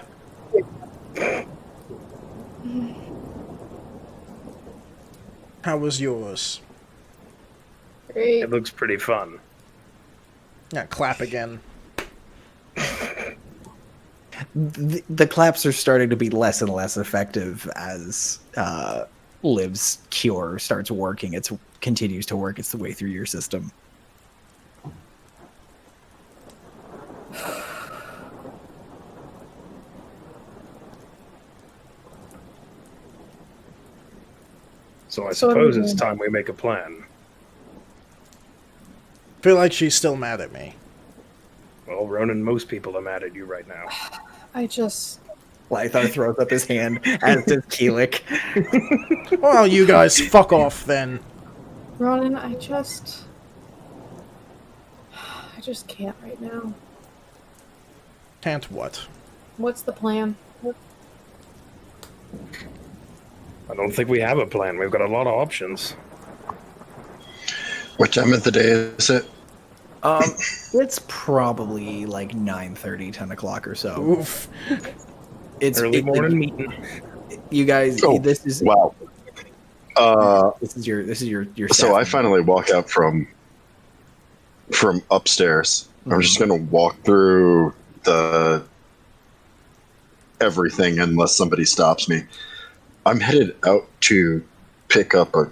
Speaker 1: How was yours?
Speaker 4: Great.
Speaker 3: It looks pretty fun.
Speaker 1: Yeah, clap again.
Speaker 2: The claps are starting to be less and less effective as Liv's cure starts working. It continues to work its way through your system.
Speaker 3: So I
Speaker 4: So
Speaker 3: suppose
Speaker 4: everything-
Speaker 3: it's time we make a plan.
Speaker 1: Feel like she's still mad at me.
Speaker 3: Well, Ronan, most people are mad at you right now.
Speaker 4: I just...
Speaker 2: Lythar throws up his hand, as does Keelik.
Speaker 1: Well, you guys fuck off then.
Speaker 4: Ronan, I just can't right now.
Speaker 1: Can't what?
Speaker 4: What's the plan?
Speaker 3: I don't think we have a plan. We've got a lot of options.
Speaker 5: What time of the day is it?
Speaker 2: It's probably like 9:30, 10 o'clock or so.
Speaker 1: Oof.
Speaker 2: It's
Speaker 3: Early morning meeting.
Speaker 2: You guys,
Speaker 5: Oh,
Speaker 2: this is
Speaker 5: Wow.
Speaker 2: this is your
Speaker 5: So
Speaker 2: staff
Speaker 5: I
Speaker 2: meeting.
Speaker 5: finally walk out from upstairs. I'm just gonna walk through the everything unless somebody stops me. I'm headed out to pick up a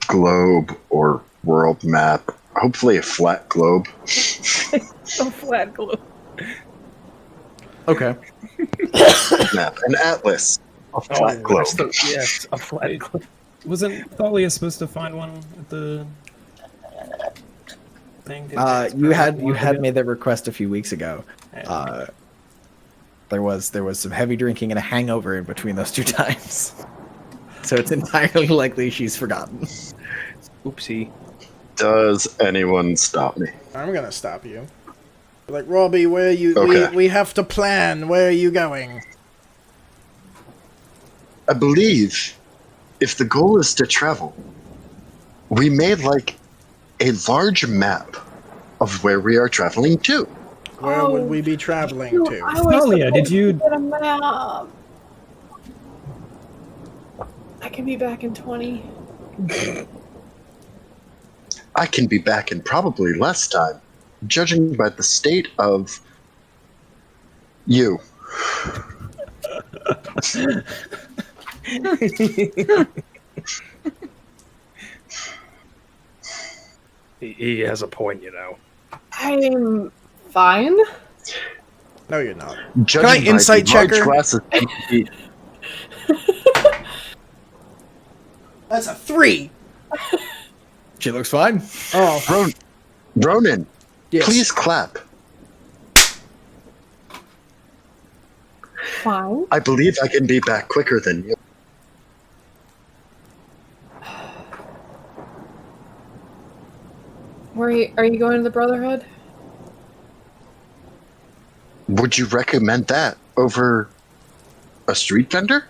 Speaker 5: globe or world map. Hopefully a flat globe.
Speaker 4: A flat globe.
Speaker 2: Okay.
Speaker 5: Map. An atlas. A flat globe.
Speaker 3: Yes, a flat globe.
Speaker 7: Wasn't Thalia supposed to find one at the thing?
Speaker 2: You had made that request a few weeks ago.
Speaker 7: Yeah.
Speaker 2: There was some heavy drinking and a hangover in between those 2 times. So it's entirely likely she's forgotten.
Speaker 3: Oopsie.
Speaker 5: Does anyone stop me?
Speaker 1: I'm gonna stop you. Like, Robbie, where are you?
Speaker 5: Okay.
Speaker 1: We have to plan. Where are you going?
Speaker 5: I believe if the goal is to travel, we made like a large map of where we are traveling to.
Speaker 1: Where
Speaker 4: Oh,
Speaker 1: would we be traveling
Speaker 4: Yo,
Speaker 1: to?
Speaker 4: I was
Speaker 7: Talia, did
Speaker 4: supposed
Speaker 7: you-
Speaker 4: to get a map. I can be back in 20.
Speaker 5: I can be back in probably less time, judging by the state of you.
Speaker 3: He has a point, you know.
Speaker 4: I'm fine.
Speaker 1: No, you're not.
Speaker 5: Judging
Speaker 1: I insight
Speaker 5: by the large
Speaker 1: checker?
Speaker 5: glasses empty-
Speaker 1: That's a 3.
Speaker 2: She looks fine.
Speaker 1: Oh,
Speaker 5: Ronan,
Speaker 1: yes.
Speaker 5: please clap.
Speaker 4: Fine.
Speaker 5: I believe I can be back quicker than you.
Speaker 4: Are you going to the Brotherhood?
Speaker 5: Would you recommend that over a street vendor?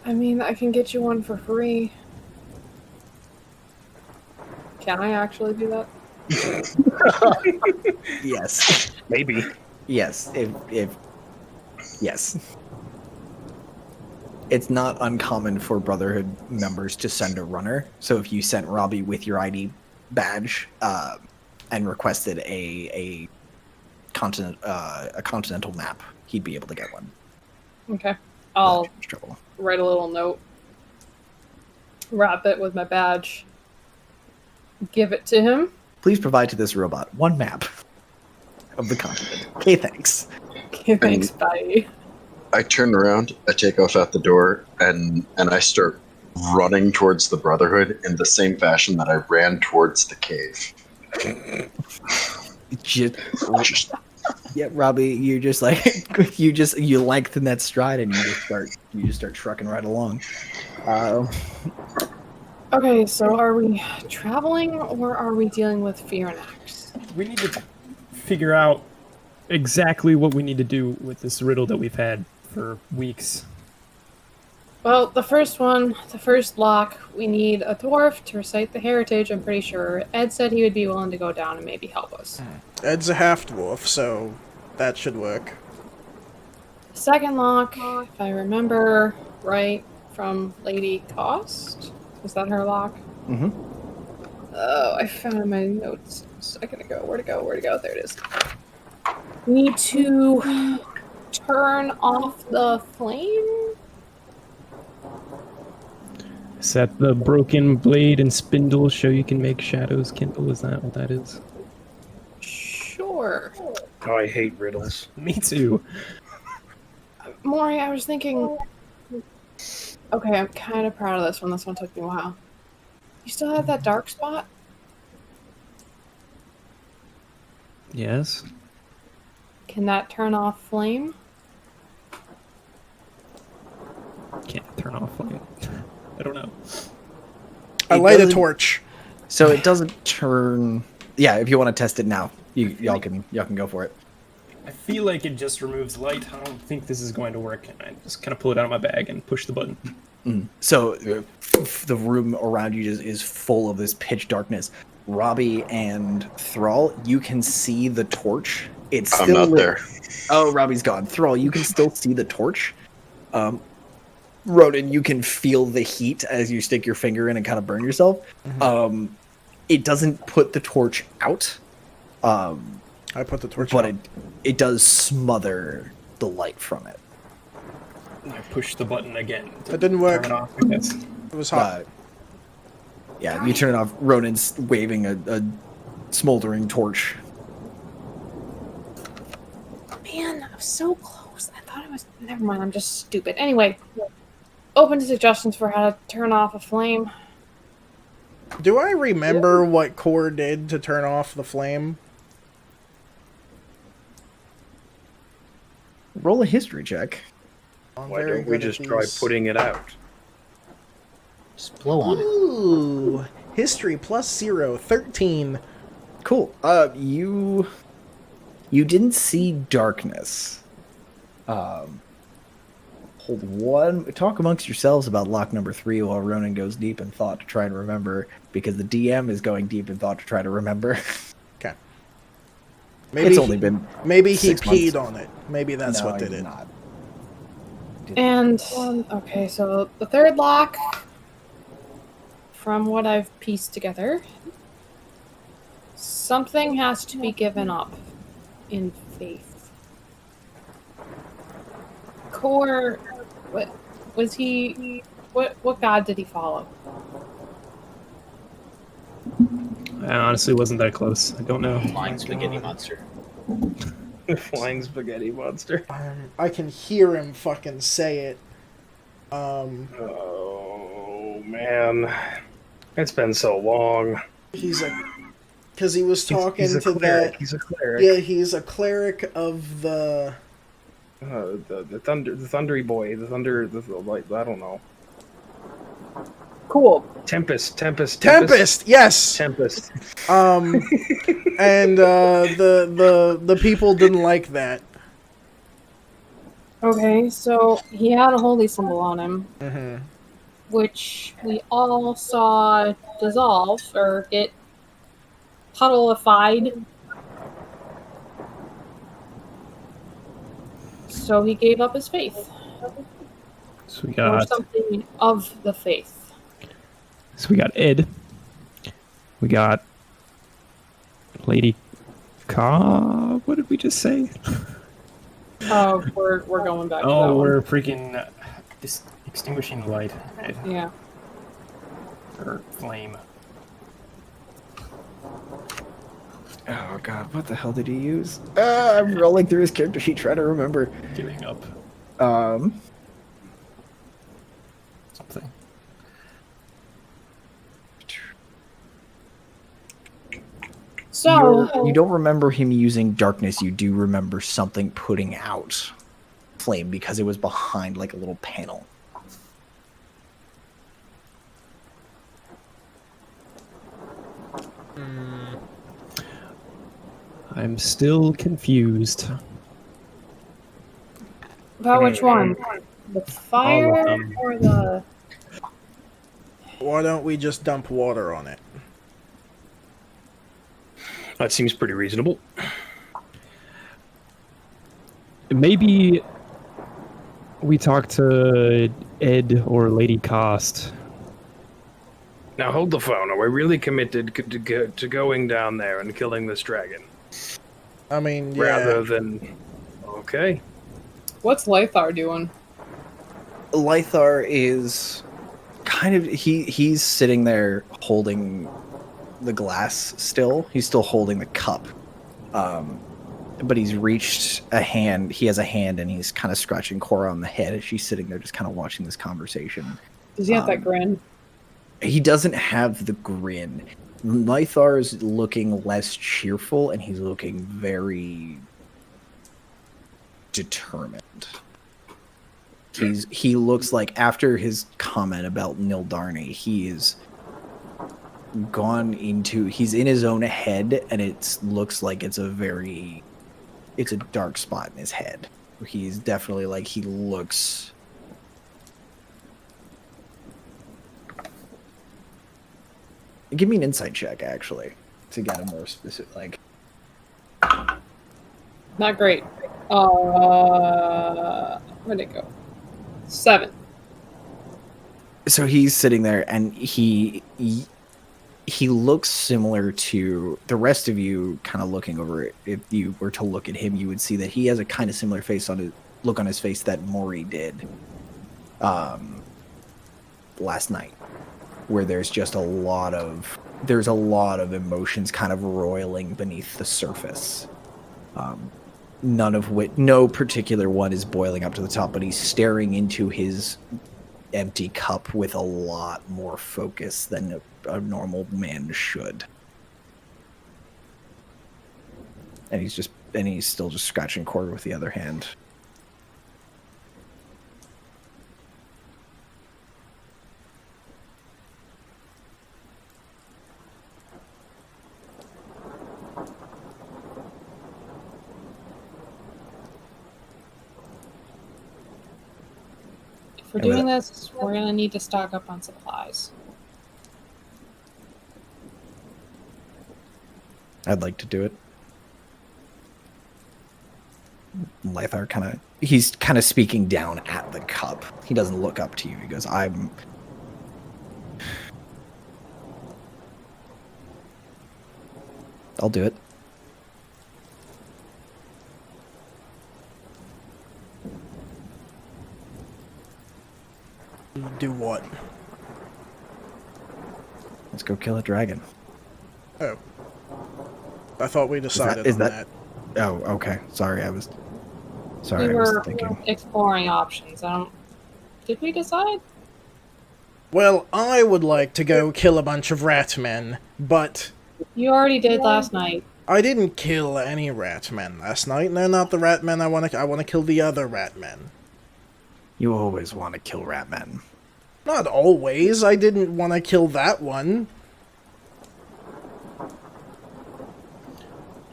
Speaker 4: I mean, I can get you one for free. Can I actually do that?
Speaker 2: Yes.
Speaker 3: Maybe.
Speaker 2: Yes. If yes. It's not uncommon for Brotherhood members to send a runner. So if you sent Robbie with your ID badge and requested a continental map, he'd be able to get one.
Speaker 4: Okay.
Speaker 2: Without
Speaker 4: I'll
Speaker 2: too much trouble.
Speaker 4: write a little note. Wrap it with my badge. give it to him.
Speaker 2: Please provide to this robot one map of the continent. Okay, thanks.
Speaker 4: Okay, thanks, bye.
Speaker 5: I turn around, I take off out the door, and I start running towards the Brotherhood in the same fashion that I ran towards the cave.
Speaker 2: Just, yeah, Robbie, you're just like you lengthen that stride and you just start trucking right along.
Speaker 4: Okay, so are we traveling or are we dealing with Fearnax?
Speaker 7: We need to figure out exactly what we need to do with this riddle that we've had for weeks.
Speaker 4: Well, the first lock, we need a dwarf to recite the heritage, I'm pretty sure. Ed said he would be willing to go down and maybe help us.
Speaker 1: Ed's a half-dwarf, so that should work.
Speaker 4: Second lock, if I remember right, from Lady Cost? Was that her lock?
Speaker 2: Mm-hmm.
Speaker 4: Oh, I found my notes a second ago. Where'd it go? There it is. We need to turn off the flame?
Speaker 7: Is that the broken blade and spindle show you can make shadows kindle? Is that what that is?
Speaker 4: Sure.
Speaker 3: Oh, I hate riddles.
Speaker 7: Me too.
Speaker 4: Maury, I was thinking... Okay, I'm kind of proud of this one. This one took me a while. You still have that dark spot?
Speaker 7: Yes.
Speaker 4: Can that turn off flame?
Speaker 7: Can't turn off flame. I don't know.
Speaker 1: I light a torch.
Speaker 2: So it doesn't turn. Yeah, if you want to test it now, y'all can go for it.
Speaker 7: I feel like it just removes light. I don't think this is going to work. And I just kind of pull it out of my bag and push the button.
Speaker 2: So the room around you is full of this pitch darkness. Robbie and Thrall, you can see the torch. It's still
Speaker 5: I'm not
Speaker 2: lit.
Speaker 5: there.
Speaker 2: Oh, Robbie's gone. Thrall, you can still see the torch. Ronan, you can feel the heat as you stick your finger in and kind of burn yourself.
Speaker 1: Mm-hmm.
Speaker 2: It doesn't put the torch out.
Speaker 1: I put the torch
Speaker 2: But
Speaker 1: out.
Speaker 2: it does smother the light from it.
Speaker 7: I push the button again.
Speaker 1: It didn't work.
Speaker 7: Turn it off, I guess.
Speaker 1: It was hot.
Speaker 2: Yeah, you turn it off. Ronan's waving a smoldering torch.
Speaker 4: Man, I was so close. I thought it was... Never mind, I'm just stupid. Anyway, open to suggestions for how to turn off a flame.
Speaker 1: Do I remember what Core did to turn off the flame?
Speaker 2: Roll a history check.
Speaker 1: I'm
Speaker 3: Why
Speaker 1: very
Speaker 3: don't we
Speaker 1: good at
Speaker 3: just try
Speaker 1: these.
Speaker 3: putting it out?
Speaker 6: Just blow on it.
Speaker 1: Ooh, history plus 0, 13.
Speaker 2: Cool. You didn't see darkness. Hold one. Talk amongst yourselves about lock number 3 while Ronan goes deep in thought to try and remember, because the DM is going deep in thought to try to remember.
Speaker 1: Okay. Maybe
Speaker 2: It's only been
Speaker 1: maybe he
Speaker 2: 6 months.
Speaker 1: peed on it. Maybe that's
Speaker 2: No,
Speaker 1: what did
Speaker 2: he
Speaker 1: it.
Speaker 2: not.
Speaker 4: And, okay, so the third lock, from what I've pieced together, something has to be given up in faith. Core, what was he? What god did he follow?
Speaker 7: I honestly wasn't that close. I don't know.
Speaker 6: Flying spaghetti monster.
Speaker 3: Flying spaghetti monster.
Speaker 1: I can hear him fucking say it.
Speaker 3: Oh man, it's been so long.
Speaker 1: He's a, because he was talking
Speaker 3: he's a
Speaker 1: to
Speaker 3: cleric.
Speaker 1: that.
Speaker 3: He's a cleric.
Speaker 1: Yeah, he's a cleric of the.
Speaker 3: The thundery boy, the like, I don't know.
Speaker 4: Cool.
Speaker 3: Tempest.
Speaker 1: Yes.
Speaker 3: Tempest.
Speaker 1: And the people didn't like that.
Speaker 4: Okay, so he had a holy symbol on him,
Speaker 1: Mm-hmm.
Speaker 4: which we all saw dissolve or get puddleified. So he gave up his faith,
Speaker 7: So we
Speaker 4: or
Speaker 7: got
Speaker 4: something of the faith.
Speaker 7: Ed. We got Lady Ka. What did we just say?
Speaker 4: Oh, we're going back to that
Speaker 7: Oh,
Speaker 4: one.
Speaker 7: we're freaking extinguishing the light. Ed.
Speaker 4: Yeah.
Speaker 7: Or flame.
Speaker 2: Oh god, what the hell did he use? I'm rolling through his character sheet trying to remember.
Speaker 7: Giving up something.
Speaker 4: So
Speaker 2: You don't remember him using darkness. You do remember something putting out flame because it was behind like a little panel.
Speaker 7: I'm still confused.
Speaker 4: about which one? The fire
Speaker 7: them.
Speaker 4: or the?
Speaker 1: Why don't we just dump water on it?
Speaker 3: That seems pretty reasonable.
Speaker 7: Maybe we talk to Ed or Lady Cost.
Speaker 3: Now hold the phone. Are we really committed to going down there and killing this dragon?
Speaker 1: I mean, yeah.
Speaker 3: Rather than... Okay.
Speaker 4: What's Lythar doing?
Speaker 2: Lythar is kind of he's sitting there holding the glass still. He's still holding the cup. But he's reached a hand. He has a hand and he's kind of scratching Cora on the head as she's sitting there just kind of watching this conversation.
Speaker 4: Does he have that grin?
Speaker 2: He doesn't have the grin. Lythar is looking less cheerful and he's looking very determined. He looks like after his comment about Nildarni, he's in his own head and it looks like it's a dark spot in his head. He's definitely like he looks. Give me an insight check actually to get a more specific like.
Speaker 4: Not great. Where'd it go? 7.
Speaker 2: So he's sitting there and he looks similar to the rest of you kind of looking over it. If you were to look at him, you would see that he has a kind of similar look on his face that Maury did last night, where there's just a lot of emotions kind of roiling beneath the surface. No particular one is boiling up to the top, but he's staring into his empty cup with a lot more focus than a normal man should. And he's still just scratching Cora with the other hand.
Speaker 4: If we're doing this, we're gonna need to stock up on supplies.
Speaker 2: I'd like to do it. Lythar he's kind of speaking down at the cup. He doesn't look up to you. He goes, I'll do it.
Speaker 1: Do what?
Speaker 2: Let's go kill a dragon.
Speaker 1: Oh. I thought we decided on that.
Speaker 2: Oh, okay. Sorry, I was thinking.
Speaker 4: Exploring options. Did we decide?
Speaker 1: Well, I would like to go kill a bunch of rat men, but
Speaker 4: You already did last night.
Speaker 1: I didn't kill any rat men last night. They're not the rat men I want to kill the other rat men.
Speaker 2: You always want to kill rat men.
Speaker 1: Not always. I didn't want to kill that one.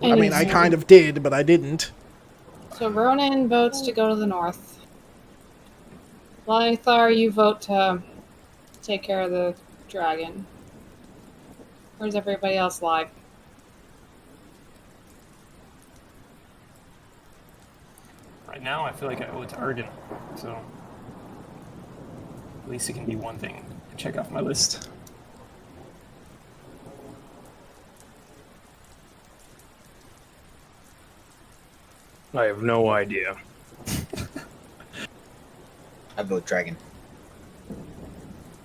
Speaker 1: I mean, I kind of did, but I didn't.
Speaker 4: So Ronan votes to go to the north. Lythar, you vote to take care of the dragon. Where's everybody else lie?
Speaker 7: Right now, I feel like I owe it to Argon, so at least it can be one thing to check off my list.
Speaker 3: I have no idea.
Speaker 6: I vote dragon.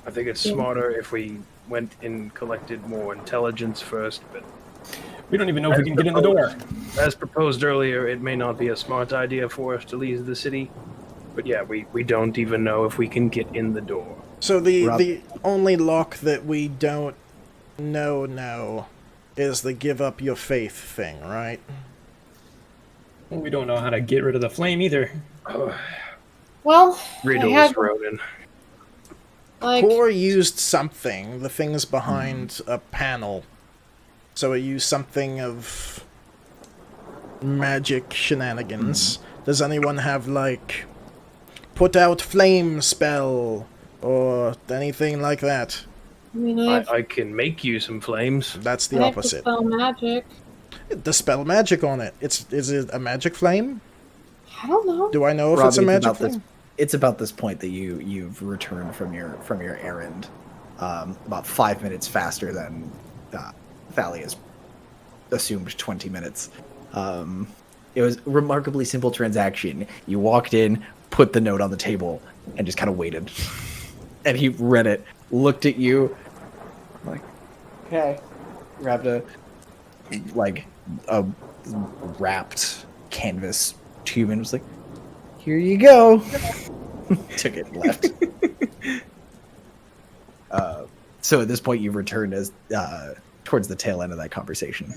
Speaker 3: I think it's smarter if we went and collected more intelligence first, but
Speaker 7: We don't even know if we can get in the door.
Speaker 3: As proposed earlier, it may not be a smart idea for us to leave the city, but yeah, we don't even know if we can get in the door.
Speaker 1: So
Speaker 2: Rob-
Speaker 1: the only lock that we don't know now is the give up your faith thing, right?
Speaker 7: We don't know how to get rid of the flame either.
Speaker 4: Well,
Speaker 3: Riddle
Speaker 4: I
Speaker 3: us,
Speaker 4: had,
Speaker 3: Ronan.
Speaker 4: like,
Speaker 1: Core used something. The thing's behind a panel. So it used something of magic shenanigans. Does anyone have, like, put out flame spell or anything like that?
Speaker 4: I mean, I
Speaker 3: I can make you some flames.
Speaker 1: That's the
Speaker 4: have to
Speaker 1: opposite.
Speaker 4: spell magic.
Speaker 1: Dispel magic on it. Is it a magic flame?
Speaker 4: I don't know.
Speaker 1: Do I know if
Speaker 2: Robbie,
Speaker 1: it's a magic
Speaker 2: about
Speaker 1: flame?
Speaker 2: this. It's about this point that you've returned from your errand, about 5 minutes faster than Thalia's assumed 20 minutes. It was a remarkably simple transaction. You walked in, put the note on the table, and just kind of waited. And he read it, looked at you, like, okay, grabbed a wrapped canvas tube and was like, here you go. Took it and left. So at this point, you've returned as towards the tail end of that conversation.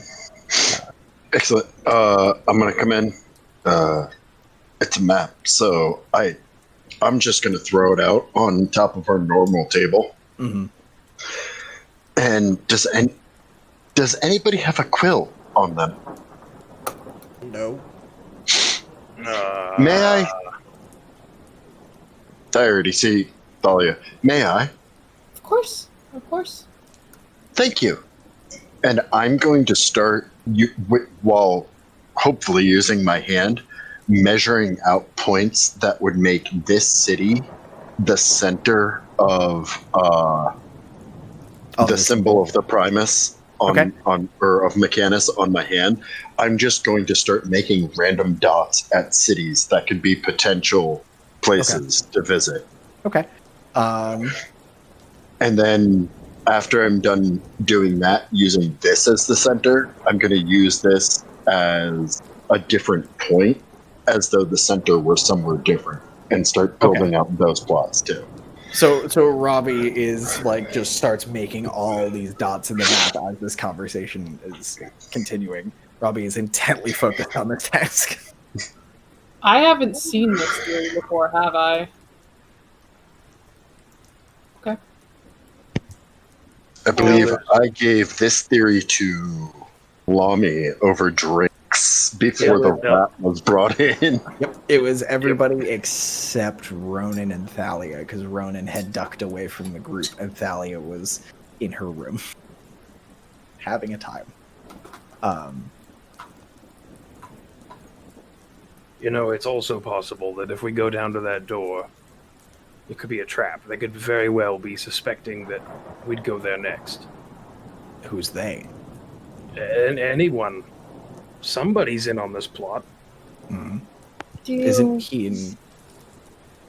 Speaker 5: Excellent. I'm gonna come in. It's a map, so I'm just gonna throw it out on top of our normal table.
Speaker 2: Mm-hmm.
Speaker 5: And does anybody have a quill on them?
Speaker 1: No.
Speaker 5: May I? I already see Thalia. May I?
Speaker 4: Of course. Of course.
Speaker 5: Thank you. And I'm going to start, while hopefully using my hand, measuring out points that would make this city the center of the symbol of the Primus of Mechanus on my hand. I'm just going to start making random dots at cities that could be potential places to visit.
Speaker 2: Okay.
Speaker 5: And then after I'm done doing that, using this as the center, I'm going to use this as a different point, as though the center were somewhere different, and start building out those plots too.
Speaker 2: So Robbie is like just starts making all these dots in the map as this conversation is continuing. Robbie is intently focused on this task.
Speaker 4: I haven't seen this theory before, have I? Okay.
Speaker 5: I believe I gave this theory to Lamy over drinks before the rat was brought in.
Speaker 2: Yep. It was everybody except Ronan and Thalia, because Ronan had ducked away from the group and Thalia was in her room having a time.
Speaker 3: You know, it's also possible that if we go down to that door, it could be a trap. They could very well be suspecting that we'd go there next.
Speaker 2: Who's they?
Speaker 3: And anyone. Somebody's in on this plot.
Speaker 2: Mm-hmm.
Speaker 4: Do you,
Speaker 2: Isn't he in...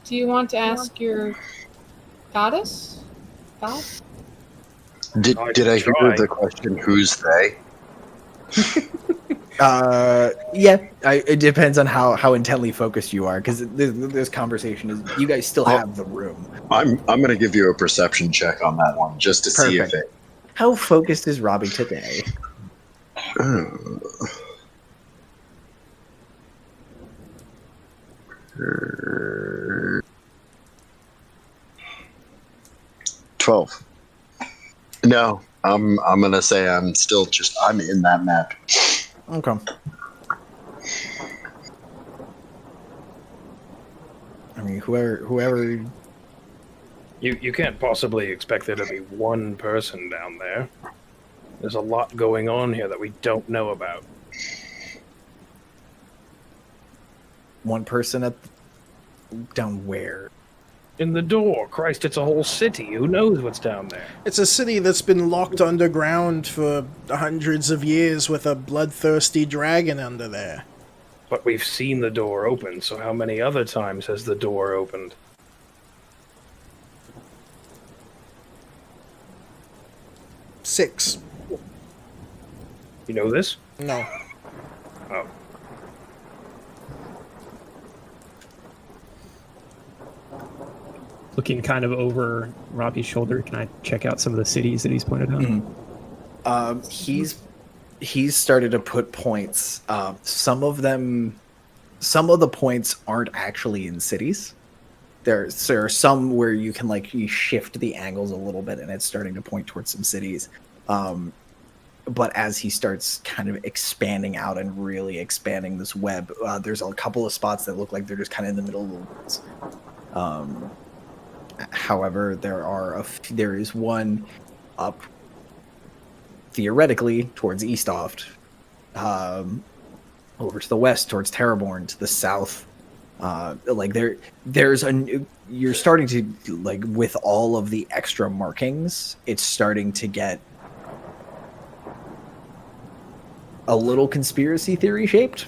Speaker 4: do you want to ask your goddess? God?
Speaker 5: Did I hear the question, who's they?
Speaker 2: Yeah. It depends on how intently focused you are, because this conversation is... You guys still have the room.
Speaker 5: I'm going to give you a perception check on that one, just to see if it...
Speaker 2: How focused is Robbie today?
Speaker 5: Oh. 12. No, I'm gonna say I'm still I'm in that map.
Speaker 2: Okay. I mean, whoever.
Speaker 3: You can't possibly expect there to be one person down there. There's a lot going on here that we don't know about.
Speaker 2: One person down where?
Speaker 1: in the door. Christ, it's a whole city. Who knows what's down there? It's a city that's been locked underground for hundreds of years with a bloodthirsty dragon under there.
Speaker 3: But we've seen the door open, so how many other times has the door opened?
Speaker 1: Six.
Speaker 3: You know this?
Speaker 1: No.
Speaker 3: Oh.
Speaker 7: Looking kind of over Robbie's shoulder, can I check out some of the cities that he's pointed out?
Speaker 2: He's started to put points. Some of the points aren't actually in cities. There are some where you can you shift the angles a little bit, and it's starting to point towards some cities. But as he starts kind of expanding out and really expanding this web, there's a couple of spots that look like they're just kind of in the middle of the woods. However, there is one up theoretically towards Eastoft, over to the west towards Terraborn, to the south. You're starting to with all of the extra markings, it's starting to get a little conspiracy theory shaped.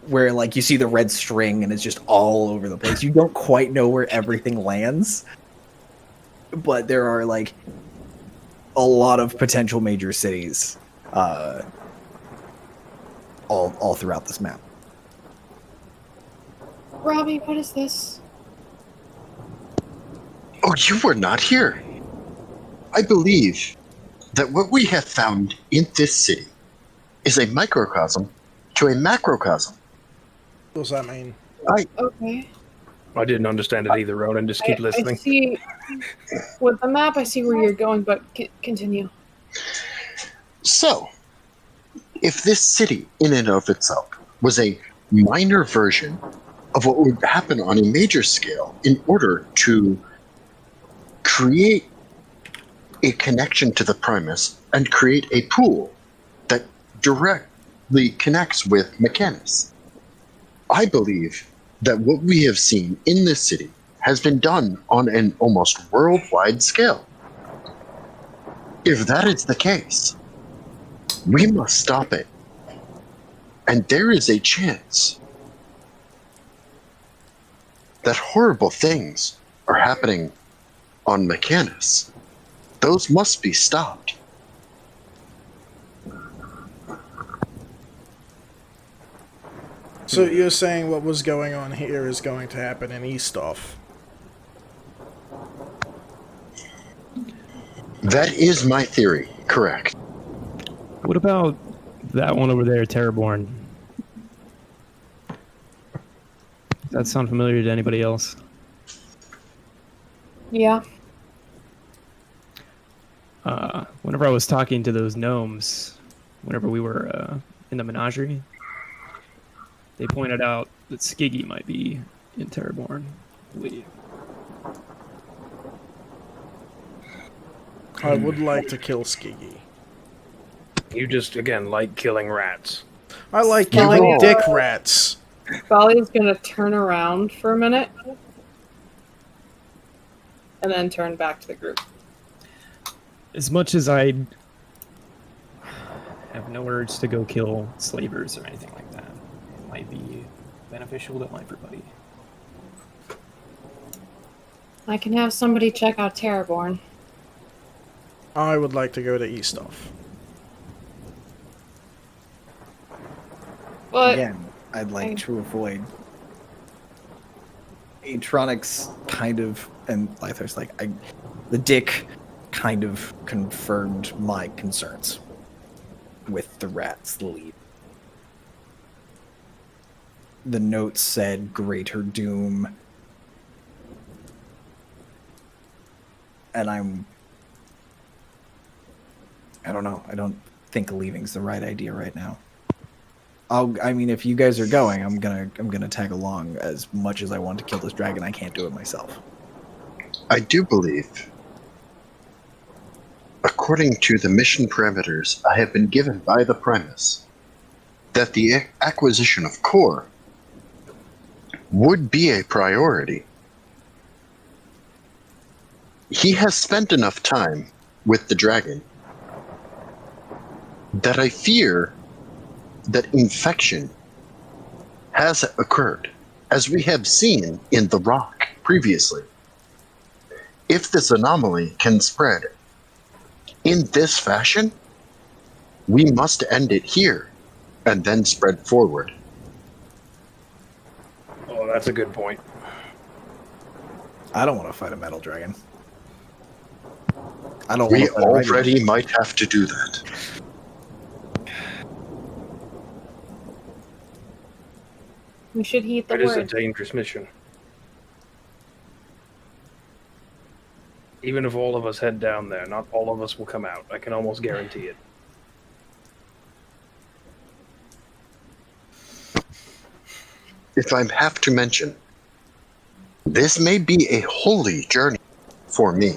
Speaker 2: Where you see the red string and it's just all over the place. You don't quite know where everything lands, but there are a lot of potential major cities all throughout this map.
Speaker 4: Robbie, what is this?
Speaker 5: Oh, you were not here. I believe that what we have found in this city is a microcosm to a macrocosm.
Speaker 1: What does that mean?
Speaker 4: Okay.
Speaker 3: I didn't understand it either, Ronan. Just keep listening.
Speaker 4: I see. With the map, I see where you're going, but continue.
Speaker 5: So, if this city in and of itself was a minor version of what would happen on a major scale in order to create a connection to the Primus and create a pool that directly connects with Mechanus, I believe that what we have seen in this city has been done on an almost worldwide scale. If that is the case, we must stop it. And there is a chance that horrible things are happening on Mechanus. Those must be stopped.
Speaker 1: So you're saying what was going on here is going to happen in Eastoff?
Speaker 5: That is my theory, correct.
Speaker 7: What about that one over there, Terraborn? Does that sound familiar to anybody else?
Speaker 4: Yeah.
Speaker 7: Whenever I was talking to those gnomes, whenever we were in the menagerie, they pointed out that Skiggy might be in Terraborn, I believe.
Speaker 1: I would like to kill Skiggy.
Speaker 3: You just, again, like killing rats.
Speaker 1: I like killing dick rats.
Speaker 4: Talia's gonna turn around for a minute and then turn back to the group.
Speaker 7: As much as I have no urge to go kill slavers or anything like that, it might be beneficial to everybody.
Speaker 4: I can have somebody check out Terraborn.
Speaker 1: I would like to go to Eastoff.
Speaker 4: But
Speaker 2: Again, I'd like to avoid Atronics kind of, and Lythar's the dick kind of confirmed my concerns with the rats lead. The note said greater doom, and I don't know. I don't think leaving's the right idea right now. If you guys are going, I'm gonna tag along. As much as I want to kill this dragon, I can't do it myself.
Speaker 5: I do believe, according to the mission parameters I have been given by the Primus, that the acquisition of core would be a priority. He has spent enough time with the dragon that I fear that infection has occurred, as we have seen in the rock previously. If this anomaly can spread in this fashion, We must end it here, and then spread forward.
Speaker 3: Oh, that's a good point.
Speaker 2: I don't want to fight a metal dragon. I don't.
Speaker 5: We
Speaker 2: want to fight a regular
Speaker 5: already might have to do that.
Speaker 4: We should heed the
Speaker 3: It is a
Speaker 4: word.
Speaker 3: dangerous mission. Even if all of us head down there, not all of us will come out. I can almost guarantee it.
Speaker 5: If I have to mention, this may be a holy journey for me.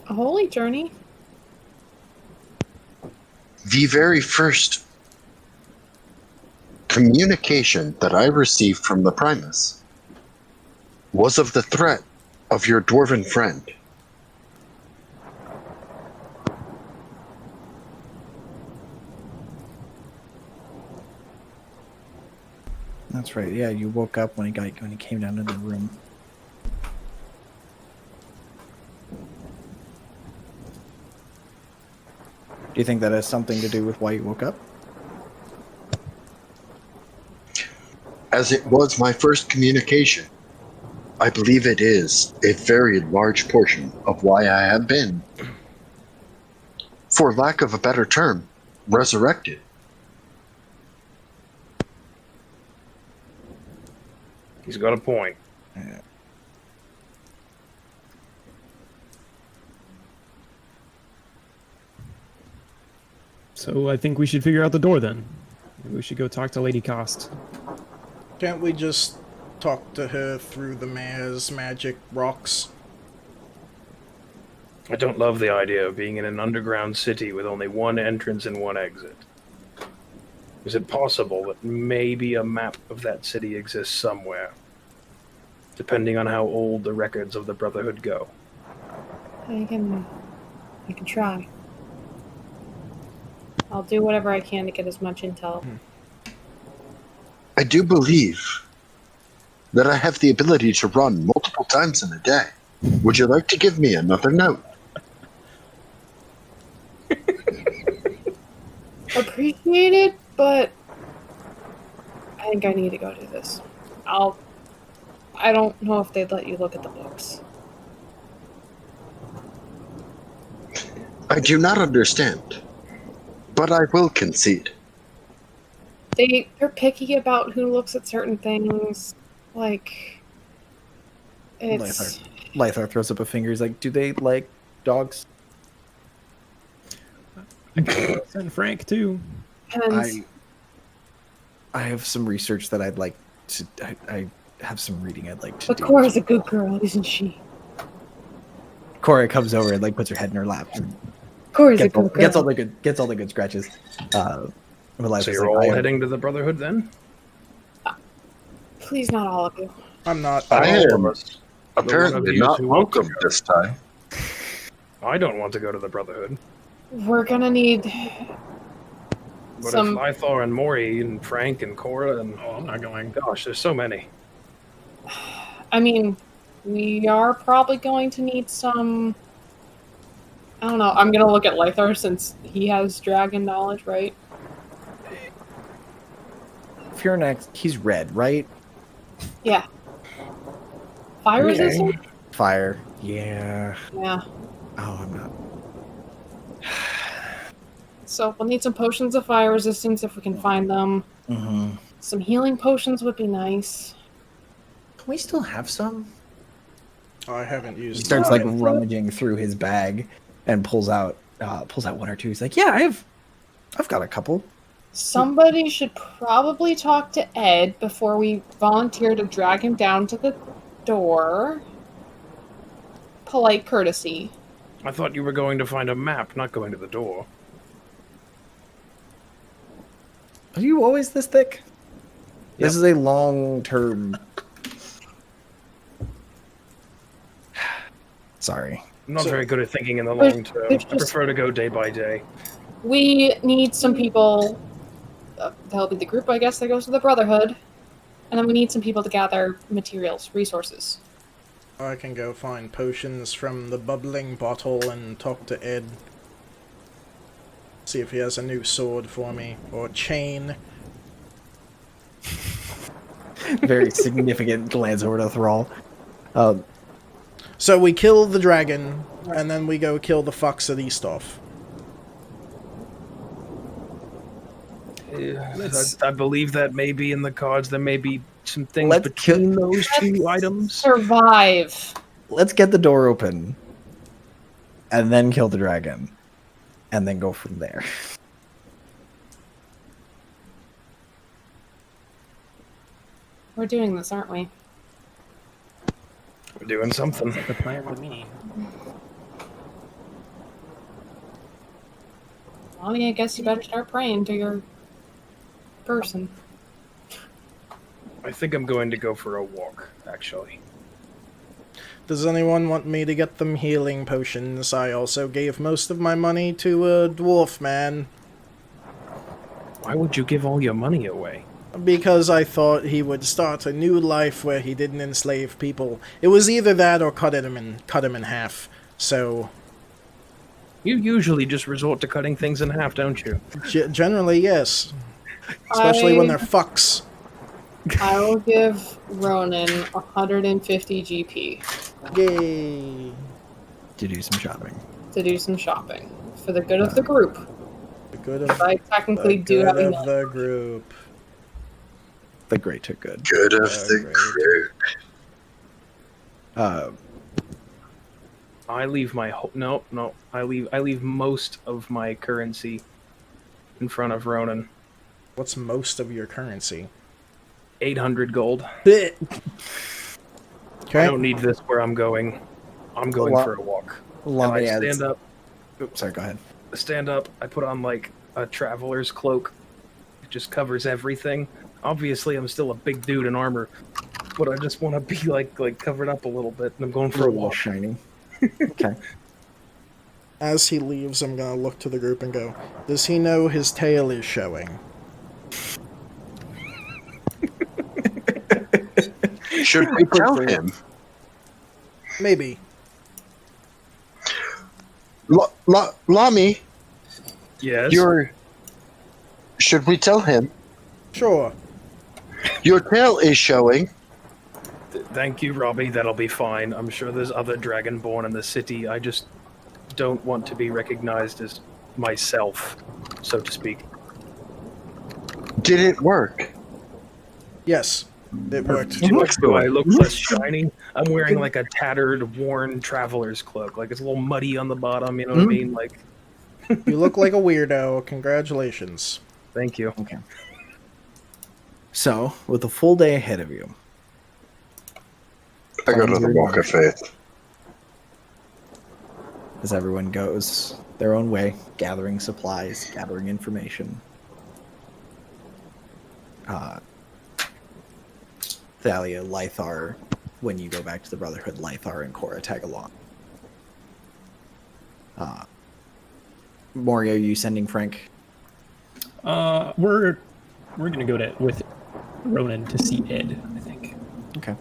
Speaker 4: A holy journey?
Speaker 5: The very first communication that I received from the Primus was of the threat of your dwarven friend.
Speaker 2: That's right. Yeah, you woke up when he came down to the room. Do you think that has something to do with why you woke up?
Speaker 5: As it was my first communication, I believe it is a very large portion of why I have been, for lack of a better term, resurrected.
Speaker 3: He's got a point.
Speaker 2: Yeah.
Speaker 7: So I think we should figure out the door then. Maybe we should go talk to Lady Cost.
Speaker 1: Can't we just talk to her through the mayor's magic rocks?
Speaker 3: I don't love the idea of being in an underground city with only one entrance and one exit. Is it possible that maybe a map of that city exists somewhere? Depending on how old the records of the Brotherhood go.
Speaker 4: I can try. I'll do whatever I can to get as much intel.
Speaker 5: I do believe that I have the ability to run multiple times in a day. Would you like to give me another note?
Speaker 4: Appreciate it, but I think I need to go do this. I don't know if they'd let you look at the books.
Speaker 5: I do not understand, but I will concede.
Speaker 4: They're picky about who looks at certain things. Like, it's
Speaker 2: Lythar throws up a finger. He's like, "Do they like dogs?"
Speaker 7: And Frank too.
Speaker 4: and
Speaker 2: I have some research that I'd like to. I have some reading I'd like to
Speaker 4: but
Speaker 2: do.
Speaker 4: Cora's a good girl, isn't she?
Speaker 2: Cora comes over and like puts her head in her lap. And
Speaker 4: Cora's a good girl.
Speaker 2: gets all the good scratches.
Speaker 3: So you're all heading to the Brotherhood then?
Speaker 4: Please, not all of you.
Speaker 1: I'm not.
Speaker 5: I
Speaker 3: All
Speaker 5: am
Speaker 3: of us.
Speaker 5: apparently
Speaker 3: you
Speaker 5: not
Speaker 3: who want to
Speaker 5: welcome
Speaker 3: go.
Speaker 5: this time.
Speaker 3: I don't want to go to the Brotherhood.
Speaker 4: We're gonna need
Speaker 3: But
Speaker 4: some.
Speaker 3: if Lythar and Mori and Frank and Cora and
Speaker 7: Oh, I'm not going.
Speaker 3: gosh, there's so many.
Speaker 4: I mean, we are probably going to need some. I don't know. I'm gonna look at Lythar since he has dragon knowledge, right?
Speaker 2: Furnax, he's red, right?
Speaker 4: Yeah. Fire resistant?
Speaker 2: Fire. Yeah.
Speaker 4: Yeah.
Speaker 2: Oh, I'm not.
Speaker 4: So we'll need some potions of fire resistance if we can find them.
Speaker 2: Mm-hmm.
Speaker 4: Some healing potions would be nice.
Speaker 2: Can we still have some?
Speaker 1: I haven't used.
Speaker 2: He starts like
Speaker 1: mine.
Speaker 2: rummaging through his bag and pulls out one or two. He's like, "Yeah, I've got a couple."
Speaker 4: Somebody should probably talk to Ed before we volunteer to drag him down to the door. Polite courtesy.
Speaker 3: I thought you were going to find a map, not going to the door.
Speaker 2: Are you always this thick? This
Speaker 3: Yep.
Speaker 2: is a long-term. Sorry.
Speaker 3: I'm not
Speaker 1: So-
Speaker 3: very good at thinking in the
Speaker 4: There's-
Speaker 3: long term.
Speaker 4: there's
Speaker 3: I
Speaker 4: just-
Speaker 3: prefer to go day by day.
Speaker 4: We need some people. That'll be the group, I guess, that goes to the Brotherhood. And then we need some people to gather materials, resources.
Speaker 1: I can go find potions from the bubbling bottle and talk to Ed. See if he has a new sword for me, or chain.
Speaker 2: Very significant glance over to Thrall.
Speaker 1: So we kill the dragon, and then we go kill the fox at Eastoff.
Speaker 3: I believe that may be in the cards. There may be some things
Speaker 2: Let's
Speaker 3: between those two items.
Speaker 4: Survive.
Speaker 2: Let's get the door open, and then kill the dragon, and then go from there.
Speaker 4: We're doing this, aren't we?
Speaker 3: We're doing something.
Speaker 7: The plan with me.
Speaker 4: Well, I guess you better start praying to your person.
Speaker 3: I think I'm going to go for a walk, actually.
Speaker 1: Does anyone want me to get them healing potions? I also gave most of my money to a dwarf man,
Speaker 3: Why would you give all your money away?
Speaker 1: because I thought he would start a new life where he didn't enslave people. It was either that or cut him in half. So
Speaker 3: You usually just resort to cutting things in half, don't you?
Speaker 1: generally, yes. Especially when they're fucks.
Speaker 4: I will give Ronan 150 GP
Speaker 1: Yay.
Speaker 2: To do some shopping.
Speaker 4: to do some shopping for the good of the group.
Speaker 1: The good of
Speaker 4: I technically
Speaker 1: the,
Speaker 4: do
Speaker 1: good
Speaker 4: have
Speaker 1: of
Speaker 4: enough.
Speaker 1: the group.
Speaker 2: The great took good.
Speaker 5: Good of
Speaker 1: Yeah,
Speaker 5: the
Speaker 1: great.
Speaker 5: crew.
Speaker 3: I leave my no. I leave most of my currency in front of Ronan.
Speaker 1: What's most of your currency?
Speaker 3: 800 gold.
Speaker 1: Okay.
Speaker 3: I don't need this where I'm going. I'm going
Speaker 2: Well,
Speaker 3: for a walk. And
Speaker 2: Lami
Speaker 3: I
Speaker 2: adds.
Speaker 3: stand up.
Speaker 2: Oops, sorry. Go ahead.
Speaker 3: I put on like a traveler's cloak. It just covers everything. Obviously, I'm still a big dude in armor, but I just want to be like covered up a little bit, and I'm going for a
Speaker 2: little
Speaker 3: walk.
Speaker 2: shiny. Okay.
Speaker 1: As he leaves, I'm gonna look to the group and go, does he know his tail is showing?
Speaker 5: Should we tell him?
Speaker 1: Maybe.
Speaker 5: Lami,
Speaker 3: Yes.
Speaker 5: should we tell him?
Speaker 1: Sure.
Speaker 5: Your tail is showing.
Speaker 3: Thank you, Robbie. That'll be fine. I'm sure there's other Dragonborn in the city. I just don't want to be recognized as myself, so to speak.
Speaker 5: Did it work?
Speaker 1: Yes. It worked.
Speaker 3: Do I look less shiny? I'm wearing like a tattered, worn traveler's cloak. Like it's a little muddy on the bottom. You know what I mean? Like,
Speaker 1: You look like a weirdo. Congratulations.
Speaker 3: thank you.
Speaker 2: Okay. So, with a full day ahead of you,
Speaker 5: I go to the Walk of Faith.
Speaker 2: as everyone goes their own way, gathering supplies, gathering information. Thalia, Lythar, when you go back to the Brotherhood, Lythar and Cora tag along. Maury, are you sending Frank?
Speaker 7: We're gonna go with Ronan to see Ed, I think.
Speaker 2: Okay.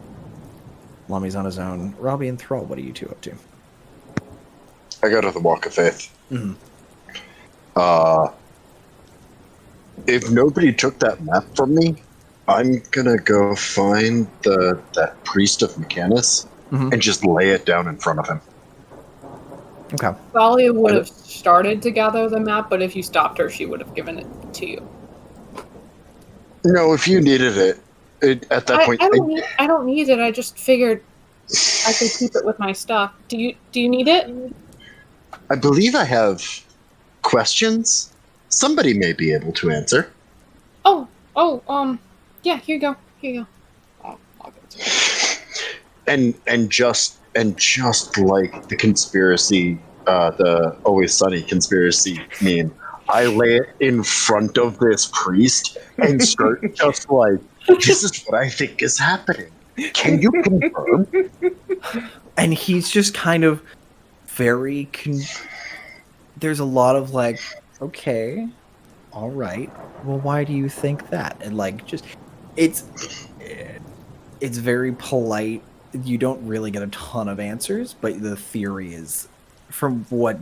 Speaker 2: Lami's on his own. Robbie and Thrall, what are you two up to?
Speaker 5: I go to the Walk of Faith.
Speaker 2: Mhm.
Speaker 5: If nobody took that map from me, I'm gonna go find that priest of Mechanus
Speaker 2: Mhm.
Speaker 5: and just lay it down in front of him.
Speaker 2: Okay.
Speaker 4: Thalia would have started to gather the map, but if you stopped her, she would have given it to you.
Speaker 5: No, if you needed it at that point.
Speaker 4: I don't need it. I just figured I could keep it with my stuff. Do you need it?
Speaker 5: I believe I have questions. Somebody may be able to answer.
Speaker 4: Yeah. Here you go. I'll give it to you.
Speaker 5: And just like the conspiracy, the Always Sunny conspiracy meme, I lay it in front of this priest and start just like, this is what I think is happening. Can you confirm?
Speaker 2: And he's just kind of very there's a lot of like, okay, all right, well, why do you think that? And like, just it's very polite, you don't really get a ton of answers, but the theory is, from what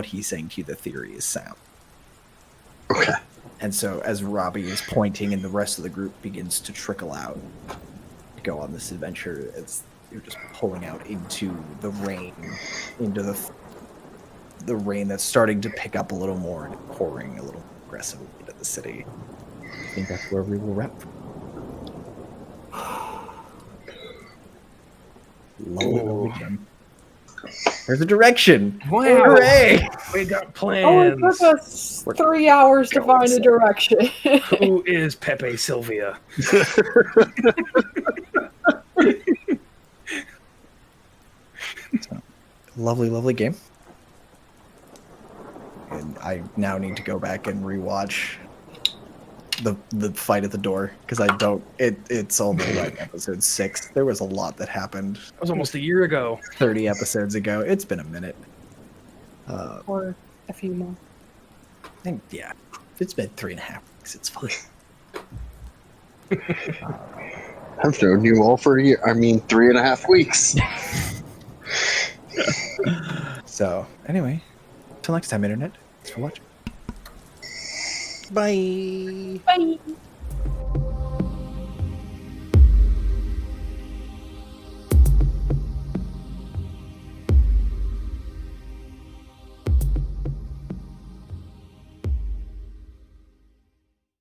Speaker 2: he's saying to you, the theory is sound.
Speaker 5: Okay.
Speaker 2: And so as Robbie is pointing and the rest of the group begins to trickle out to go on this adventure, it's you're just pulling out into the rain, into the rain that's starting to pick up a little more and pouring a little aggressively into the city. I think that's where we will wrap. Lovely game. There's a direction.
Speaker 3: Wow.
Speaker 2: Hooray!
Speaker 3: We got
Speaker 4: Oh,
Speaker 3: plans.
Speaker 4: it took us 3 hours to find a direction.
Speaker 3: Who is Pepe Sylvia?
Speaker 2: Lovely, lovely game. And I now need to go back and rewatch the fight at the door because I don't. It's only like episode 6. There was a lot that happened
Speaker 3: That was almost a year ago.
Speaker 2: 30 episodes ago. It's been a minute.
Speaker 4: Or a few more.
Speaker 2: And yeah, it's been 3.5 weeks. It's fine.
Speaker 5: I've known you all for 3.5 weeks.
Speaker 2: So anyway, till next time, internet. Thanks for watching.
Speaker 1: Bye.
Speaker 4: Bye.